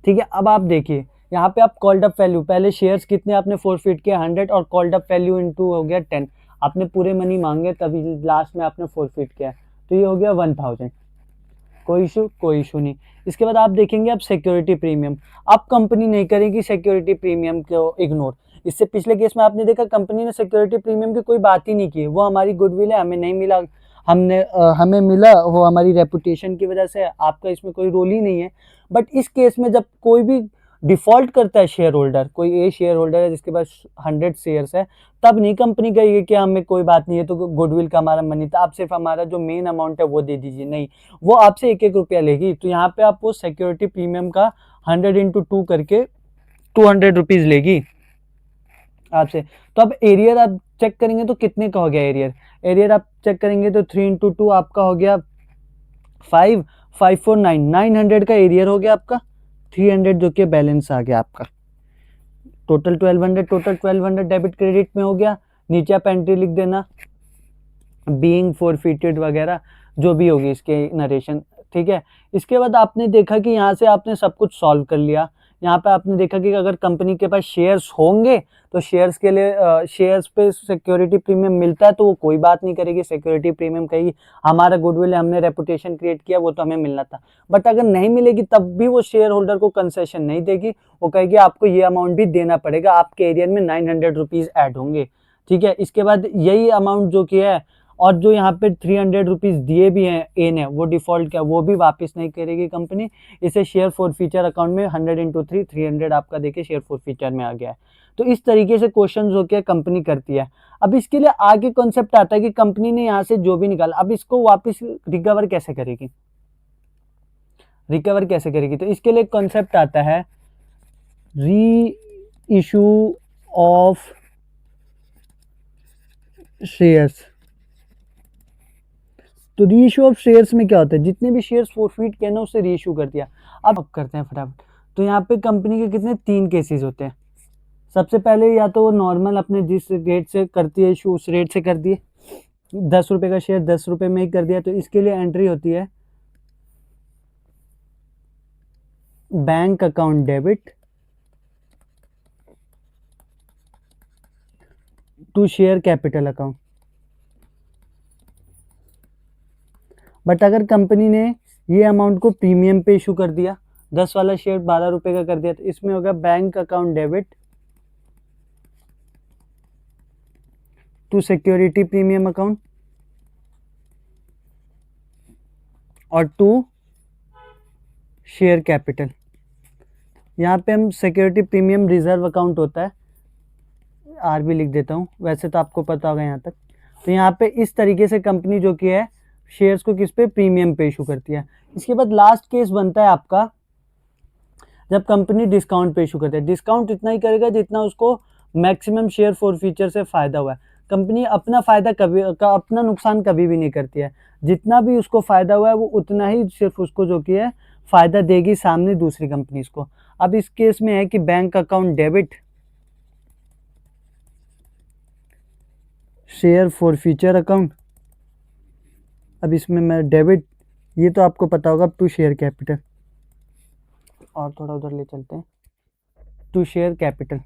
ठीक है। अब आप देखिए यहाँ पे आप कॉल्ड अप वैल्यू, पहले शेयर्स कितने आपने फॉरफिट किया 100, और कॉल्ड अप वैल्यू इनटू हो गया 10, आपने पूरे मनी मांगे तभी लास्ट में आपने फॉरफिट किया, तो ये हो गया 1000, कोई इशू नहीं। इसके बाद आप देखेंगे अब सिक्योरिटी प्रीमियम, अब कंपनी नहीं करेगी सिक्योरिटी प्रीमियम को इग्नोर। इससे पिछले केस में आपने देखा कंपनी ने सिक्योरिटी प्रीमियम की कोई बात ही नहीं की, वो हमारी गुडविल है, हमें नहीं मिला, हमें मिला वो हमारी रेपुटेशन की वजह से, आपका इसमें कोई रोल ही नहीं है। बट इस केस में जब कोई भी डिफ़ॉल्ट करता है शेयर होल्डर, कोई ए शेयर होल्डर है जिसके पास 100 शेयर्स है, तब नहीं कंपनी कहेगी कि हमें कोई बात नहीं है, तो गुडविल का हमारा मनी था, आप सिर्फ हमारा जो मेन अमाउंट है वो दे दीजिए, नहीं, वो आपसे 1-1 रुपया लेगी। तो यहाँ पे आप वो सिक्योरिटी प्रीमियम का 100 × 2 करके 200 रुपीज़ लेगी आपसे। तो अब एरियर आप चेक करेंगे तो कितने का हो गया एरियर आप चेक करेंगे तो 3 × 2 आपका हो गया 5, 5 4 9, 900 का एरियर हो गया आपका, 300 जो कि बैलेंस आ गया आपका। टोटल 1200 डेबिट क्रेडिट में हो गया। नीचे आप एंट्री लिख देना, बीइंग फॉरफिटेड वगैरह जो भी होगी इसके नरेशन, ठीक है। इसके बाद आपने देखा कि यहाँ से आपने सब कुछ सॉल्व कर लिया। यहाँ पे आपने देखा कि अगर कंपनी के पास शेयर्स होंगे तो शेयर्स के लिए शेयर्स पे सिक्योरिटी प्रीमियम मिलता है तो वो कोई बात नहीं करेगी, सिक्योरिटी प्रीमियम कहेगी हमारा गुडविल है, हमने रेपुटेशन क्रिएट किया, वो तो हमें मिलना था। बट अगर नहीं मिलेगी तब भी वो शेयर होल्डर को कंसेशन नहीं देगी, वो कहेगी आपको ये अमाउंट भी देना पड़ेगा, आपके एरिया में 900 रुपीज ऐड होंगे, ठीक है। इसके बाद यही अमाउंट जो कि है, और जो यहाँ पे 300 रुपीज दिए भी हैं ए ने, वो डिफॉल्ट क्या वो भी वापस नहीं करेगी कंपनी। इसे शेयर फॉर फीचर अकाउंट में 100 इंटू 3 300 आपका देखिए शेयर फॉर फीचर में आ गया है। तो इस तरीके से क्वेश्चन जो कि कंपनी करती है। अब इसके लिए आगे कॉन्सेप्ट आता है कि कंपनी ने यहाँ से जो भी निकाला अब इसको वापस रिकवर कैसे करेगी, रिकवर कैसे करेगी। तो इसके लिए कॉन्सेप्ट आता है री इशू ऑफ शेयर्स। तो री इशू ऑफ शेयर्स में क्या होता है, जितने भी शेयर्स फॉरफिट किए ना उसे री इशू कर दिया। अब करते हैं फटाफट। तो यहाँ पे कंपनी के कितने 3 केसेस होते हैं। सबसे पहले या तो वो नॉर्मल अपने जिस रेट से करती है इशू उस रेट से कर दिए, 10 रुपये का शेयर 10 रुपये में ही कर दिया। तो इसके लिए एंट्री होती है bank account debit to share capital account. But अगर कंपनी ने ये अमाउंट को प्रीमियम पे इशू कर दिया, 10 वाला शेयर 12 रुपये का कर दिया, तो इसमें होगा bank account debit to security premium account और टू शेयर कैपिटल। यहाँ पे हम सिक्योरिटी प्रीमियम रिजर्व अकाउंट होता है, आर भी लिख देता हूँ, वैसे तो आपको पता होगा यहाँ तक। तो यहाँ पे इस तरीके से कंपनी जो कि है शेयर्स को किस पे प्रीमियम पे इशू करती है। इसके बाद लास्ट केस बनता है आपका जब कंपनी डिस्काउंट पे इशू करती है। डिस्काउंट इतना ही करेगा जितना उसको मैक्सिमम शेयर फॉर फीचर से फायदा हुआ है। कंपनी अपना फायदा कभी अपना नुकसान कभी भी नहीं करती है, जितना भी उसको फायदा हुआ है वो उतना ही सिर्फ उसको जो कि है फायदा देगी सामने दूसरी कंपनीज को। अब इस केस में है कि bank account debit share for feature account. अब इसमें मैं डेबिट, ये तो आपको पता होगा, टू शेयर कैपिटल, और थोड़ा उधर ले चलते हैं, टू शेयर कैपिटल।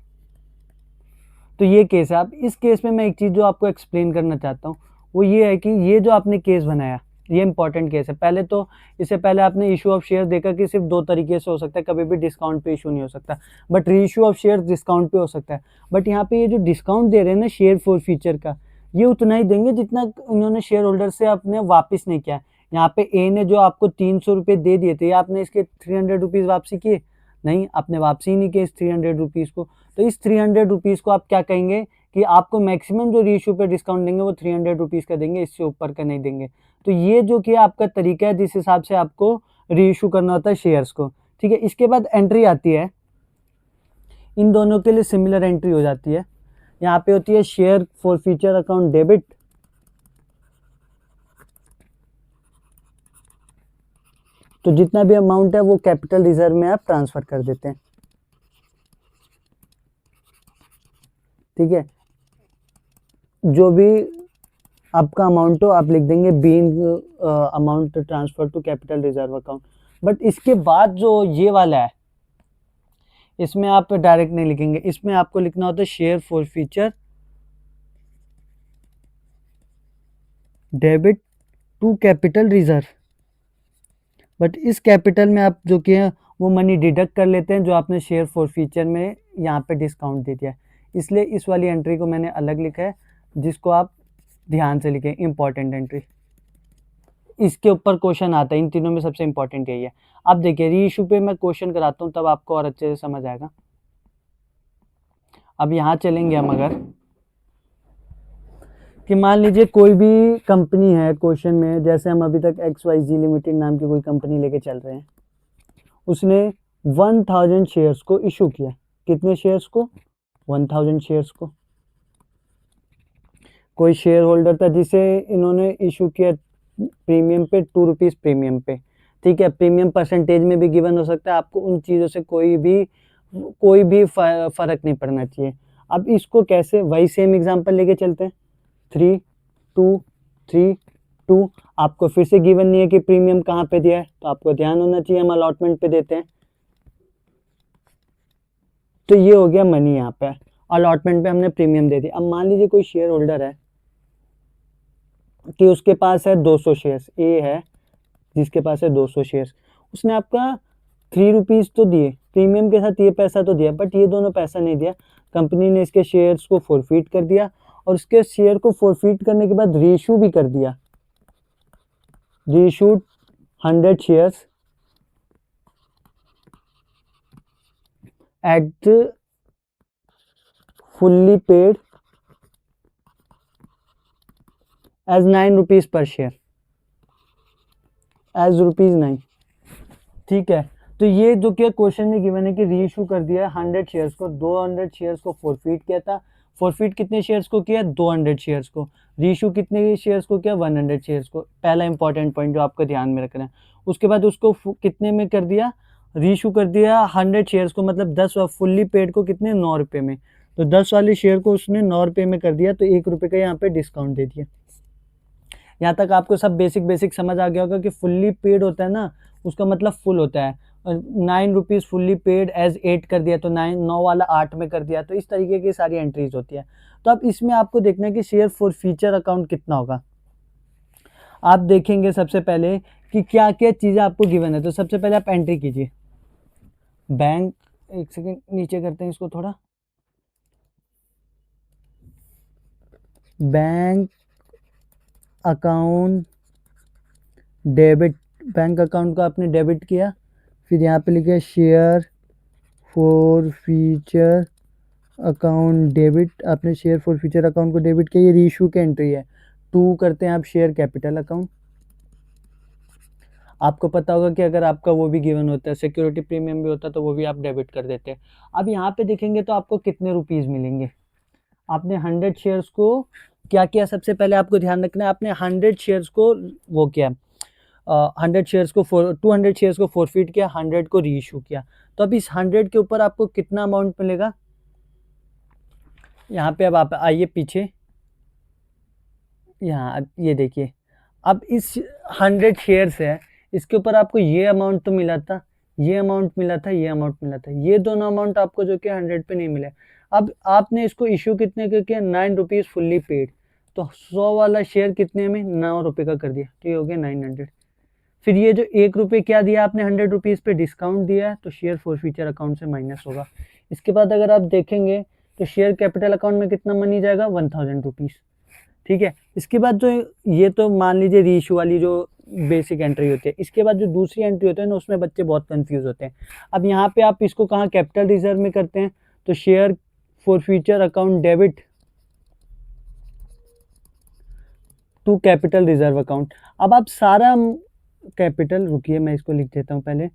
तो ये केस है। अब इस केस में मैं एक चीज़ जो आपको एक्सप्लेन करना चाहता हूँ वो ये है कि ये जो आपने केस बनाया ये इंपॉर्टेंट केस है। पहले तो इससे पहले आपने इशू ऑफ शेयर देखा कि सिर्फ 2 तरीके से हो सकता है, कभी भी डिस्काउंट पे इशू नहीं हो सकता, बट री इशू ऑफ शेयर डिस्काउंट पे हो सकता है। बट यहाँ पे ये जो डिस्काउंट दे रहे हैं ना शेयर फॉर फीचर का, ये उतना ही देंगे जितना उन्होंने शेयर होल्डर से आपने वापस नहीं किया। यहाँ पे ए ने जो आपको 300 रुपये दे दिए थे, आपने इसके 300 रुपीज़ वापसी किए नहीं, आपने वापसी ही नहीं किया इस 300 रुपीज़ को। तो इस 300 रुपीज़ को आप क्या कहेंगे कि आपको मैक्सिमम जो रीइशू पे डिस्काउंट देंगे वो 300 रुपीज़ का देंगे, इससे ऊपर का नहीं देंगे। तो ये जो कि आपका तरीका है जिस हिसाब से आपको रीइशू करना होता है शेयर्स को, ठीक है। इसके बाद एंट्री आती है, इन दोनों के लिए सिमिलर एंट्री हो जाती है। यहाँ पे होती है share forfeiture account debit तो जितना भी अमाउंट है वो कैपिटल रिजर्व में आप ट्रांसफर कर देते हैं, ठीक है। जो भी आपका अमाउंट हो आप लिख देंगे being amount transfer to capital reserve account. But इसके बाद जो ये वाला है इसमें आप डायरेक्ट नहीं लिखेंगे, इसमें आपको लिखना होता है share forfeiture debit to capital reserve. But इस कैपिटल में आप जो कि है वो मनी डिडक्ट कर लेते हैं जो आपने शेयर फॉर फ्यूचर में यहाँ पे डिस्काउंट दे दिया है, इसलिए इस वाली एंट्री को मैंने अलग लिखा है, जिसको आप ध्यान से लिखें, इंपॉर्टेंट एंट्री। इसके ऊपर क्वेश्चन आता है, इन तीनों में सबसे इंपॉर्टेंट यही है। अब देखिए री इशू पे मैं क्वेश्चन कराता हूँ तब आपको और अच्छे से समझ आएगा। अब यहाँ चलेंगे हम, अगर कि मान लीजिए कोई भी कंपनी है क्वेश्चन में, जैसे हम अभी तक XYZ लिमिटेड नाम की कोई कंपनी लेके चल रहे हैं, उसने 1000 शेयर्स को इशू किया। कितने शेयर्स को? 1000 शेयर्स को। कोई शेयर होल्डर था जिसे इन्होंने इशू किया प्रीमियम पे, 2 रुपीज़ प्रीमियम पे, ठीक है, प्रीमियम परसेंटेज में भी गिवन हो सकता है, आपको उन चीज़ों से कोई भी फ़र्क नहीं पड़ना चाहिए। अब इसको कैसे, वही सेम एग्जांपल लेके चलते हैं। 3 2 3 2 आपको फिर से गिवन नहीं है कि प्रीमियम कहाँ पे दिया है, तो आपको ध्यान होना चाहिए, हम अलॉटमेंट पे देते हैं। तो ये हो गया मनी, यहाँ पे अलॉटमेंट पे हमने प्रीमियम दे दिया। अब मान लीजिए कोई शेयर होल्डर है कि उसके पास है 200 शेयर्स, ए है जिसके पास है 200 शेयर्स, उसने आपका 3 रुपीज़ तो दिए, प्रीमियम के साथ ये पैसा तो दिया, बट ये दोनों पैसा नहीं दिया। कंपनी ने इसके शेयर्स को फोरफीट कर दिया, और उसके शेयर को फोरफीट करने के बाद रीइशू भी कर दिया। Reissued 100 shares at fully paid as 9 rupees per share, as ₹9। ठीक है, तो ये जो क्या क्वेश्चन में गिवन है कि रीइशू कर दिया 100 शेयर्स को, 200 शेयर्स को फोरफीट किया था। फोरफीट कितने शेयर्स को किया? 200 शेयर्स को। रीइशू कितने शेयर्स को किया? 100 शेयर्स को। पहला इंपॉर्टेंट पॉइंट जो आपको ध्यान में रखना है। उसके बाद उसको कितने में कर दिया? रीइशू कर दिया 100 शेयर्स को, मतलब 10 फुल्ली पेड को कितने? 9 रुपये में। तो 10 वाले शेयर को उसने 9 रुपये में कर दिया, तो 1 रुपये का यहाँ पे डिस्काउंट दे दिया। यहाँ तक आपको सब बेसिक समझ आ गया होगा कि फुल्ली पेड होता है ना, उसका मतलब फुल होता है। 9 रुपीज़ फुल्ली पेड एज 8 कर दिया, तो 9 वाला 8 में कर दिया। तो इस तरीके की सारी एंट्रीज होती है। तो अब इसमें आपको देखना है कि शेयर फॉर फ्यूचर अकाउंट कितना होगा। आप देखेंगे सबसे पहले कि क्या क्या चीज़ें आपको गिवन है। तो सबसे पहले आप एंट्री कीजिए बैंक, एक सेकेंड नीचे करते हैं इसको थोड़ा, bank account debit, bank account को आपने डेबिट किया, फिर यहाँ पे लिखा है share forfeiture account debit, आपने शेयर फॉर फ्यूचर अकाउंट को डेबिट किया। ये रीइशू की एंट्री है। 2 करते हैं आप शेयर कैपिटल अकाउंट। आपको पता होगा कि अगर आपका वो भी गिवन होता है, सिक्योरिटी प्रीमियम भी होता है, तो वो भी आप डेबिट कर देते हैं। अब यहाँ पे देखेंगे तो आपको कितने रुपीज़ मिलेंगे। आपने 100 शेयर्स को क्या किया, सबसे पहले आपको ध्यान रखना है, आपने 100 शेयर्स को वो किया, 100 शेयर्स को 200 शेयर्स को फोरफीट किया, 100 को रीइशू किया। तो अब इस 100 के ऊपर आपको कितना अमाउंट मिलेगा, यहाँ पे अब आप आइए पीछे, यहाँ ये देखिए, अब इस 100 शेयर्स है, इसके ऊपर आपको ये अमाउंट तो मिला था, ये अमाउंट मिला था, ये अमाउंट मिला था, ये दोनों अमाउंट आपको जो कि 100 पे नहीं मिले। अब आपने इसको इशू कितने का किया? 9 रुपीज़ फुल्ली पेड, तो 100 वाला शेयर कितने में? 9 रुपये का कर दिया, तो ये हो गया 900। फिर ये जो 1 रुपये क्या दिया आपने 100 रुपीज़ पे डिस्काउंट दिया है, तो शेयर फॉर फ्यूचर अकाउंट से माइनस होगा। इसके बाद अगर आप देखेंगे तो शेयर कैपिटल अकाउंट में कितना मनी जाएगा? 1000 रुपीज़। ठीक है, इसके बाद जो ये तो मान लीजिए रीइशू वाली जो बेसिक एंट्री होती है। इसके बाद जो दूसरी एंट्री होती है ना, उसमें बच्चे बहुत कंफ्यूज होते हैं। अब यहाँ पे आप इसको कहाँ कैपिटल रिजर्व में करते हैं, तो share forfeiture account debit to capital reserve account. अब आप सारा कैपिटल, रुकिए मैं इसको लिख देता हूँ पहले,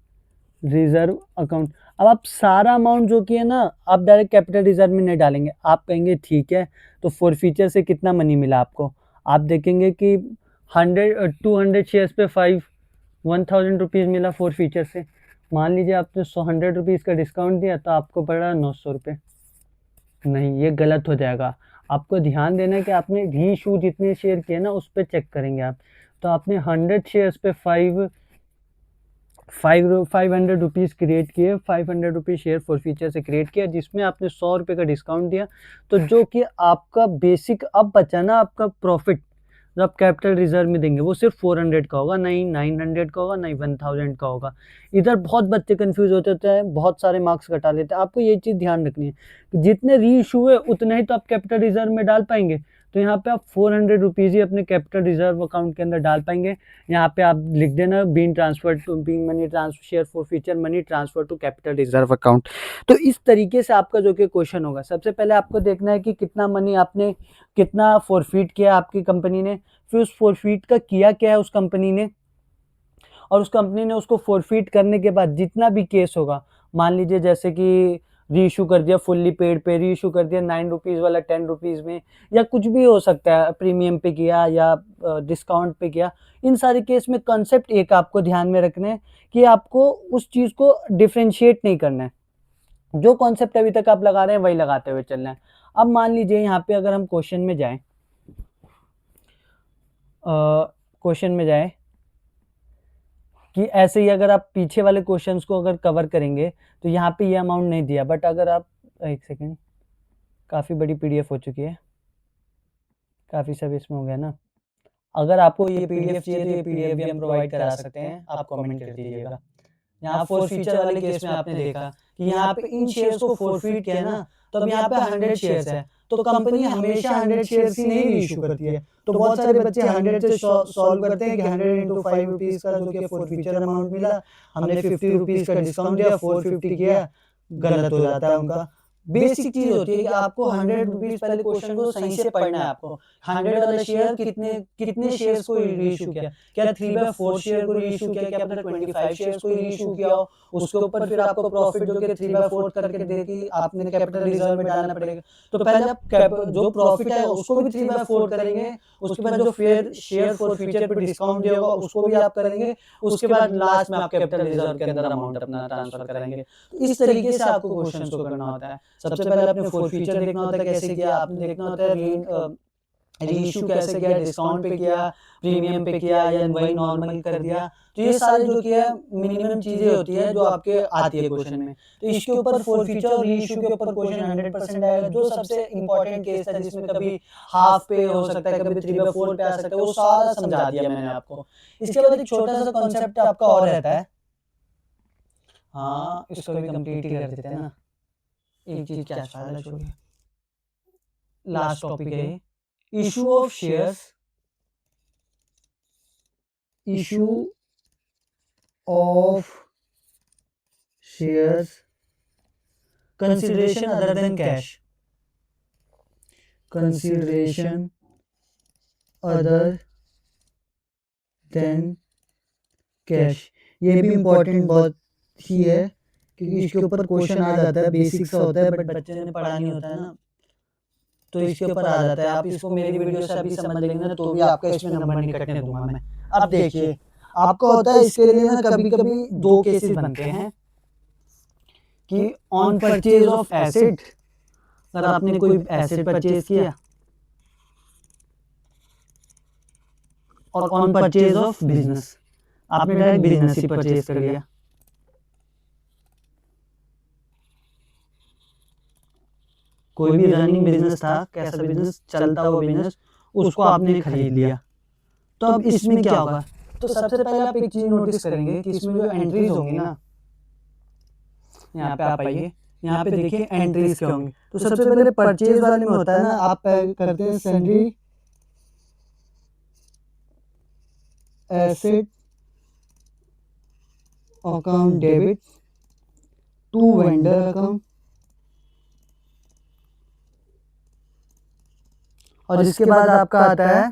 रिजर्व अकाउंट। अब आप सारा अमाउंट जो कि है ना, आप डायरेक्ट कैपिटल रिजर्व में नहीं डालेंगे। आप कहेंगे ठीक है, तो फॉर फ्यूचर से कितना मनी मिला आपको। आप देखेंगे कि 200 शेयर्स पे 1000 रुपीज़ मिला फॉर फ्यूचर से। मान लीजिए आपने 100 रुपीज़ का डिस्काउंट दिया, तो आपको पड़ा 900 रुपये। नहीं, ये गलत हो जाएगा। आपको ध्यान देना है कि आपने रीइशू जितने शेयर किए ना, उस पर चेक करेंगे आप। तो आपने 100 शेयर्स पे 500 रुपीज़ क्रिएट किए, 500 रुपीज़ शेयर फॉर फ्यूचर से क्रिएट किया, जिसमें आपने 100 रुपये का डिस्काउंट दिया। तो जो कि आपका बेसिक अब बचा ना, आपका प्रॉफिट जो आप कैपिटल रिजर्व में देंगे, वो सिर्फ 400 का होगा, नहीं 900 का होगा, नहीं 1000 का होगा। इधर बहुत बच्चे कंफ्यूज होते हैं, बहुत सारे मार्क्स कटा लेते हैं। आपको ये चीज़ ध्यान रखनी है कि जितने रीइशू हुए उतने ही तो आप कैपिटल रिजर्व में डाल पाएंगे। तो यहाँ पे आप 400 रुपीज़ ही अपने कैपिटल रिजर्व अकाउंट के अंदर डाल पाएंगे। यहाँ पे आप लिख देना being transfer to being money transfer share forfeiture money transfer to capital reserve account. तो इस तरीके से आपका जो कि क्वेश्चन होगा। सबसे पहले आपको देखना है कि कितना मनी आपने, कितना फॉरफीट किया आपकी कंपनी ने, फिर उस फॉरफीट का किया क्या है उस कंपनी ने, और उस कंपनी ने उसको फॉरफीट करने के बाद जितना भी केस होगा, मान लीजिए जैसे कि री इशू कर दिया फुल्ली पेड पे, री इशू कर दिया 9 रुपीज़ वाला 10 रुपीज़ में, या कुछ भी हो सकता है, प्रीमियम पे किया या डिस्काउंट पे किया। इन सारे केस में कंसेप्ट एक आपको ध्यान में रखना है कि आपको उस चीज़ को डिफरेंशिएट नहीं करना है। जो कॉन्सेप्ट अभी तक आप लगा रहे हैं वही लगाते हुए चलना है। अब मान लीजिए यहाँ पे अगर हम क्वेश्चन में जाएँ, क्वेश्चन में जाएँ कि ऐसे ही अगर आप पीछे वाले क्वेश्चंस को अगर कवर करेंगे तो यहाँ पे ये अमाउंट नहीं दिया, बट अगर आप एक सेकेंड, काफ़ी बड़ी पीडीएफ हो चुकी है, काफ़ी सब इसमें हो गया ना। अगर आपको ये पीडीएफ चाहिए तो ये पीडीएफ भी हम प्रोवाइड करा सकते हैं, आप कमेंट कर दीजिएगा। यहाँ फॉरफीचर वाले केस में आपने देखा कि यहाँ पे इन शेयर्स को फॉरफीट किया ना, तो अब यहाँ पे 100 शेयर्स है, तो कंपनी हमेशा 100 शेयर्स ही नहीं इशू करती है। तो बहुत सारे बच्चे 100 से सॉल्व करते हैं कि 100 इंटू 5 रुपीज़ का जो कि फॉरफीचर अमाउंट मिला, हमने 50 रुपीज़ का डिस्काउंट दिया, 450 किया, गलत हो जाता है उनका। बेसिक चीज़ होती है कि आपको 100 रुपीज़ पहले क्वेश्चन को सही से पढ़ना है आपको। 100 वाला शेयर कितने शेयर्स को रीइश्यू किया? क्या 3/4 शेयर को रीइश्यू किया? क्या आपने 25 शेयर्स को रीइश्यू किया हो? उसके ऊपर फिर आपको प्रॉफिट जो कि 3/4 करके देके आपने कैपिटल रिजर्व में डालना पड़ेगा। तो पहले आप जो प्रॉफिट है उसको भी 3/4 करेंगे, उसके बाद जो फेयर शेयर फॉरफीचर पे डिस्काउंट दिया होगा उसको भी आप करेंगे, उसके बाद लास्ट में आप कैपिटल रिजर्व के अंदर अमाउंट अपना ट्रांसफर करेंगे। तो इस तरीके से आपको क्वेश्चंस को करना होता है। सबसे पहले आपने फॉरफीचर देखना होता है कैसे किया, आपने देखना होता है रीइश्यू कैसे किया, डिस्काउंट पे किया, प्रीमियम पे किया या वही नॉर्मल कर दिया। तो ये सारे जो किया मिनिमम चीज़ें होती है जो आपके आती है क्वेश्चन में। तो इसके ऊपर फॉरफीचर और रीइश्यू के ऊपर क्वेश्चन 100% आएगा। जो सबसे इंपॉर्टेंट केस था जिसमें कभी हाफ पे हो सकता है, कभी 3/4 पे आ सकता है, वो सारा समझा दिया मैंने आपको। इसके बाद एक छोटा सा कॉन्सेप्ट आपका और रहता है, हाँ इसको भी कंप्लीट ही कर देते हैं ना। एक चीज़ क्या फायदा छोड़िए, लास्ट टॉपिक है ये, issue of shares, issue of shares, consideration other than cash, consideration other than cash. ये भी इम्पोर्टेंट बहुत ही है क्योंकि इसके ऊपर क्वेश्चन आ जाता है, बेसिक सा होता है बट बच्चे ने पढ़ा नहीं होता है ना, तो इसके ऊपर आ जाता है। आप इसको मेरी वीडियो से अभी समझ लेंगे ना तो भी आपका इसमें नंबर नहीं कटने दूंगा मैं। अब देखिए आपका होता है इसके लिए ना कभी कभी दो केसेस बनते हैं कि ऑन परचेज ऑफ एसेट, अगर आपने कोई एसेट परचेज किया, और ऑन परचेज ऑफ बिजनेस, आपने डायरेक्ट बिजनेस ही परचेज कर लिया। कोई भी रनिंग बिजनेस था, कैसा बिजनेस चलता हुआ बिजनेस, उसको आपने खरीद लिया। तो अब इसमें क्या होगा, तो सबसे पहले आप एक चीज नोटिस करेंगे कि इसमें जो एंट्रीज होंगी ना, यहाँ पे आप आइए, यहाँ पे देखिए एंट्रीज क्या होंगी। तो सबसे पहले परचेज वाले में होता है ना, आप करते हैं salary asset account debit to vendor account, और इसके बाद आपका आता है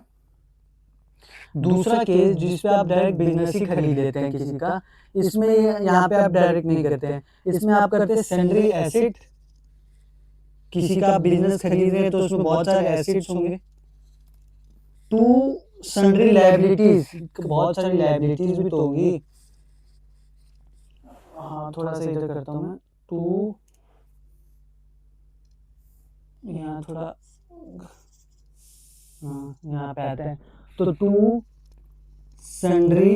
दूसरा केस जिसपे आप डायरेक्ट बिजनेस ही खरीद लेते हैं किसी का। इसमें यहाँ पे आप डायरेक्ट नहीं करते हैं, इसमें आप करते हैं सैलरी एसेट, किसी का बिजनेस खरीद रहे हैं तो उसमें बहुत सारे एसेट्स होंगे, टू सन्ड्री लायबिलिटीज, बहुत सारी लायबिलिटीज भी तो होंगी। हाँ थोड़ा सा इधर करता हूँ मैं, टू यहाँ थोड़ा, हाँ यहाँ पे आता है, तो टू सन्ड्री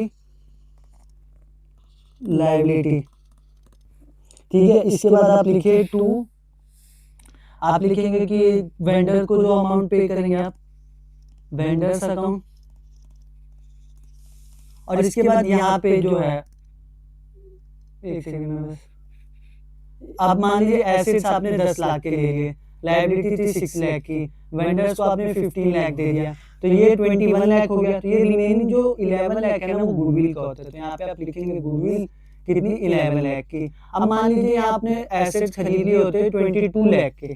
लायबिलिटी, ठीक है। इसके बाद आप लिखिए टू, आप लिखेंगे कि वेंडर को जो अमाउंट पे करेंगे आप, वेंडर्स अकाउंट, और इसके बाद यहाँ पे जो है, एक सेकंड में बस, आप मान लीजिए एसेट्स आपने 10 लाख के ले लिए, लायबिलिटी थी 6 लाख की, वेंडर्स को आपने 15 लाख दे दिया, तो ये 21 लाख हो गया। तो ये रिमेनिंग जो 11 लाख है ना वो गुडविल का होता है। तो यहाँ पे आप लिखेंगे गुडविल कितनी, 11 लाख की। अब मान लीजिए आपने एसेट्स खरीद लिए होते 22 लाख के,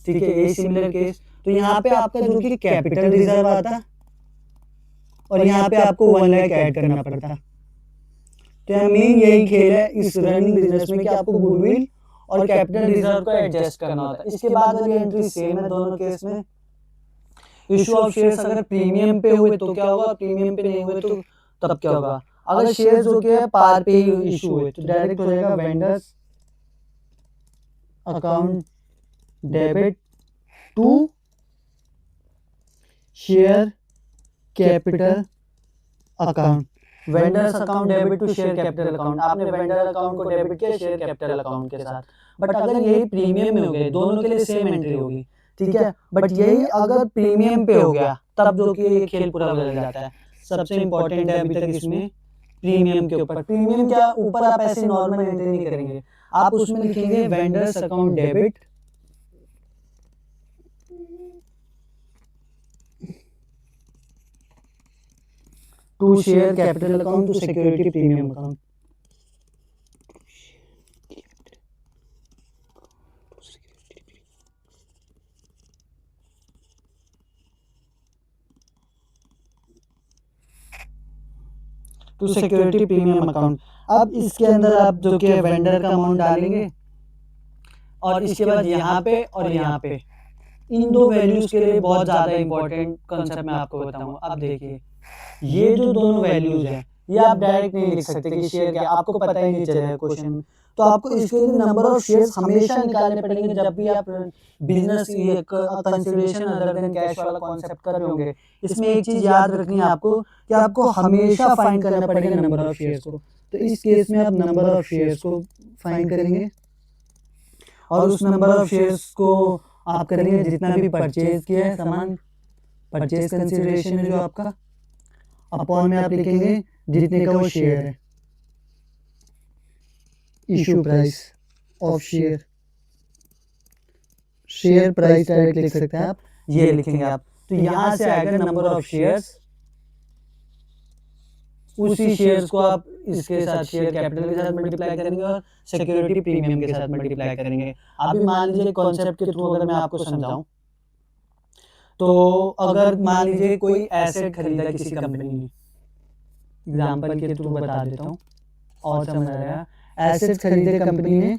ठीक है, ये सिमिलर केस। तो यहाँ पे आपका जो कि कैपिटल रिजर्व आता और यहाँ पे आपको 1 लाख ऐड करना पड़ता। तो मेन यही खेल है इस रनिंग बिजनेस में कि आपको गुडविल और कैपिटल रिजर्व को एडजस्ट करना होता है। इसके बाद वाली एंट्री सेम है दोनों केस में। इशू ऑफ शेयर्स अगर प्रीमियम पे हुए तो क्या होगा, प्रीमियम पे नहीं हुए तो तब क्या होगा। अगर शेयर्स जो कि है पार पे ही इशू हुए तो डायरेक्ट हो जाएगा vendors account debit to share capital account. Vendors account debit to share capital account, आपने वेंडर अकाउंट को डेबिट किया शेयर कैपिटल अकाउंट के साथ। बट अगर यही प्रीमियम में हो गए, दोनों के लिए सेम एंट्री होगी, ठीक है। बट यही अगर प्रीमियम पे हो गया तब जो कि ये खेल पूरा बदल जाता है। सबसे इंपॉर्टेंट है अभी तक इसमें प्रीमियम के ऊपर। प्रीमियम क्या ऊपर आप ऐसे नॉर्मल एंट्री नहीं करेंगे, आप उसमें लिखेंगे vendors account debit to share capital account to security premium account. To security premium account. अब इसके अंदर आप जो कि वेंडर का अमाउंट डालेंगे और इसके बाद यहाँ पे और यहाँ पे इन दो वैल्यूज के लिए बहुत ज्यादा इंपॉर्टेंट कॉन्सेप्ट मैं आपको बताऊंगा। अब देखिए ये जो दोनों वैल्यूज हैं ये आप डायरेक्ट नहीं लिख सकते कि शेयर क्या, आपको पता ही नहीं चलेगा क्वेश्चन में। तो आपको इसके लिए नंबर ऑफ शेयर्स हमेशा निकालने पड़ेंगे जब भी आप business consideration other than cash वाला कॉन्सेप्ट कर रहे होंगे। इसमें एक चीज याद रखनी है आपको कि आपको हमेशा फाइंड करना पड़ेगा नंबर ऑफ शेयर्स को। तो इस केस में आप नंबर ऑफ शेयर्स को फाइंड करेंगे और उस नंबर ऑफ शेयर्स को आप करेंगे जितना भी परचेज किया है सामान, परचेज कंसिडरेशन है जो आपका, अपॉन में आप लिखेंगे जितने का वो शेयर है, issue price of share, share price direct लिख सकते हैं आप, ये लिखेंगे आप। तो यहां से आएगा नंबर ऑफ शेयर्स, उसी शेयर्स को आप इसके साथ शेयर कैपिटल के साथ मल्टीप्लाई करेंगे और सिक्योरिटी प्रीमियम के साथ मल्टीप्लाई करेंगे। अभी मान लीजिए कॉन्सेप्ट के थ्रू अगर मैं आपको समझाऊं तो अगर मान लीजिए कोई एसेट खरीदा किसी कंपनी ने, एग्जांपल के थ्रू बता देता हूँ और समझ आएगा। एसेट्स खरीदे कंपनी ने,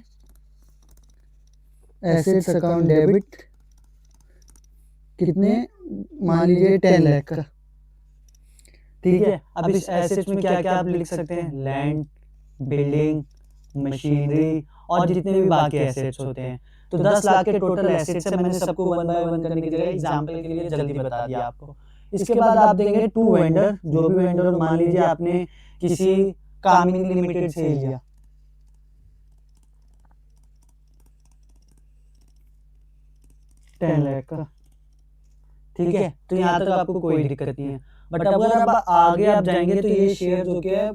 एसेट्स अकाउंट डेबिट कितने, मान लीजिए 10 लाख का, ठीक है। अब इस एसेट्स में क्या क्या आप लिख सकते हैं, लैंड, बिल्डिंग, मशीनरी और जितने भी बाकी एसेट्स होते हैं। तो 10 लाख के टोटल एसेट्स है। मैंने सबको वन बाय वन करने की जगह एग्जांपल के लिए जल्दी बता दिया आपको। इसके बाद आप देंगे टू वेंडर, जो भी वेंडर मान लीजिए आपने किसी कामिनी लिमिटेड से लिया, $10 लाख का, ठीक है। तो यहाँ तक आपको कोई दिक्कत नहीं है। बट अगर अब आगे आप जाएंगे तो ये शेयर जो कि है,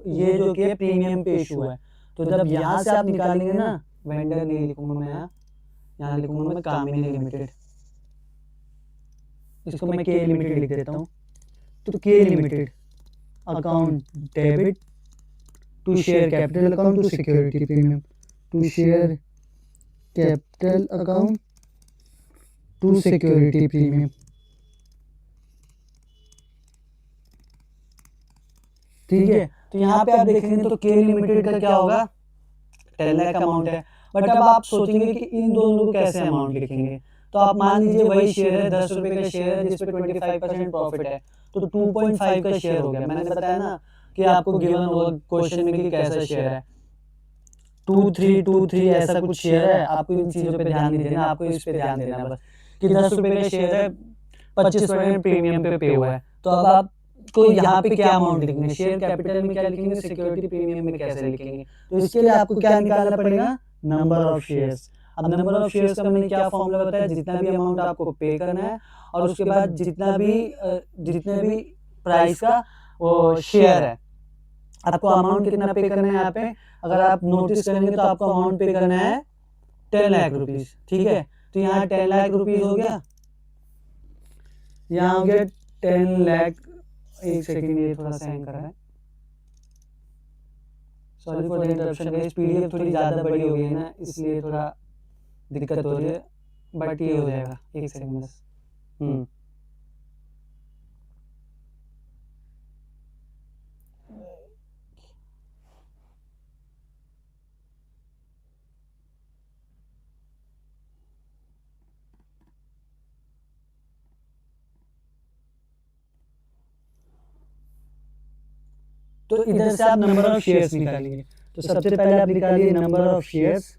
ये जो कि है प्रीमियम पे इशू है। तो जब यहाँ से आप निकालेंगे ना, वेंडर नहीं लिखूंगा मैं, यहाँ लिखूंगा मैं कामिनी लिमिटेड, इसको मैं के लिमिटेड लिख देता हूँ। तो K limited account debit to share capital account to security premium, to share capital account to security premium, ठीक है। तो यहाँ पे आप देखेंगे तो के लिमिटेड का क्या होगा, 10 लाख अमाउंट है। बट अब आप सोचेंगे कि इन दोनों को कैसे अमाउंट लिखेंगे। तो आप मान लीजिए वही शेयर है, 10 रुपए का शेयर है जिसपे 25% प्रॉफिट है, तो 2.5 का शेयर हो गया। मैंने बताया ना कि आपको गिवन होगा क्वेश्चन में कि कैसा शेयर है, 2323 ऐसा कुछ शेयर है। आपको इन चीजों पे ध्यान नहीं देना, आपको इस पे ध्यान देना बस कि 10 रुपए का शेयर है, 25% प्रीमियम पे हुआ है। तो अब आप तो यहाँ पे क्या अमाउंट लिखेंगे, शेयर कैपिटल में क्या लिखेंगे, सिक्योरिटी प्रीमियम में कैसे लिखेंगे। तो इसके लिए आपको क्या निकालना पड़ेगा, नंबर ऑफ शेयर्स। अब नंबर ऑफ शेयर्स का मैंने क्या फॉर्मूला बताया, जितना भी अमाउंट आपको पे करना है और उसके बाद जितने भी प्राइस का वो शेयर है, आपको अमाउंट कितना पे करना है। यहाँ पे अगर आप नोटिस करेंगे तो आपको अमाउंट पे करना है 10 लाख रुपीज, ठीक है। तो यहाँ 10 लाख रुपीज हो गया, यहाँ हो गया 10 लाख। एक सेकंड, ये थोड़ा सा हैंग कर रहा है, sorry for the interruption guys. PDF थोड़ी ज़्यादा बड़ी हो गई है ना, इसलिए थोड़ा दिक्कत हो रही है, बट ये हो जाएगा। एक सेकंड बस। तो इधर से आप नंबर ऑफ शेयर्स निकालिए। तो सबसे पहले आप निकालिए नंबर ऑफ शेयर्स।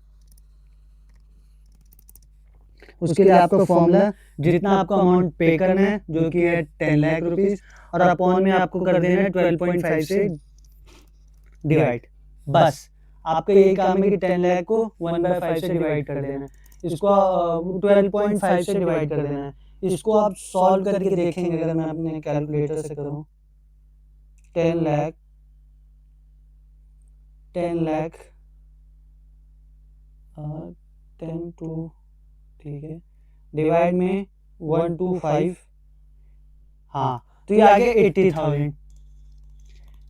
उसके लिए आपको फॉर्मूला, जितना आपको अमाउंट पे करना है जो कि है 10 लाख रुपीस, और अपॉन में आपको कर देना है 12.5 से डिवाइड। बस आपका यही काम है कि 10 लाख को 1/5 से डिवाइड कर देना है, इसको 12.5 से डिवाइड कर देना है। इसको आप सॉल्व करके देखेंगे, अगर मैं अपने कैलकुलेटर से करूं, 10 लाख 10 टू, ठीक है, डिवाइड में 125, हाँ, तो ये आ गया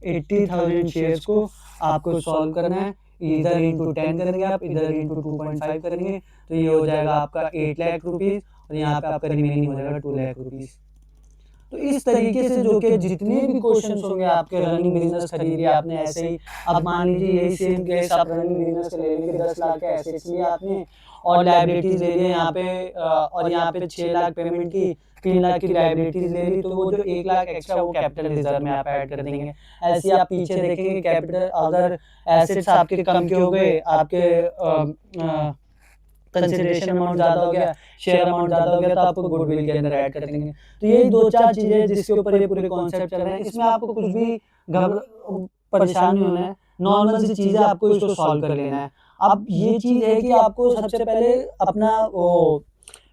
80,000 शेयर्स को आपको सॉल्व करना है। इधर इंटू 10 करेंगे आप, इधर इंटू 2.5 करेंगे, तो ये हो जाएगा आपका 8 लाख रुपीस, और यहाँ पे आपका रिमेनिंग हो जाएगा 2 लाख रुपीस। तो इस तरीके से जो कि जितने भी क्वेश्चंस होंगे आपके, रनिंग बिजनेस खरीद लिया आपने ऐसे ही, अब मान लीजिए यही सेम केस आप रनिंग बिजनेस के ले लेंगे, 10 लाख के एसेट्स लिए आपने और लायबिलिटीज ले लिए यहाँ पे, और यहाँ पे 6 लाख पेमेंट की, 3 लाख की लायबिलिटीज ले ली, तो वो जो 1 लाख एक्स्ट्रा वो कैपिटल रिजर्व में आप ऐड कर देंगे। ऐसे आप पीछे देखेंगे कैपिटल, अगर एसेट्स आपके कम के हो गए, आपके कंसिडरेशन अमाउंट ज़्यादा हो गया, शेयर अमाउंट ज़्यादा हो गया, तो आपको गुडविल के अंदर ऐड कर देंगे। तो यही 2-4 चीज़ें जिसके ऊपर ये पूरे कॉन्सेप्ट चल रहे हैं, इसमें आपको कुछ भी परेशान नहीं होना है, नॉर्मल सी चीज़ें आपको इसको सॉल्व कर लेना है। अब ये चीज़ है कि आपको सबसे पहले अपना वो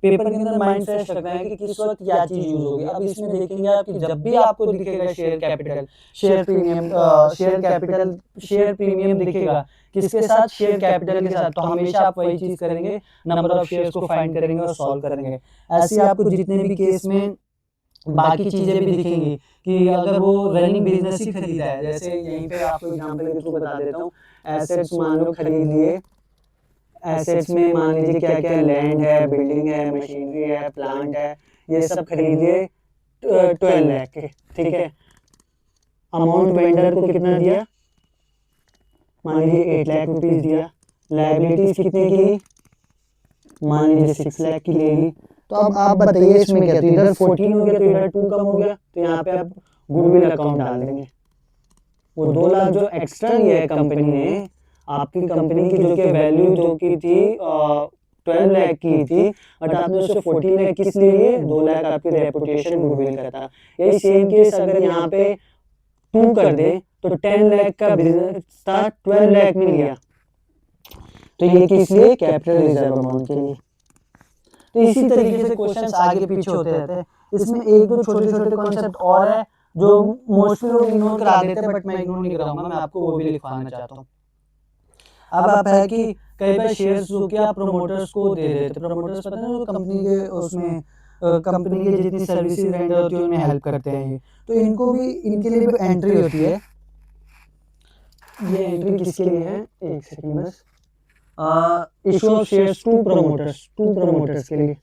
पेपर के अंदर माइंड फ्रेश रखना है कि किस वक्त क्या चीज़ यूज़ होगी। अब इसमें देखेंगे आप कि जब भी आपको दिखेगा share capital, share premium, share capital, share premium दिखेगा किसके साथ, शेयर कैपिटल के साथ, तो हमेशा आप वही चीज़ करेंगे, नंबर ऑफ शेयर्स को फाइंड करेंगे और सॉल्व करेंगे। ऐसे आपको जितने भी केस में बाकी चीज़ें भी दिखेंगी कि अगर वो रनिंग बिजनेस ही खरीदा है, जैसे यहीं पे आपको एग्जांपल के थ्रू बता देता हूँ, एसेट्स मान लो खरीद लिए, एसेट्स में मान लीजिए क्या क्या लैंड है, बिल्डिंग है, मशीनरी है, प्लांट है, ये सब खरीद लिए 12 लाख के, ठीक है। अमाउंट वेंडर को कितना दिया, मान लीजिए 8 लाख रुपीस दिया। लायबिलिटीज कितने की ली, मान लीजिए 6 लाख की ले ली। तो अब आप बताइए इसमें क्या, तो इधर 14 हो गया, तो इधर 2 कम हो गया, तो यहाँ पे आप गुडविल अकाउंट डाल देंगे। वो 2 लाख जो एक्स्ट्रा लिया है कंपनी ने, आपकी कंपनी की जो कि वैल्यू जो की थी 12 लाख की थी, बट आपने उससे 14 लाख किस लिए, 2 लाख आपकी रेपुटेशन गुडविल का था। यही सेम केस अगर यहाँ पे 2 कर दे, तो 10 लाख का बिजनेस था, 12 लाख में लिया, तो ये किस लिए, कैपिटल रिजर्व अमाउंट के लिए। तो इसी तरीके से क्वेश्चंस आगे पीछे होते रहते हैं। इसमें एक दो छोटे छोटे कॉन्सेप्ट और है जो मोस्टली लोग इग्नोर करा देते हैं, बट मैं इग्नोर नहीं कराऊंगा, मैं आपको वो भी लिखवाना चाहता हूँ। अब आप है कि कई बार शेयर्स जो कि आप प्रोमोटर्स को दे देते, प्रोमोटर्स पता है जो कंपनी के उसमें कंपनी की जितनी सर्विसेज रेंडर होती है उनमें हेल्प करते हैं ये, तो इनको भी, इनके लिए भी एंट्री होती है। ये एंट्री किसके लिए है, एक सेकंड बस, issue of shares to promoters के लिए।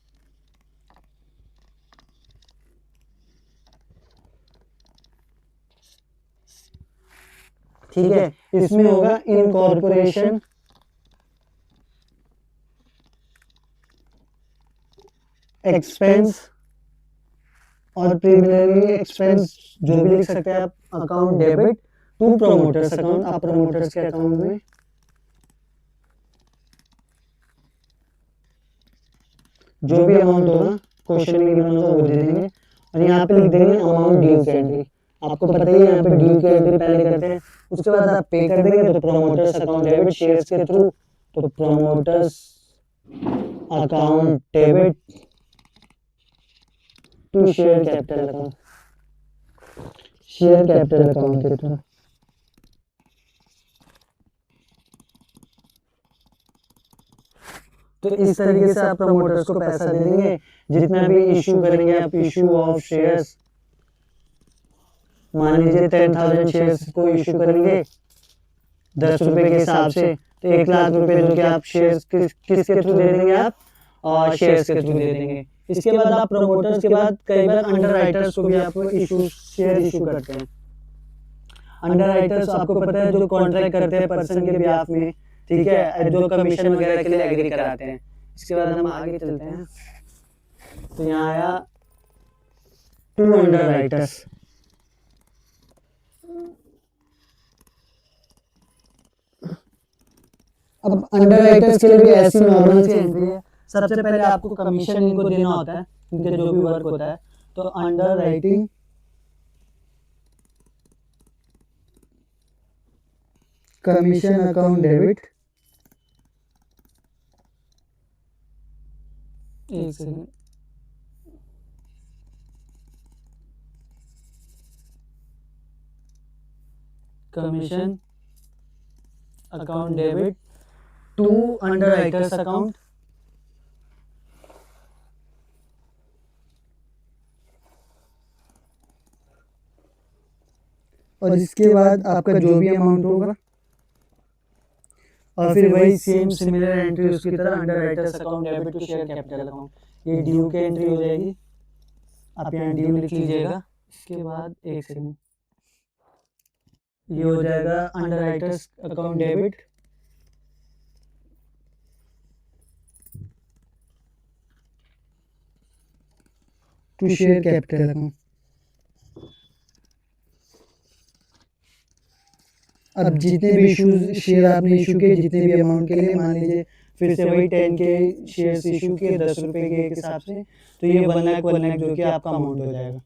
ठीक है, इसमें होगा इनकॉर्पोरेशन एक्सपेंस और प्रीलिमिनरी एक्सपेंस, जो भी लिख सकते हैं आप, account debit to promoters account, आप प्रोमोटर्स के अकाउंट में जो भी अमाउंट होगा क्वेश्चन में गिवन होगा वो दे देंगे, और यहाँ पे लिख देंगे अमाउंट ड्यू की एंट्री। आपको पता ही है यहाँ पे ड्यू की एंट्री पहले करते हैं, उसके बाद आप पे कर देंगे, तो प्रोमोटर्स अकाउंट डेबिट शेयर्स के थ्रू, तो promoters account debit to share capital account, share capital account के थ्रू। तो इस तरीके से आप प्रमोटर्स को पैसा दे देंगे, जितना भी इशू करेंगे आप, इशू ऑफ शेयर्स, मान लीजिए 10,000 शेयर्स को इशू करेंगे 10 रुपए के हिसाब से, तो 1 लाख रुपए जो कि आप शेयर्स किसके थ्रू दे देंगे, आप और शेयर्स के थ्रू दे देंगे। इसके बाद आप प्रमोटर्स के बाद कई बार अंडर राइटर्स को भी आप इशू शेयर इशू करते हैं। अंडर राइटर्स आपको पता है जो कॉन्ट्रैक्ट करते हैं पर्सन के बिहाफ में, ठीक है, जो कमीशन वगैरह के लिए एग्री कराते हैं। इसके बाद हम आगे चलते हैं, तो यहाँ आया 2 अंडर राइटर्स। अब अंडर राइटर्स के लिए भी ऐसी नॉर्मल सी एंट्री है। सबसे पहले आपको कमीशन इनको देना होता है, इनका जो भी वर्क होता है। तो underwriting commission account debit, एक second, commission account debit to underwriters account, और इसके बाद आपका जो भी अमाउंट होगा, और फिर वही सेम सिमिलर एंट्री उसकी तरह underwriters account debit to share capital account, ये ड्यू की एंट्री हो जाएगी। आप यहाँ ड्यू लिख लीजिएगा। इसके बाद एक सेकेंड, ये हो जाएगा underwriters account debit to share capital account. अब जितने भी इशूज शेयर आपने इशू किए, जितने भी अमाउंट के लिए, मान लीजिए फिर से वही 10 के शेयर्स इशू किए 10 रुपये के एक हिसाब से, तो ये 1 लाख जो कि आपका अमाउंट हो जाएगा।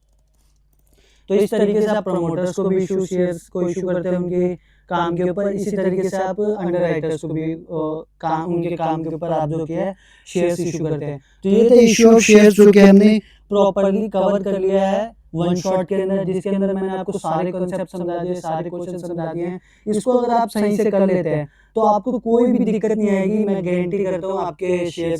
तो इस तरीके से आप प्रमोटर्स को भी इशू शेयर्स को इशू करते हैं उनके काम के ऊपर। इसी तरीके से आप अंडर राइटर्स को भी उनके काम के ऊपर आप जो कि है शेयर्स इशू करते हैं। तो ये था इशू ऑफ शेयर्स जो कि हमने प्रॉपर्ली कवर कर लिया है वन शॉट के अंदर, जिसके अंदर मैंने आपको सारे कॉन्सेप्ट समझा दिए, सारे क्वेश्चन समझा दिए हैं। इसको अगर आप सही से कर लेते हैं तो आपको कोई भी दिक्कत नहीं आएगी, मैं गारंटी करता हूँ आपके शेयर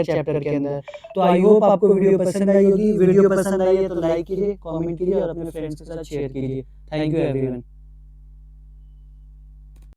चैप्टर के अंदर। तो आई होप आपको वीडियो पसंद आई होगी। वीडियो पसंद आई है तो लाइक कीजिए, कमेंट कीजिए और अपने फ्रेंड्स के साथ शेयर कीजिए। Thank you everyone.